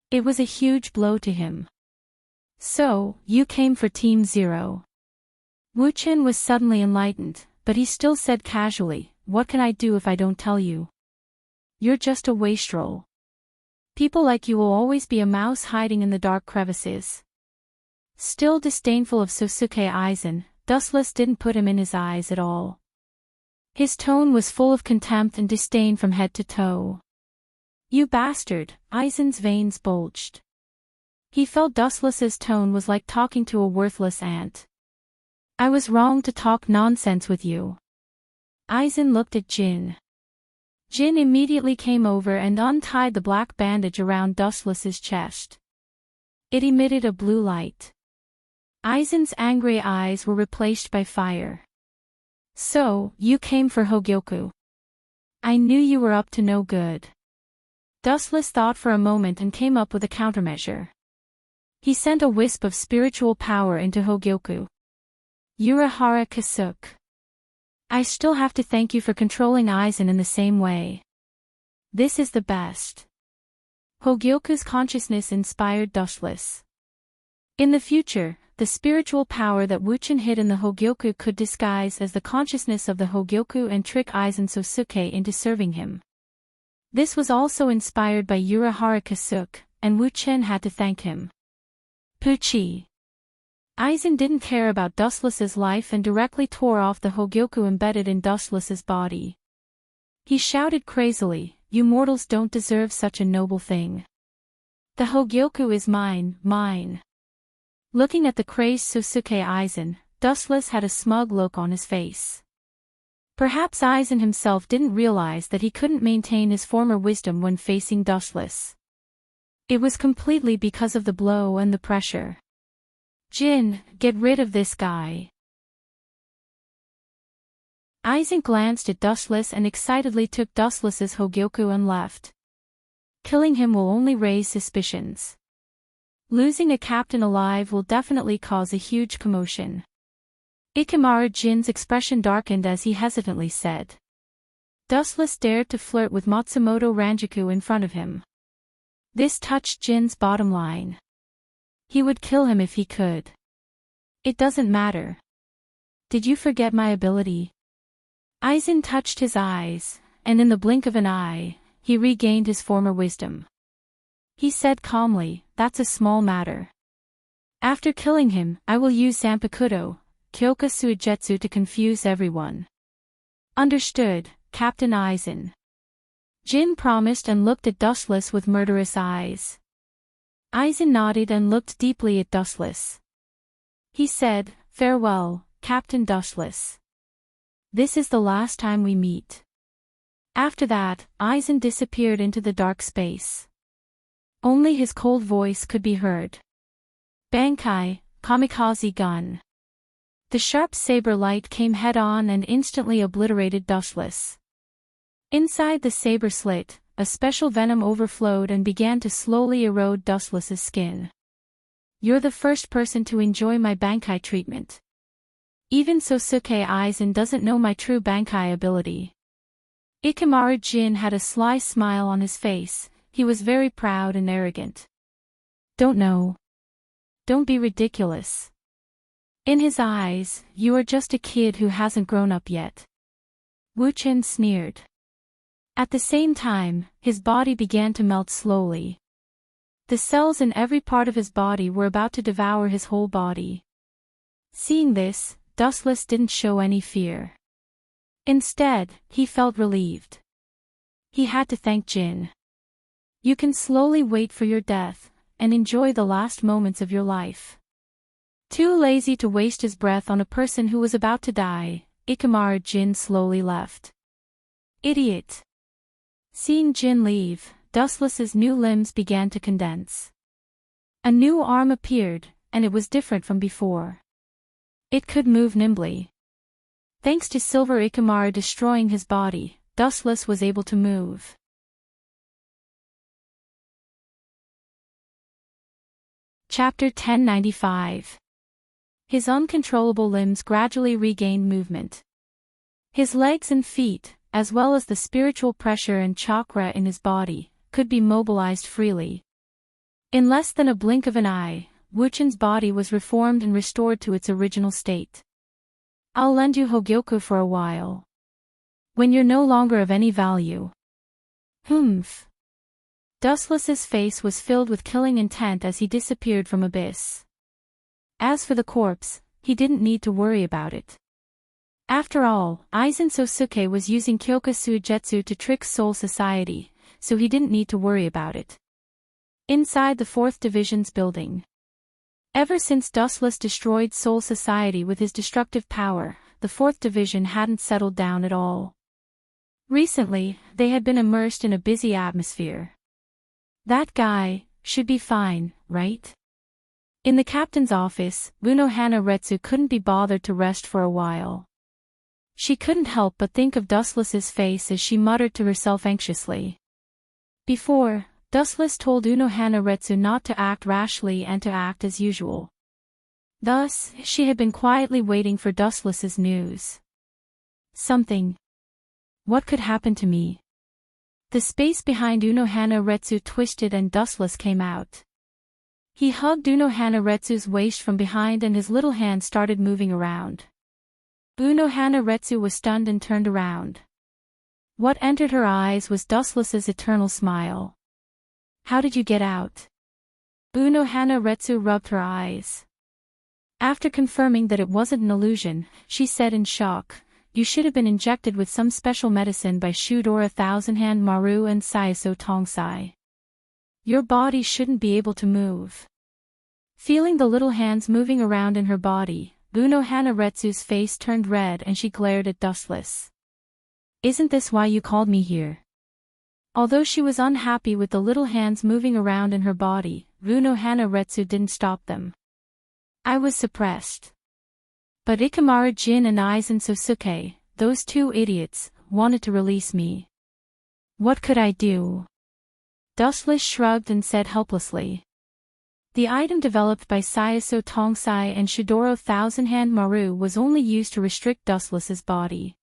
It was a huge blow to him. So, you came for Team Zero. Wu Chen was suddenly enlightened, but he still said casually, what can I do if I don't tell you? You're just a wastrel. People like you will always be a mouse hiding in the dark crevices. Still disdainful of Sosuke Aizen, Dustless didn't put him in his eyes at all. His tone was full of contempt and disdain from head to toe. You bastard, Aizen's veins bulged. He felt Dustless's tone was like talking to a worthless ant. I was wrong to talk nonsense with you. Aizen looked at Jin. Jin immediately came over and untied the black bandage around Dustless's chest. It emitted a blue light. Aizen's angry eyes were replaced by fire. So, you came for Hogyoku. I knew you were up to no good. Dustless thought for a moment and came up with a countermeasure. He sent a wisp of spiritual power into Hogyoku. Urahara Kasuke. I still have to thank you for controlling Aizen in the same way. This is the best. Hogyoku's consciousness inspired Dustless. In the future, the spiritual power that Wuchen hid in the Hogyoku could disguise as the consciousness of the Hogyoku and trick Aizen Sosuke into serving him. This was also inspired by Urahara Kasuke, and Wu Chen had to thank him. Puchi. Aizen didn't care about Dustless's life and directly tore off the Hogyoku embedded in Dustless's body. He shouted crazily, you mortals don't deserve such a noble thing. The Hogyoku is mine, mine. Looking at the crazed Sosuke Aizen, Dustless had a smug look on his face. Perhaps Aizen himself didn't realize that he couldn't maintain his former wisdom when facing Dustless. It was completely because of the blow and the pressure. Jin, get rid of this guy. Aizen glanced at Dustless and excitedly took Dustless's Hogyoku and left. Killing him will only raise suspicions. Losing a captain alive will definitely cause a huge commotion. Ikamaru Jin's expression darkened as he hesitantly said. Dustless dared to flirt with Matsumoto Ranjaku in front of him. This touched Jin's bottom line. He would kill him if he could. It doesn't matter. Did you forget my ability? Aizen touched his eyes, and in the blink of an eye, he regained his former wisdom. He said calmly, that's a small matter. After killing him, I will use Sanpakudo, Kyoka Suigetsu to confuse everyone. Understood, Captain Aizen. Jin promised and looked at Dustless with murderous eyes. Aizen nodded and looked deeply at Dustless. He said, farewell, Captain Dustless. This is the last time we meet. After that, Aizen disappeared into the dark space. Only his cold voice could be heard. Bankai, kamikaze gun. The sharp saber light came head-on and instantly obliterated Dustless. Inside the saber slit, a special venom overflowed and began to slowly erode Dustless's skin. You're the first person to enjoy my Bankai treatment. Even Sosuke Aizen doesn't know my true Bankai ability. Ikamaru Jin had a sly smile on his face, he was very proud and arrogant. Don't know. Don't be ridiculous. In his eyes, you are just a kid who hasn't grown up yet. Wu Chen sneered. At the same time, his body began to melt slowly. The cells in every part of his body were about to devour his whole body. Seeing this, Dustless didn't show any fear. Instead, he felt relieved. He had to thank Jin. You can slowly wait for your death, and enjoy the last moments of your life. Too lazy to waste his breath on a person who was about to die, Ikamaru Jin slowly left. Idiot. Seeing Jin leave, Dustless's new limbs began to condense. A new arm appeared, and it was different from before. It could move nimbly. Thanks to Silver Ikamaru destroying his body, Dustless was able to move. Chapter 1095. His uncontrollable limbs gradually regained movement. His legs and feet, as well as the spiritual pressure and chakra in his body, could be mobilized freely. In less than a blink of an eye, Wu Chen's body was reformed and restored to its original state. I'll lend you Hogyoku for a while. When you're no longer of any value. Humph. Dustless's face was filled with killing intent as he disappeared from Abyss. As for the corpse, he didn't need to worry about it. After all, Aizen Sosuke was using Kyoka Suigetsu to trick Soul Society, so he didn't need to worry about it. Inside the 4th Division's building. Ever since Dustless destroyed Soul Society with his destructive power, the 4th Division hadn't settled down at all. Recently, they had been immersed in a busy atmosphere. That guy should be fine, right? In the captain's office, Unohana Retsu couldn't be bothered to rest for a while. She couldn't help but think of Dustless's face as she muttered to herself anxiously. Before, Dustless told Unohana Retsu not to act rashly and to act as usual. Thus, she had been quietly waiting for Dustless's news. Something. What could happen to me? The space behind Unohana Retsu twisted and Dustless came out. He hugged Unohana Retsu's waist from behind and his little hand started moving around. Unohana Retsu was stunned and turned around. What entered her eyes was Dustless's eternal smile. How did you get out? Unohana Retsu rubbed her eyes. After confirming that it wasn't an illusion, she said in shock, you should have been injected with some special medicine by Shudora Thousandhand Maru and Saiso Tongsai. Your body shouldn't be able to move. Feeling the little hands moving around in her body, Unohana Retsu's face turned red and she glared at Dustless. Isn't this why you called me here? Although she was unhappy with the little hands moving around in her body, Unohana Retsu didn't stop them. I was suppressed. But Ikamaru Jin and Aizen Sosuke, those two idiots, wanted to release me. What could I do? Dustless shrugged and said helplessly. The item developed by Sayaso Tongsai and Shidoro Thousand-Hand Maru was only used to restrict Dustless's body.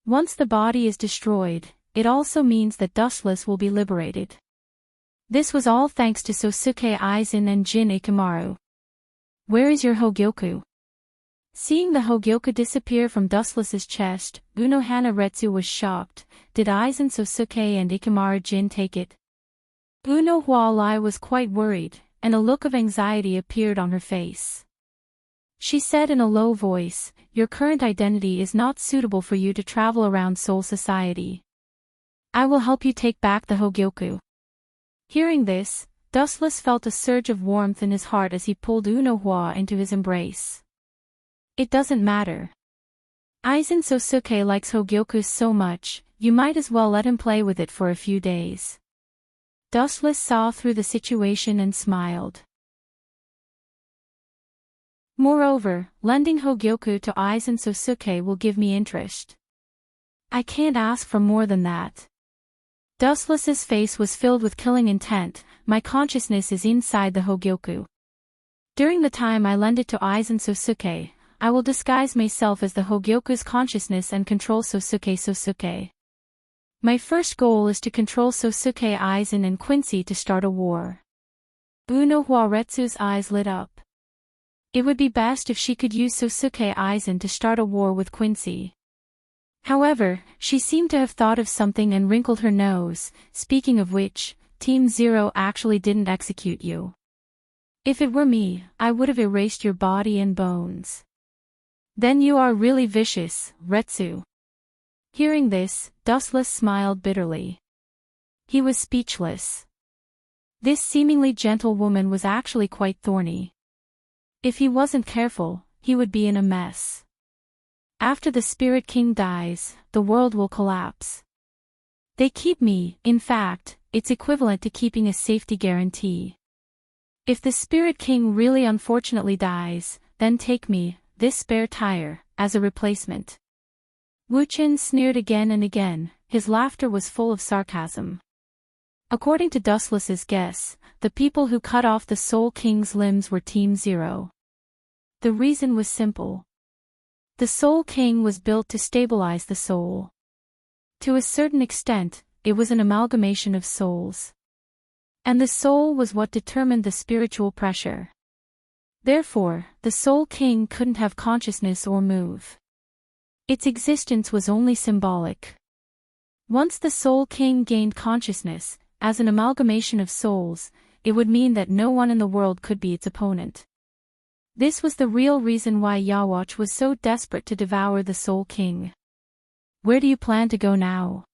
Once the body is destroyed, it also means that Dustless will be liberated. This was all thanks to Sosuke Aizen and Jin Ikamaru. Where is your Hogyoku? Seeing the Hogyoku disappear from Dustless's chest, Unohana Retsu was shocked. Did Aizen Sosuke and Ikamaru Jin take it? Unohana was quite worried, and a look of anxiety appeared on her face. She said in a low voice, "Your current identity is not suitable for you to travel around Soul Society. I will help you take back the Hogyoku." Hearing this, Dustless felt a surge of warmth in his heart as he pulled Unohana into his embrace. It doesn't matter. Aizen Sosuke likes Hogyoku so much, you might as well let him play with it for a few days. Dustless saw through the situation and smiled. Moreover, lending Hogyoku to Aizen Sosuke will give me interest. I can't ask for more than that. Dustless's face was filled with killing intent. My consciousness is inside the Hogyoku. During the time I lend it to Aizen Sosuke, I will disguise myself as the Hogyoku's consciousness and control Sosuke. My first goal is to control Sosuke Aizen and Quincy to start a war. Unohana Retsu's eyes lit up. It would be best if she could use Sosuke Aizen to start a war with Quincy. However, she seemed to have thought of something and wrinkled her nose. Speaking of which, Team Zero actually didn't execute you. If it were me, I would have erased your body and bones. Then you are really vicious, Retsu. Hearing this, Dustless smiled bitterly. He was speechless. This seemingly gentle woman was actually quite thorny. If he wasn't careful, he would be in a mess. After the Spirit King dies, the world will collapse. They keep me, in fact, it's equivalent to keeping a safety guarantee. If the Spirit King really unfortunately dies, then take me, this spare tire, as a replacement. Wuchen sneered again and again, his laughter was full of sarcasm. According to Dustless's guess, the people who cut off the Soul King's limbs were Team Zero. The reason was simple. The Soul King was built to stabilize the soul. To a certain extent, it was an amalgamation of souls. And the soul was what determined the spiritual pressure. Therefore, the Soul King couldn't have consciousness or move. Its existence was only symbolic. Once the Soul King gained consciousness, as an amalgamation of souls, it would mean that no one in the world could be its opponent. This was the real reason why Yawatch was so desperate to devour the Soul King. Where do you plan to go now?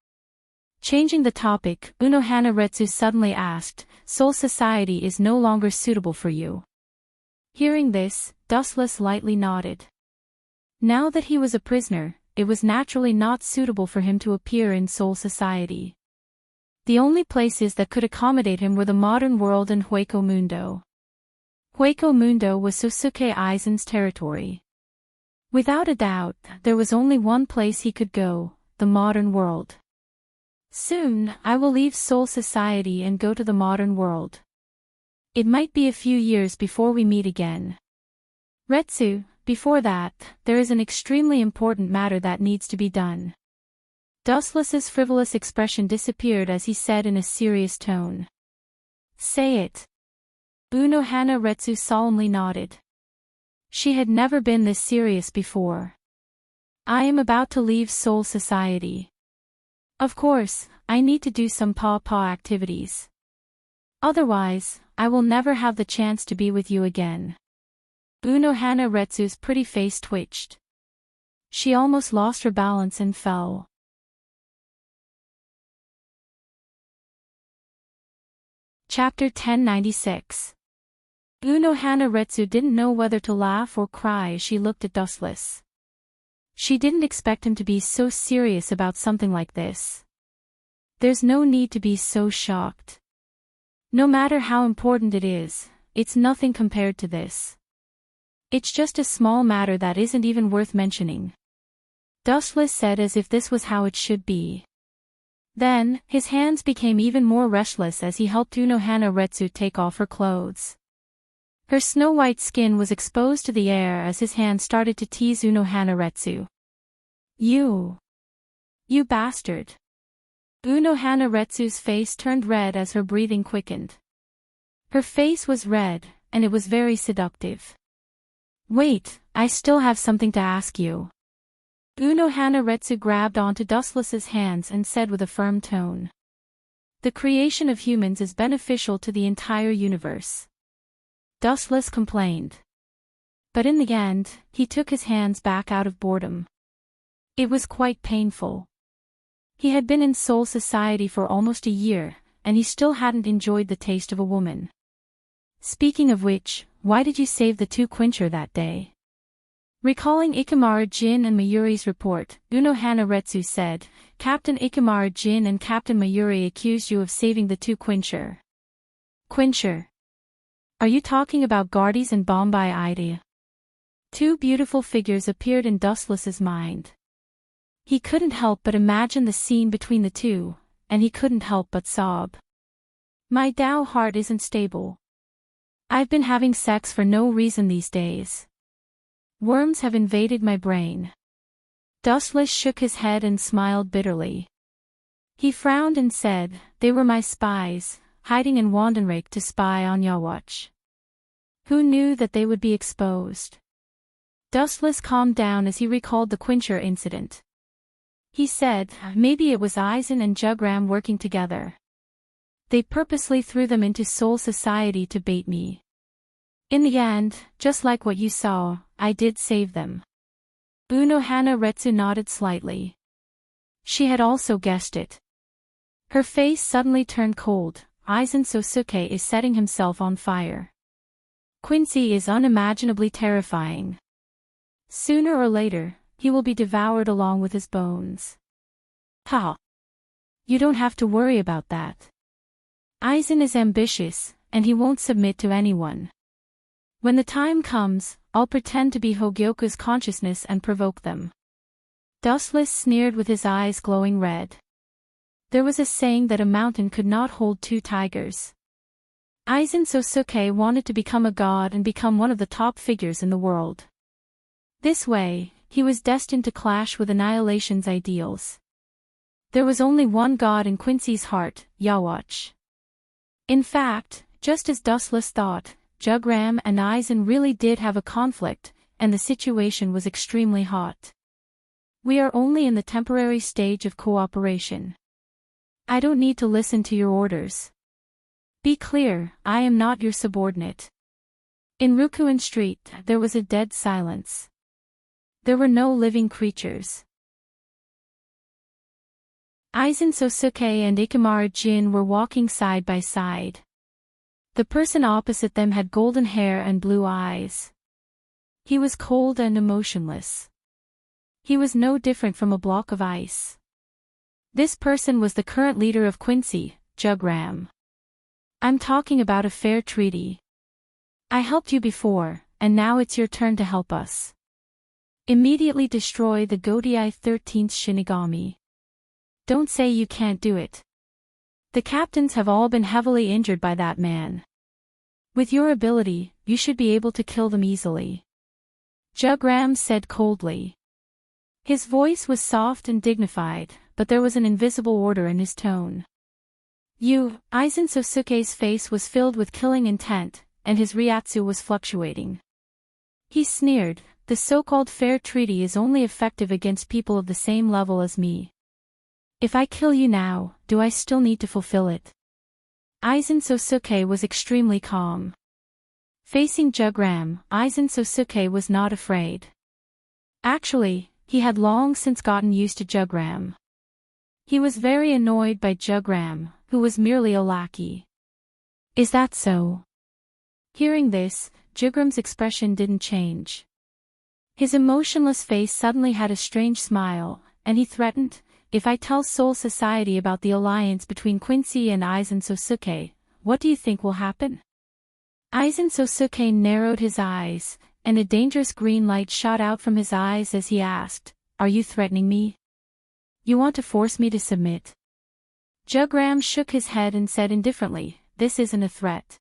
Changing the topic, Unohana Retsu suddenly asked, Soul Society is no longer suitable for you. Hearing this, Dustless lightly nodded. Now that he was a prisoner, it was naturally not suitable for him to appear in Soul Society. The only places that could accommodate him were the modern world and Hueco Mundo. Hueco Mundo was Sosuke Aizen's territory. Without a doubt, there was only one place he could go, the modern world. Soon, I will leave Soul Society and go to the modern world. It might be a few years before we meet again. Retsu, before that, there is an extremely important matter that needs to be done. Dustless's frivolous expression disappeared as he said in a serious tone. Say it. Unohana Retsu solemnly nodded. She had never been this serious before. I am about to leave Soul Society. Of course, I need to do some paw-paw activities. Otherwise, I will never have the chance to be with you again. Unohana Retsu's pretty face twitched. She almost lost her balance and fell. Chapter 1096. Unohana Retsu didn't know whether to laugh or cry as she looked at Dustless. She didn't expect him to be so serious about something like this. There's no need to be so shocked. No matter how important it is, it's nothing compared to this. It's just a small matter that isn't even worth mentioning. Dustless said as if this was how it should be. Then, his hands became even more restless as he helped Unohana Retsu take off her clothes. Her snow-white skin was exposed to the air as his hand started to tease Unohana Retsu. You bastard. Unohana Retsu's face turned red as her breathing quickened. Her face was red, and it was very seductive. Wait, I still have something to ask you. Unohana Retsu grabbed onto Dustless's hands and said with a firm tone. The creation of humans is beneficial to the entire universe. Dustless complained. But in the end, he took his hands back out of boredom. It was quite painful. He had been in Soul Society for almost a year, and he still hadn't enjoyed the taste of a woman. Speaking of which, why did you save the two Quencher that day? Recalling Ikamaru Jin and Mayuri's report, Unohana Retsu said, Captain Ikamaru Jin and Captain Mayuri accused you of saving the two Quencher. Quencher? Are you talking about Guardies and Bombay Idea? Two beautiful figures appeared in Dustless's mind. He couldn't help but imagine the scene between the two, and he couldn't help but sob. My Dao heart isn't stable. I've been having sex for no reason these days. Worms have invaded my brain. Dustless shook his head and smiled bitterly. He frowned and said, they were my spies, hiding in Wandenrake to spy on Yawatch. Who knew that they would be exposed? Dustless calmed down as he recalled the Quencher incident. He said, maybe it was Aizen and Jugram working together. They purposely threw them into Soul Society to bait me. In the end, just like what you saw, I did save them. Unohana Retsu nodded slightly. She had also guessed it. Her face suddenly turned cold. Aizen Sosuke is setting himself on fire. Quincy is unimaginably terrifying. Sooner or later, he will be devoured along with his bones. Ha! You don't have to worry about that. Aizen is ambitious, and he won't submit to anyone. When the time comes, I'll pretend to be Hogyoku's consciousness and provoke them. Dustless sneered with his eyes glowing red. There was a saying that a mountain could not hold two tigers. Aizen Sosuke wanted to become a god and become one of the top figures in the world. This way, he was destined to clash with Annihilation's ideals. There was only one god in Quincy's heart, Yawatch. In fact, just as Dustless thought, Jugram and Aizen really did have a conflict, and the situation was extremely hot. We are only in the temporary stage of cooperation. I don't need to listen to your orders. Be clear, I am not your subordinate. In Rukuen Street, there was a dead silence. There were no living creatures. Aizen Sosuke and Ikamaru Jin were walking side by side. The person opposite them had golden hair and blue eyes. He was cold and emotionless. He was no different from a block of ice. This person was the current leader of Quincy, Jugram. I'm talking about a fair treaty. I helped you before, and now it's your turn to help us. Immediately destroy the Godai 13th Shinigami. Don't say you can't do it. The captains have all been heavily injured by that man. With your ability, you should be able to kill them easily. Jugram said coldly. His voice was soft and dignified, but there was an invisible order in his tone. Aizen Sosuke's face was filled with killing intent, and his ryatsu was fluctuating. He sneered, the so-called fair treaty is only effective against people of the same level as me. If I kill you now, do I still need to fulfill it? Aizen Sosuke was extremely calm. Facing Jugram, Aizen Sosuke was not afraid. Actually, he had long since gotten used to Jugram. He was very annoyed by Jugram, who was merely a lackey. Is that so? Hearing this, Jugram's expression didn't change. His emotionless face suddenly had a strange smile, and he threatened, if I tell Seoul Society about the alliance between Quincy and Aizen Sosuke, what do you think will happen? Aizen Sosuke narrowed his eyes, and a dangerous green light shot out from his eyes as he asked, "Are you threatening me? You want to force me to submit?" Jugram shook his head and said indifferently, "This isn't a threat.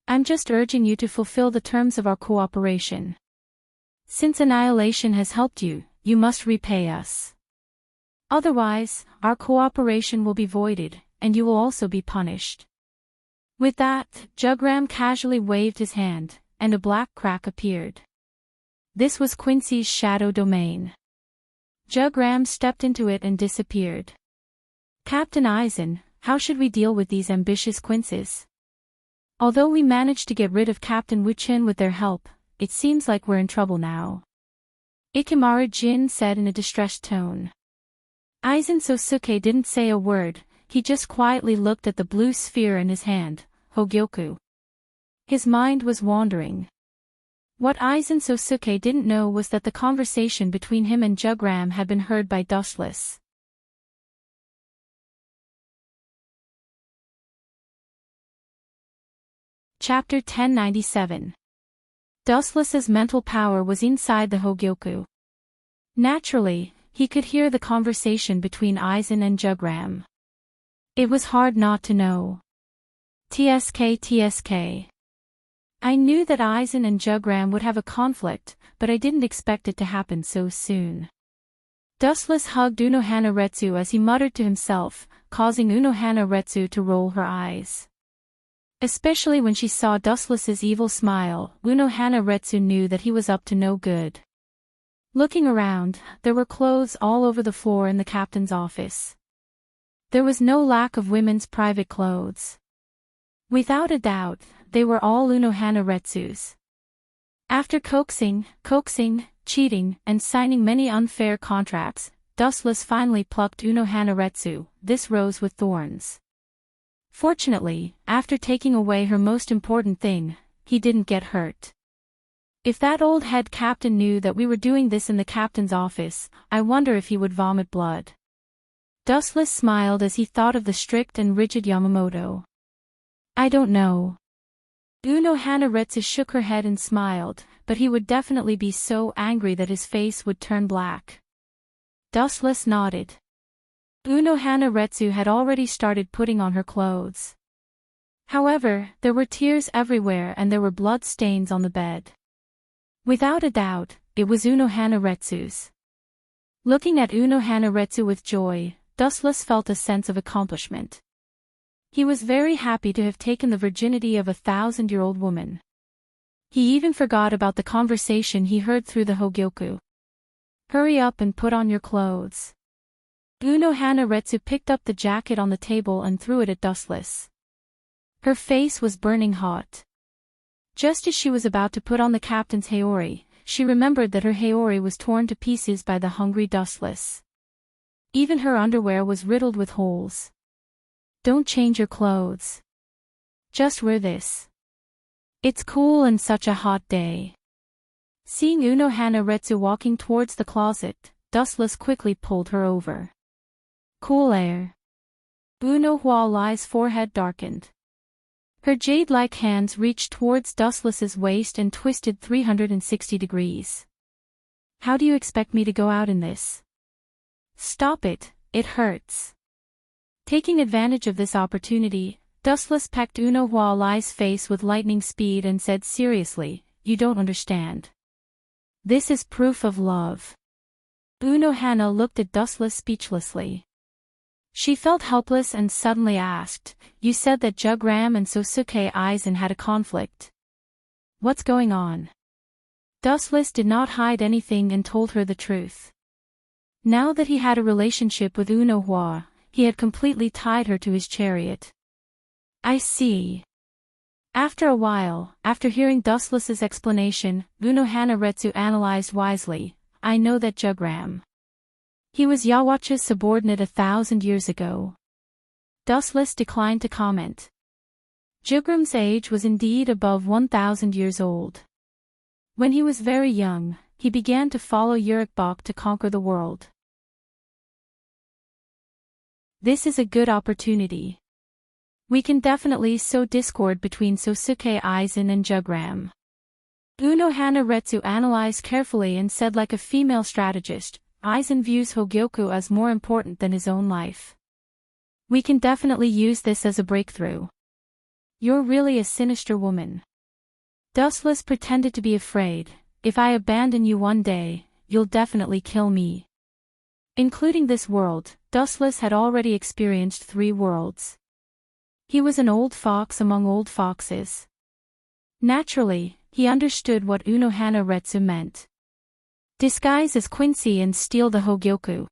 I'm just urging you to fulfill the terms of our cooperation. Since Annihilation has helped you, you must repay us. Otherwise, our cooperation will be voided, and you will also be punished." With that, Jugram casually waved his hand, and a black crack appeared. This was Quincy's shadow domain. Jugram stepped into it and disappeared. "Captain Aizen, how should we deal with these ambitious Quinces? Although we managed to get rid of Captain Wuchin with their help, it seems like we're in trouble now," Ikemaru Jin said in a distressed tone. Aizen Sosuke didn't say a word, he just quietly looked at the blue sphere in his hand, Hogyoku. His mind was wandering. What Aizen Sosuke didn't know was that the conversation between him and Jugram had been heard by Dustless. Chapter 1097. Dustless's mental power was inside the Hogyoku. Naturally, he could hear the conversation between Aizen and Jugram. It was hard not to know. TSK. I knew that Aizen and Jugram would have a conflict, but I didn't expect it to happen so soon. Dustless hugged Unohana Retsu as he muttered to himself, causing Unohana Retsu to roll her eyes. Especially when she saw Dustless's evil smile, Unohana Retsu knew that he was up to no good. Looking around, there were clothes all over the floor in the captain's office. There was no lack of women's private clothes. Without a doubt, they were all Unohana Retsu's. After coaxing, cheating, and signing many unfair contracts, Dustless finally plucked Unohana Retsu, this rose with thorns. Fortunately, after taking away her most important thing, he didn't get hurt. If that old head captain knew that we were doing this in the captain's office, I wonder if he would vomit blood. Dustless smiled as he thought of the strict and rigid Yamamoto. I don't know. Unohana Retsu shook her head and smiled, but he would definitely be so angry that his face would turn black. Dustless nodded. Unohana Retsu had already started putting on her clothes. However, there were tears everywhere and there were blood stains on the bed. Without a doubt, it was Unohana Retsu's. Looking at Unohana Retsu with joy, Dustless felt a sense of accomplishment. He was very happy to have taken the virginity of a 1,000-year-old woman. He even forgot about the conversation he heard through the Hogyoku. Hurry up and put on your clothes. Unohana Retsu picked up the jacket on the table and threw it at Dustless. Her face was burning hot. Just as she was about to put on the captain's haori, she remembered that her haori was torn to pieces by the hungry Dustless. Even her underwear was riddled with holes. Don't change your clothes. Just wear this. It's cool and such a hot day. Seeing Unohana Retsu walking towards the closet, Dustless quickly pulled her over. Cool air. Unohua Lai's forehead darkened. Her jade-like hands reached towards Dustless's waist and twisted 360 degrees. How do you expect me to go out in this? Stop it, it hurts. Taking advantage of this opportunity, Dustless pecked Unohua Lai's face with lightning speed and said seriously, you don't understand. This is proof of love. Unohana looked at Dustless speechlessly. She felt helpless and suddenly asked, you said that Jugram and Sosuke Aizen had a conflict. What's going on? Dustless did not hide anything and told her the truth. Now that he had a relationship with Unohua, he had completely tied her to his chariot. I see. After a while, after hearing Dustless's explanation, Unohana Retsu analyzed wisely, I know that Jugram. He was Yawacha's subordinate 1,000 years ago. Dustless declined to comment. Jugram's age was indeed above 1,000 years old. When he was very young, he began to follow Urikbok to conquer the world. This is a good opportunity. We can definitely sow discord between Sosuke Aizen and Jugram. Unohana Retsu analyzed carefully and said, like a female strategist, Aizen views Hogyoku as more important than his own life. We can definitely use this as a breakthrough. You're really a sinister woman. Dustless pretended to be afraid. If I abandon you one day, you'll definitely kill me. Including this world, Dustless had already experienced 3 worlds. He was an old fox among old foxes. Naturally, he understood what Unohana Retsu meant. Disguise as Quincy and steal the Hogyoku.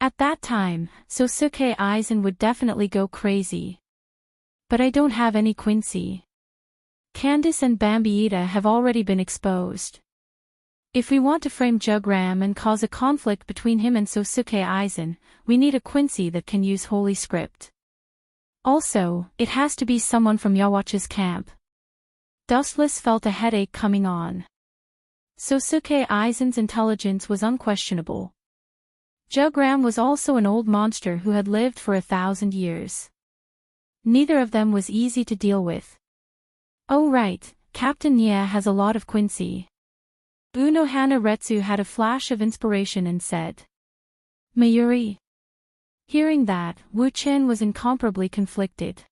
At that time, Sosuke Aizen would definitely go crazy. But I don't have any Quincy. Candace and Bambiita have already been exposed. If we want to frame Jugram and cause a conflict between him and Sosuke Aizen, we need a Quincy that can use Holy Script. Also, it has to be someone from Yawatch's camp. Dustless felt a headache coming on. Sosuke Aizen's intelligence was unquestionable. Jugram was also an old monster who had lived for 1,000 years. Neither of them was easy to deal with. Oh right, Captain Nia has a lot of Quincy. Unohana Retsu had a flash of inspiration and said. Mayuri. Hearing that, Wu Chen was incomparably conflicted.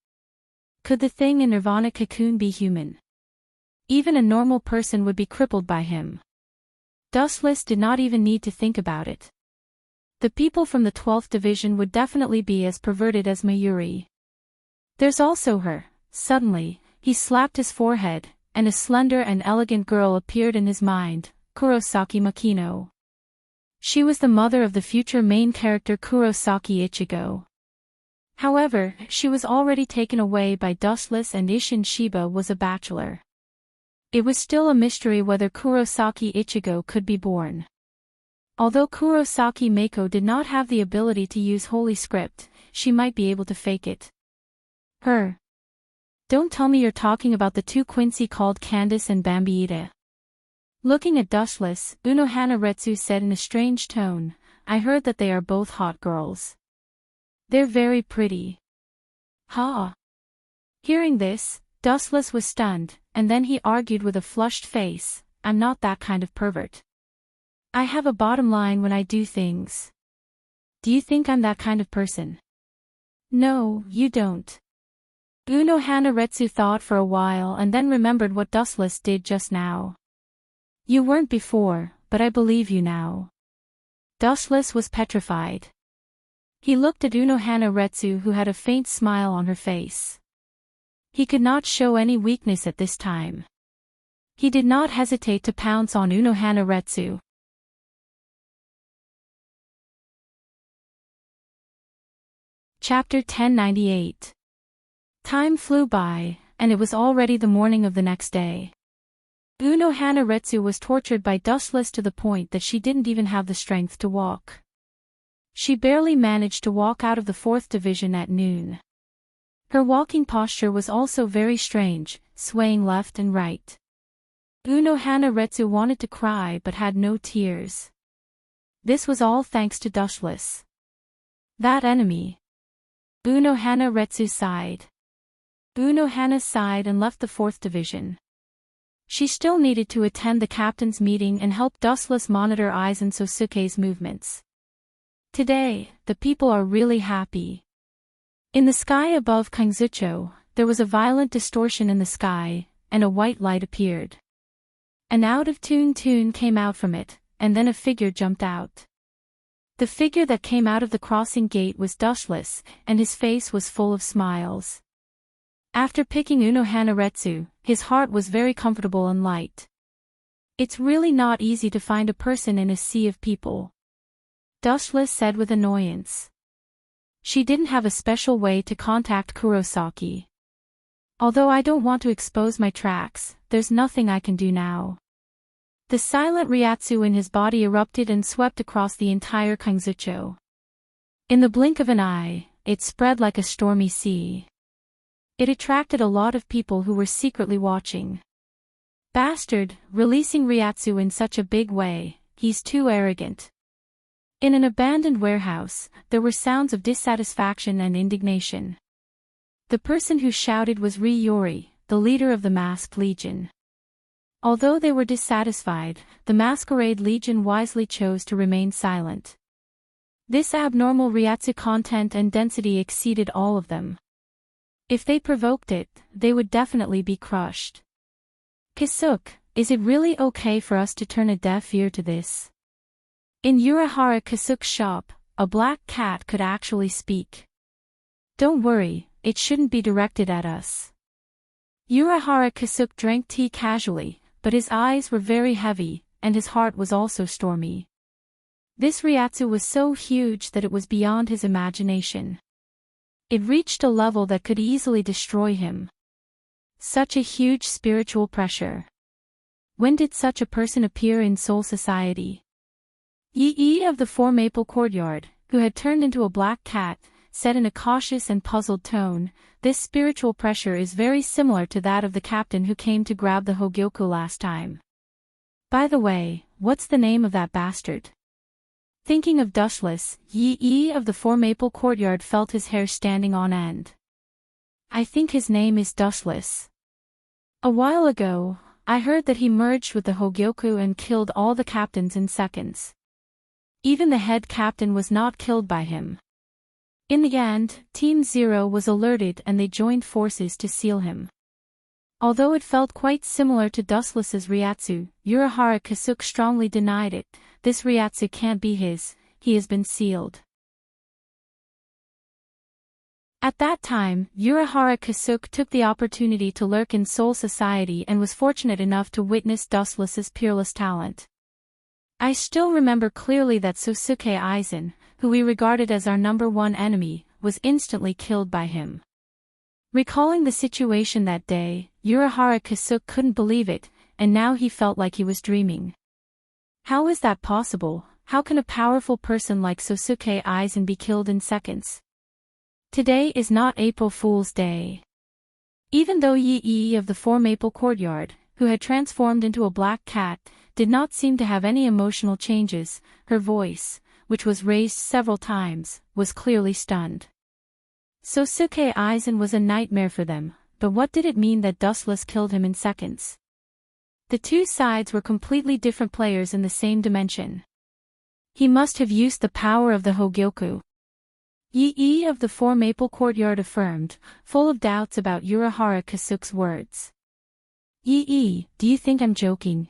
Could the thing in Nirvana cocoon be human? Even a normal person would be crippled by him. Dustless did not even need to think about it. The people from the 12th Division would definitely be as perverted as Mayuri. There's also her. Suddenly, he slapped his forehead, and a slender and elegant girl appeared in his mind, Kurosaki Makino. She was the mother of the future main character Kurosaki Ichigo. However, she was already taken away by Dustless and Isshin Shiba was a bachelor. It was still a mystery whether Kurosaki Ichigo could be born. Although Kurosaki Mako did not have the ability to use Holy Script, she might be able to fake it. Her. Don't tell me you're talking about the 2 Quincy called Candace and Bambiita. Looking at Dustless, Unohana Retsu said in a strange tone, I heard that they are both hot girls. They're very pretty. Ha! Hearing this, Dustless was stunned, and then he argued with a flushed face, I'm not that kind of pervert. I have a bottom line when I do things. Do you think I'm that kind of person? No, you don't. Unohana Retsu thought for a while and then remembered what Dustless did just now. You weren't before, but I believe you now. Dustless was petrified. He looked at Unohana Retsu who had a faint smile on her face. He could not show any weakness at this time. He did not hesitate to pounce on Unohana Retsu. Chapter 1098. Time flew by, and it was already the morning of the next day. Unohana Retsu was tortured by Dustless to the point that she didn't even have the strength to walk. She barely managed to walk out of the 4th Division at noon. Her walking posture was also very strange, swaying left and right. Unohana Retsu wanted to cry but had no tears. This was all thanks to Dustless. That enemy. Unohana Retsu sighed. Unohana sighed and left the 4th Division. She still needed to attend the captain's meeting and help Dustless monitor Aizen Sosuke's movements. Today, the people are really happy. In the sky above Kangzucho, there was a violent distortion in the sky, and a white light appeared. An out-of-tune tune came out from it, and then a figure jumped out. The figure that came out of the crossing gate was Dustless, and his face was full of smiles. After picking Unohana Retsu, his heart was very comfortable and light. It's really not easy to find a person in a sea of people. Dustless said with annoyance. She didn't have a special way to contact Kurosaki. Although I don't want to expose my tracks, there's nothing I can do now. The silent Ryatsu in his body erupted and swept across the entire Kangzucho. In the blink of an eye, it spread like a stormy sea. It attracted a lot of people who were secretly watching. Bastard, releasing Ryatsu in such a big way, he's too arrogant. In an abandoned warehouse, there were sounds of dissatisfaction and indignation. The person who shouted was Ryori, the leader of the Masked Legion. Although they were dissatisfied, the Masquerade Legion wisely chose to remain silent. This abnormal Ryatsu content and density exceeded all of them. If they provoked it, they would definitely be crushed. Kasuke, is it really okay for us to turn a deaf ear to this? In Urahara Kasuke's shop, a black cat could actually speak. Don't worry, it shouldn't be directed at us. Urahara Kasuke drank tea casually, but his eyes were very heavy, and his heart was also stormy. This Ryatsu was so huge that it was beyond his imagination. It reached a level that could easily destroy him. Such a huge spiritual pressure. When did such a person appear in Soul Society? Yi of the Four Maple Courtyard, who had turned into a black cat, said in a cautious and puzzled tone, "This spiritual pressure is very similar to that of the captain who came to grab the Hogyoku last time. By the way, what's the name of that bastard?" Thinking of Dushless, Yi of the Four Maple Courtyard felt his hair standing on end. I think his name is Dushless. A while ago, I heard that he merged with the Hogyoku and killed all the captains in seconds. Even the head captain was not killed by him. In the end, Team Zero was alerted and they joined forces to seal him. Although it felt quite similar to Dustless's Ryatsu, Urahara Kasuke strongly denied it. This Ryatsu can't be his, he has been sealed. At that time, Urahara Kasuke took the opportunity to lurk in Soul Society and was fortunate enough to witness Dustless's peerless talent. I still remember clearly that Sosuke Aizen, who we regarded as our #1 enemy, was instantly killed by him. Recalling the situation that day, Urahara Kasuke couldn't believe it, and now he felt like he was dreaming. How is that possible? How can a powerful person like Sosuke Aizen be killed in seconds? Today is not April Fool's Day. Even though Yi of the Four Maple Courtyard, who had transformed into a black cat, did not seem to have any emotional changes, her voice, which was raised several times, was clearly stunned. Sosuke Aizen was a nightmare for them, but what did it mean that Dustless killed him in seconds? The two sides were completely different players in the same dimension. He must have used the power of the Hogyoku. Yi of the Four Maple Courtyard affirmed, full of doubts about Urahara Kasuke's words. Yi, do you think I'm joking?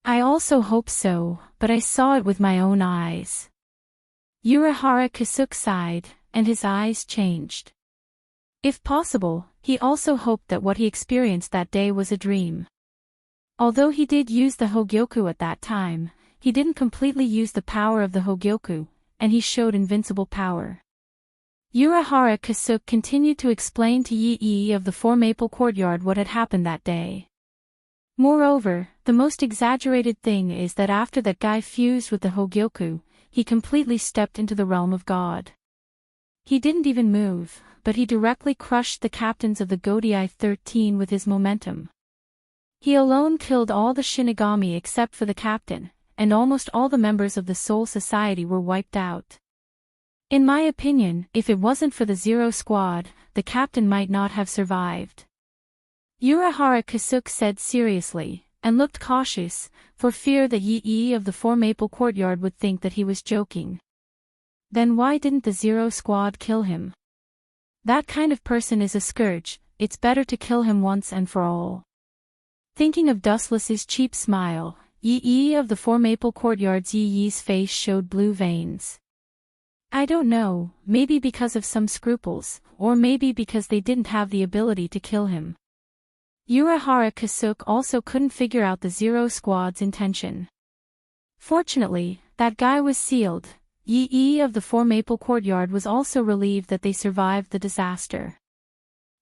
I also hope so, but I saw it with my own eyes. Urahara Kasuke sighed, and his eyes changed. If possible, he also hoped that what he experienced that day was a dream. Although he did use the Hogyoku at that time, he didn't completely use the power of the Hogyoku, and he showed invincible power. Urahara Kasuke continued to explain to Yi of the Four Maple Courtyard what had happened that day. Moreover, the most exaggerated thing is that after that guy fused with the Hogyoku, he completely stepped into the realm of God. He didn't even move, but he directly crushed the captains of the Godai 13 with his momentum. He alone killed all the Shinigami except for the captain, and almost all the members of the Soul Society were wiped out. In my opinion, if it wasn't for the Zero Squad, the captain might not have survived. Urahara Kasuke said seriously, and looked cautious, for fear that Yi of the Four Maple Courtyard would think that he was joking. Then why didn't the Zero Squad kill him? That kind of person is a scourge, it's better to kill him once and for all. Thinking of Dustless's cheap smile, Yi of the Four Maple Courtyard's Yi's face showed blue veins. I don't know, maybe because of some scruples, or maybe because they didn't have the ability to kill him. Urahara Kasuke also couldn't figure out the Zero Squad's intention. Fortunately, that guy was sealed. Yi of the Four Maple Courtyard was also relieved that they survived the disaster.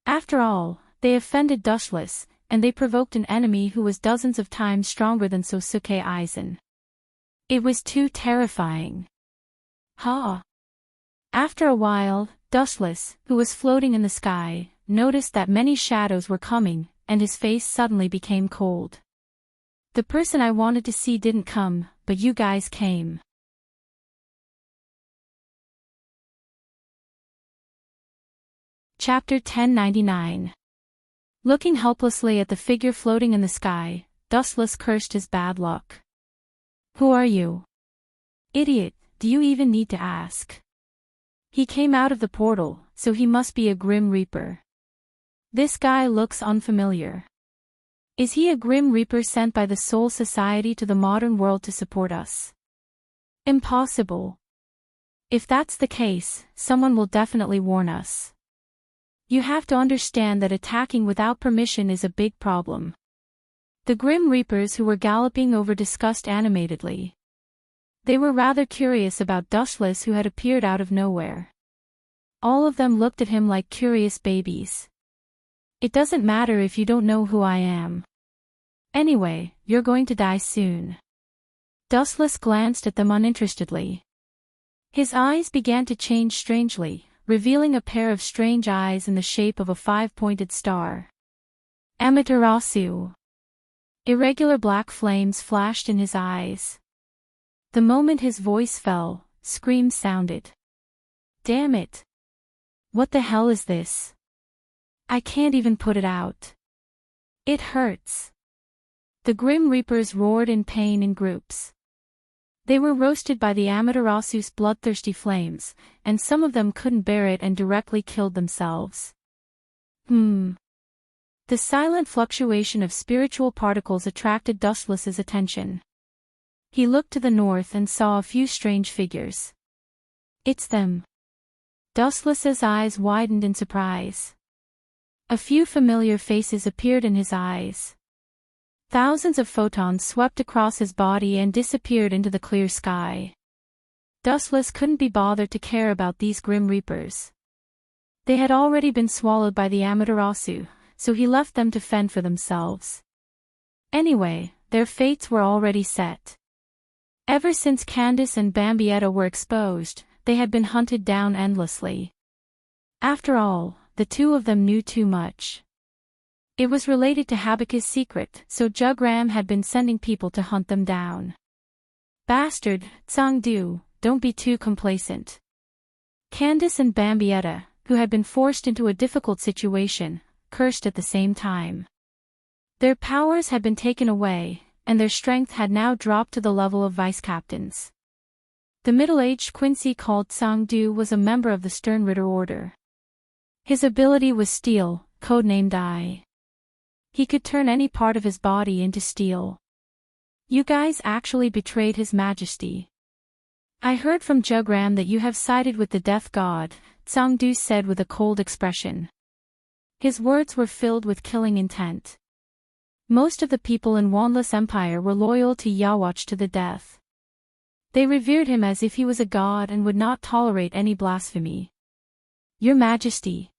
After all, they offended Dushless, and they provoked an enemy who was dozens of times stronger than Sosuke Aizen. It was too terrifying. After a while, Dustless, who was floating in the sky, noticed that many shadows were coming, and his face suddenly became cold. The person I wanted to see didn't come, but you guys came. Chapter 1099. Looking helplessly at the figure floating in the sky, Dustless cursed his bad luck. Who are you? Idiot, do you even need to ask? He came out of the portal, so he must be a Grim Reaper. This guy looks unfamiliar. Is he a Grim Reaper sent by the Soul Society to the modern world to support us? Impossible. If that's the case, someone will definitely warn us. You have to understand that attacking without permission is a big problem. The Grim Reapers who were galloping over discussed animatedly. They were rather curious about Dustless who had appeared out of nowhere. All of them looked at him like curious babies. It doesn't matter if you don't know who I am. Anyway, you're going to die soon. Dustless glanced at them uninterestedly. His eyes began to change strangely, revealing a pair of strange eyes in the shape of a five-pointed star. Amaterasu. Irregular black flames flashed in his eyes. The moment his voice fell, screams sounded. Damn it. What the hell is this? I can't even put it out. It hurts. The Grim Reapers roared in pain in groups. They were roasted by the Amaterasu's bloodthirsty flames, and some of them couldn't bear it and directly killed themselves. The silent fluctuation of spiritual particles attracted Dustless's attention. He looked to the north and saw a few strange figures. It's them. Dustless's eyes widened in surprise. A few familiar faces appeared in his eyes. Thousands of photons swept across his body and disappeared into the clear sky. Dustless couldn't be bothered to care about these Grim Reapers. They had already been swallowed by the Amaterasu, so he left them to fend for themselves. Anyway, their fates were already set. Ever since Candace and Bambietta were exposed, they had been hunted down endlessly. After all, the two of them knew too much. It was related to Habakkuk's secret, so Jugram had been sending people to hunt them down. Bastard, Tsangdu, don't be too complacent. Candace and Bambietta, who had been forced into a difficult situation, cursed at the same time. Their powers had been taken away, and their strength had now dropped to the level of vice-captains. The middle-aged Quincy called Tsangdu was a member of the Sternritter Order. His ability was steel, codenamed I. He could turn any part of his body into steel. You guys actually betrayed His Majesty. I heard from Jugram that you have sided with the Death God, Tsangdu said with a cold expression. His words were filled with killing intent. Most of the people in Wandless Empire were loyal to Yawatch to the death. They revered him as if he was a god and would not tolerate any blasphemy. Your Majesty.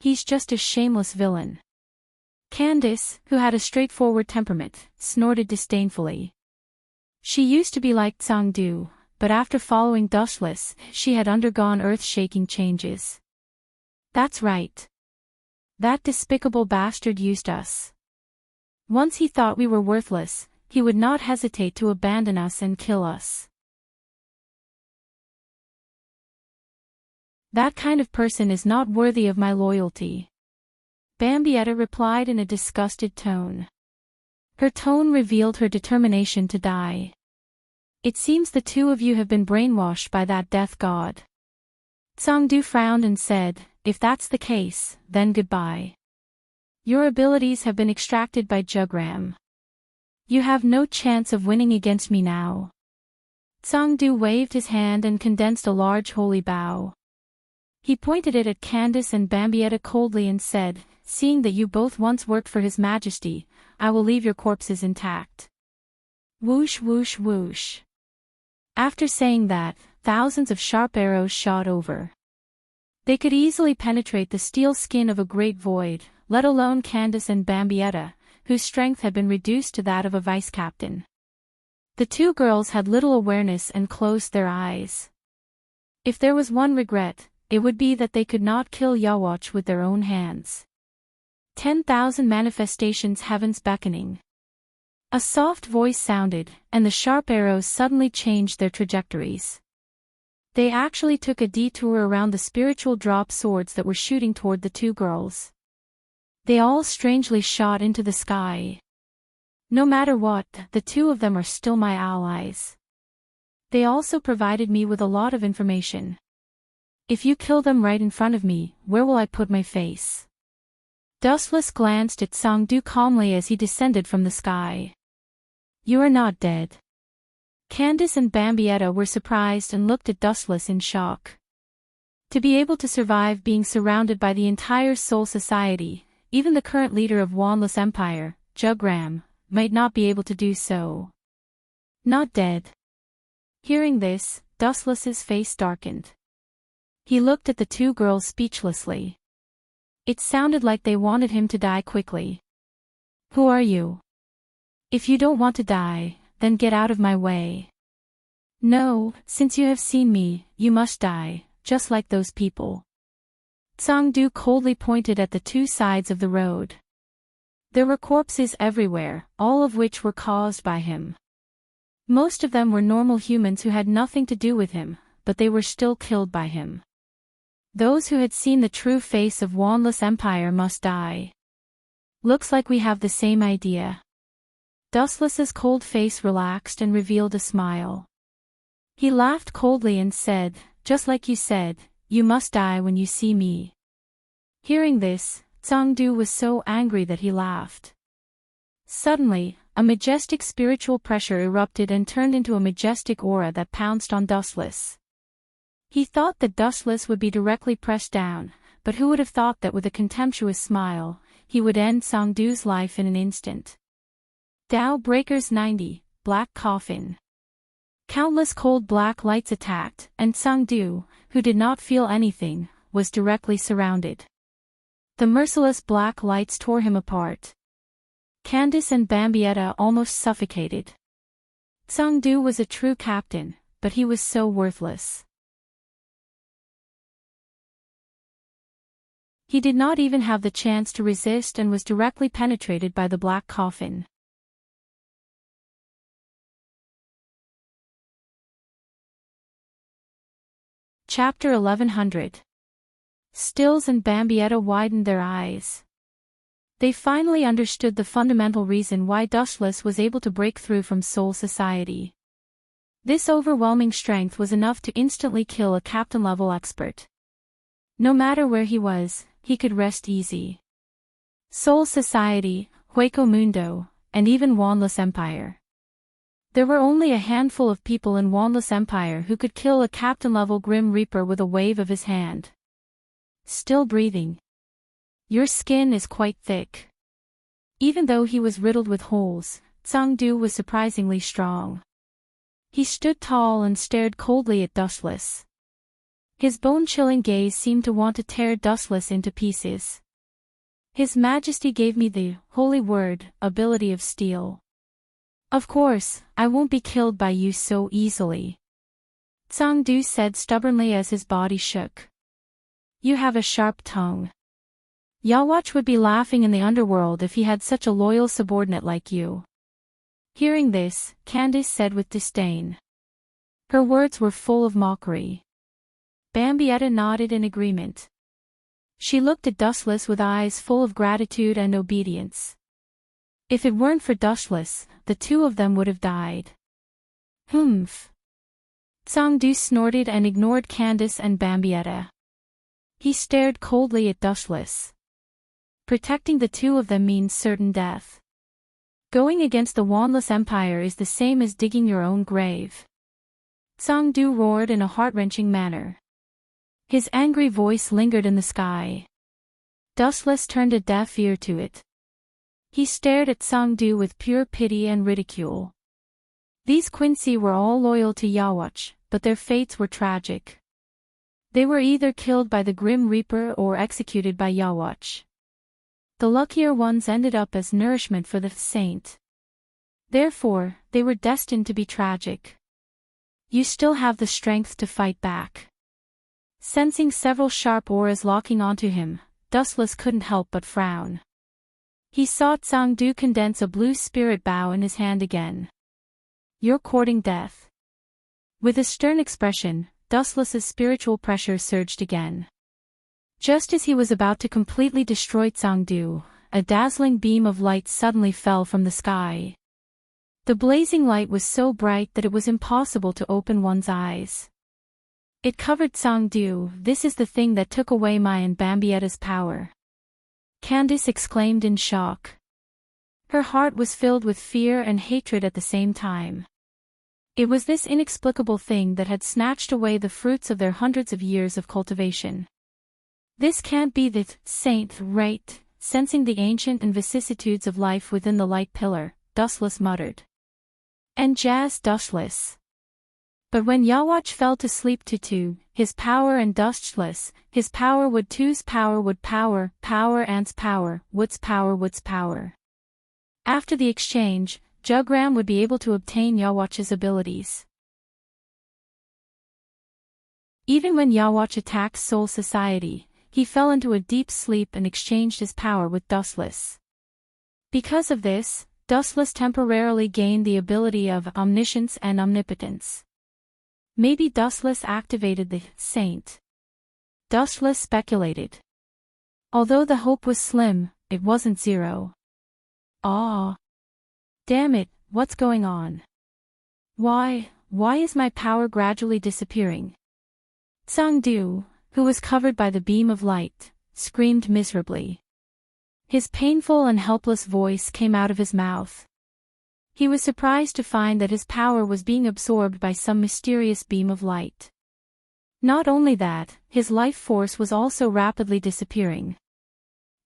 He's just a shameless villain. Candace, who had a straightforward temperament, snorted disdainfully. She used to be like Tsangdu, but after following Dustless, she had undergone earth-shaking changes. That's right. That despicable bastard used us. Once he thought we were worthless, he would not hesitate to abandon us and kill us. That kind of person is not worthy of my loyalty. Bambietta replied in a disgusted tone. Her tone revealed her determination to die. It seems the two of you have been brainwashed by that death god. Tsangdu frowned and said, if that's the case, then goodbye. Your abilities have been extracted by Jugram. You have no chance of winning against me now. Tsangdu waved his hand and condensed a large holy bow. He pointed it at Candace and Bambietta coldly and said, seeing that you both once worked for His Majesty, I will leave your corpses intact. Whoosh whoosh whoosh. After saying that, thousands of sharp arrows shot over. They could easily penetrate the steel skin of a great void, let alone Candace and Bambietta, whose strength had been reduced to that of a vice-captain. The two girls had little awareness and closed their eyes. If there was one regret, it would be that they could not kill Yawatch with their own hands. 10,000 manifestations heavens beckoning. A soft voice sounded, and the sharp arrows suddenly changed their trajectories. They actually took a detour around the spiritual drop swords that were shooting toward the two girls. They all strangely shot into the sky. No matter what, the two of them are still my allies. They also provided me with a lot of information. If you kill them right in front of me, where will I put my face? Dustless glanced at Sangdu calmly as he descended from the sky. You are not dead. Candace and Bambietta were surprised and looked at Dustless in shock. To be able to survive being surrounded by the entire Soul Society, even the current leader of Wanless Empire, Jugram, might not be able to do so. Not dead. Hearing this, Dustless's face darkened. He looked at the two girls speechlessly. It sounded like they wanted him to die quickly. Who are you? If you don't want to die, then get out of my way. No, since you have seen me, you must die, just like those people. Sangdu coldly pointed at the two sides of the road. There were corpses everywhere, all of which were caused by him. Most of them were normal humans who had nothing to do with him, but they were still killed by him. Those who had seen the true face of Wanless Empire must die. Looks like we have the same idea. Dustless's cold face relaxed and revealed a smile. He laughed coldly and said, just like you said, you must die when you see me. Hearing this, Sangdu was so angry that he laughed. Suddenly, a majestic spiritual pressure erupted and turned into a majestic aura that pounced on Dustless. He thought that Dustless would be directly pressed down, but who would have thought that with a contemptuous smile, he would end Sangdu's life in an instant. Tao Breakers 90, Black Coffin. Countless cold black lights attacked, and Sangdu, who did not feel anything, was directly surrounded. The merciless black lights tore him apart. Candace and Bambietta almost suffocated. Sangdu was a true captain, but he was so worthless. He did not even have the chance to resist and was directly penetrated by the black coffin. Chapter 1100. Stills and Bambietta widened their eyes. They finally understood the fundamental reason why Dustless was able to break through from Soul Society. This overwhelming strength was enough to instantly kill a captain-level expert. No matter where he was, he could rest easy. Soul Society, Hueco Mundo, and even Wanless Empire. There were only a handful of people in Wanless Empire who could kill a captain-level Grim Reaper with a wave of his hand. Still breathing. Your skin is quite thick. Even though he was riddled with holes, Sangdu was surprisingly strong. He stood tall and stared coldly at Dustless. His bone-chilling gaze seemed to want to tear Dustless into pieces. His Majesty gave me the holy word, ability of steel. Of course, I won't be killed by you so easily. Sangdu said stubbornly as his body shook. You have a sharp tongue. Yawatch would be laughing in the underworld if he had such a loyal subordinate like you. Hearing this, Candace said with disdain. Her words were full of mockery. Bambietta nodded in agreement. She looked at Dustless with eyes full of gratitude and obedience. If it weren't for Dustless, the two of them would have died. Humph. Sangdu snorted and ignored Candace and Bambietta. He stared coldly at Dustless. Protecting the two of them means certain death. Going against the Wanless Empire is the same as digging your own grave. Sangdu roared in a heart-wrenching manner. His angry voice lingered in the sky. Dustless turned a deaf ear to it. He stared at Sangdu with pure pity and ridicule. These Quincy were all loyal to Yawatch, but their fates were tragic. They were either killed by the Grim Reaper or executed by Yawatch. The luckier ones ended up as nourishment for the saint. Therefore, they were destined to be tragic. You still have the strength to fight back. Sensing several sharp auras locking onto him, Dustless couldn't help but frown. He saw Sangdu condense a blue spirit bow in his hand again. You're courting death. With a stern expression, Dustless's spiritual pressure surged again. Just as he was about to completely destroy Tsangdu, a dazzling beam of light suddenly fell from the sky. The blazing light was so bright that it was impossible to open one's eyes. It covered Tsangdu. This is the thing that took away my and Bambietta's power. Candice exclaimed in shock. Her heart was filled with fear and hatred at the same time. It was this inexplicable thing that had snatched away the fruits of their hundreds of years of cultivation. This can't be the saint, right? Sensing the ancient and vicissitudes of life within the light pillar, Dustless muttered. And Jazz Dustless. But when Yawatch fell to sleep too, his power and Dustless, his power would two's power would power, power ant's power, wood's power. After the exchange, Jugram would be able to obtain Yawatch's abilities. Even when Yawatch attacked Soul Society, he fell into a deep sleep and exchanged his power with Dustless. Because of this, Dustless temporarily gained the ability of omniscience and omnipotence. Maybe Dustless activated the saint. Dustless speculated. Although the hope was slim, it wasn't zero. Ah! Damn it, what's going on? Why is my power gradually disappearing? Tsangdu, who was covered by the beam of light, screamed miserably. His painful and helpless voice came out of his mouth. He was surprised to find that his power was being absorbed by some mysterious beam of light. Not only that, his life force was also rapidly disappearing.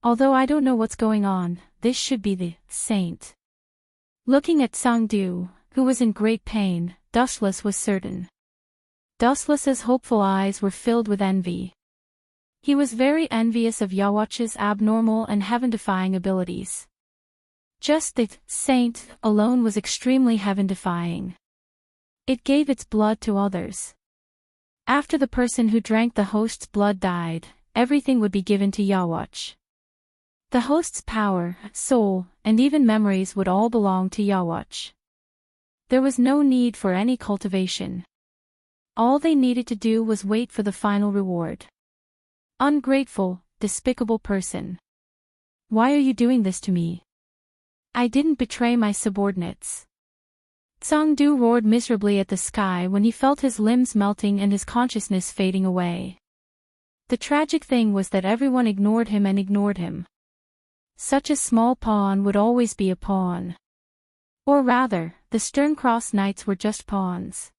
Although I don't know what's going on, this should be the saint. Looking at Tsangdu, who was in great pain, Dustless was certain. Dustless's hopeful eyes were filled with envy. He was very envious of Yawatch's abnormal and heaven-defying abilities. Just the saint alone was extremely heaven-defying. It gave its blood to others. After the person who drank the host's blood died, everything would be given to Yawatch. The host's power, soul, and even memories would all belong to Yawatch. There was no need for any cultivation. All they needed to do was wait for the final reward. Ungrateful, despicable person. Why are you doing this to me? I didn't betray my subordinates. Tsangdu roared miserably at the sky when he felt his limbs melting and his consciousness fading away. The tragic thing was that everyone ignored him. Such a small pawn would always be a pawn. Or rather, the Sterncross Knights were just pawns.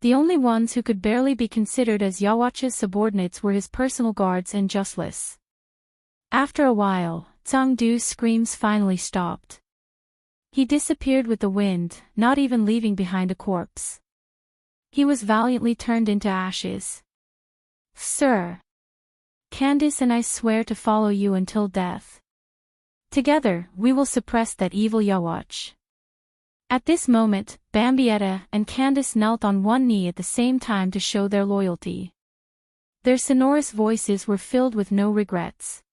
The only ones who could barely be considered as Yawatch's subordinates were his personal guards and Dustless. After a while, Tsangdu's screams finally stopped. He disappeared with the wind, not even leaving behind a corpse. He was valiantly turned into ashes. Sir! Candice and I swear to follow you until death. Together, we will suppress that evil Yawatch. At this moment, Bambietta and Candice knelt on one knee at the same time to show their loyalty. Their sonorous voices were filled with no regrets.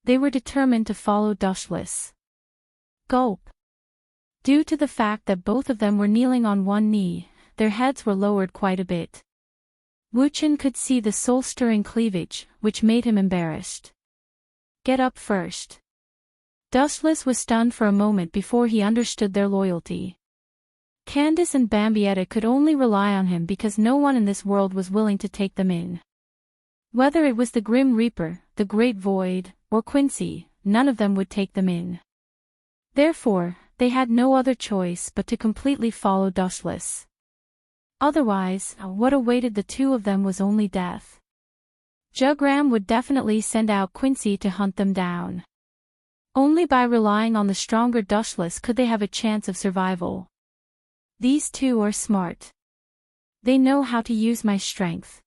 They were determined to follow Dustless. Gulp. Due to the fact that both of them were kneeling on one knee, their heads were lowered quite a bit. Wuchen could see the soul-stirring cleavage, which made him embarrassed. Get up first. Dustless was stunned for a moment before he understood their loyalty. Candice and Bambietta could only rely on him because no one in this world was willing to take them in. Whether it was the Grim Reaper, the Great Void, or Quincy, none of them would take them in. Therefore, they had no other choice but to completely follow Dustless. Otherwise, what awaited the two of them was only death. Jugram would definitely send out Quincy to hunt them down. Only by relying on the stronger Dustless could they have a chance of survival. These two are smart. They know how to use my strength.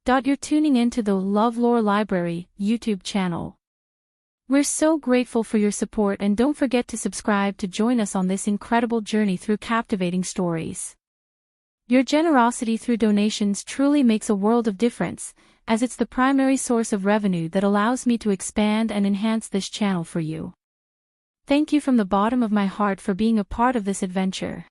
You're tuning into the LoveLore Library YouTube channel. We're so grateful for your support, and don't forget to subscribe to join us on this incredible journey through captivating stories. Your generosity through donations truly makes a world of difference, as it's the primary source of revenue that allows me to expand and enhance this channel for you. Thank you from the bottom of my heart for being a part of this adventure.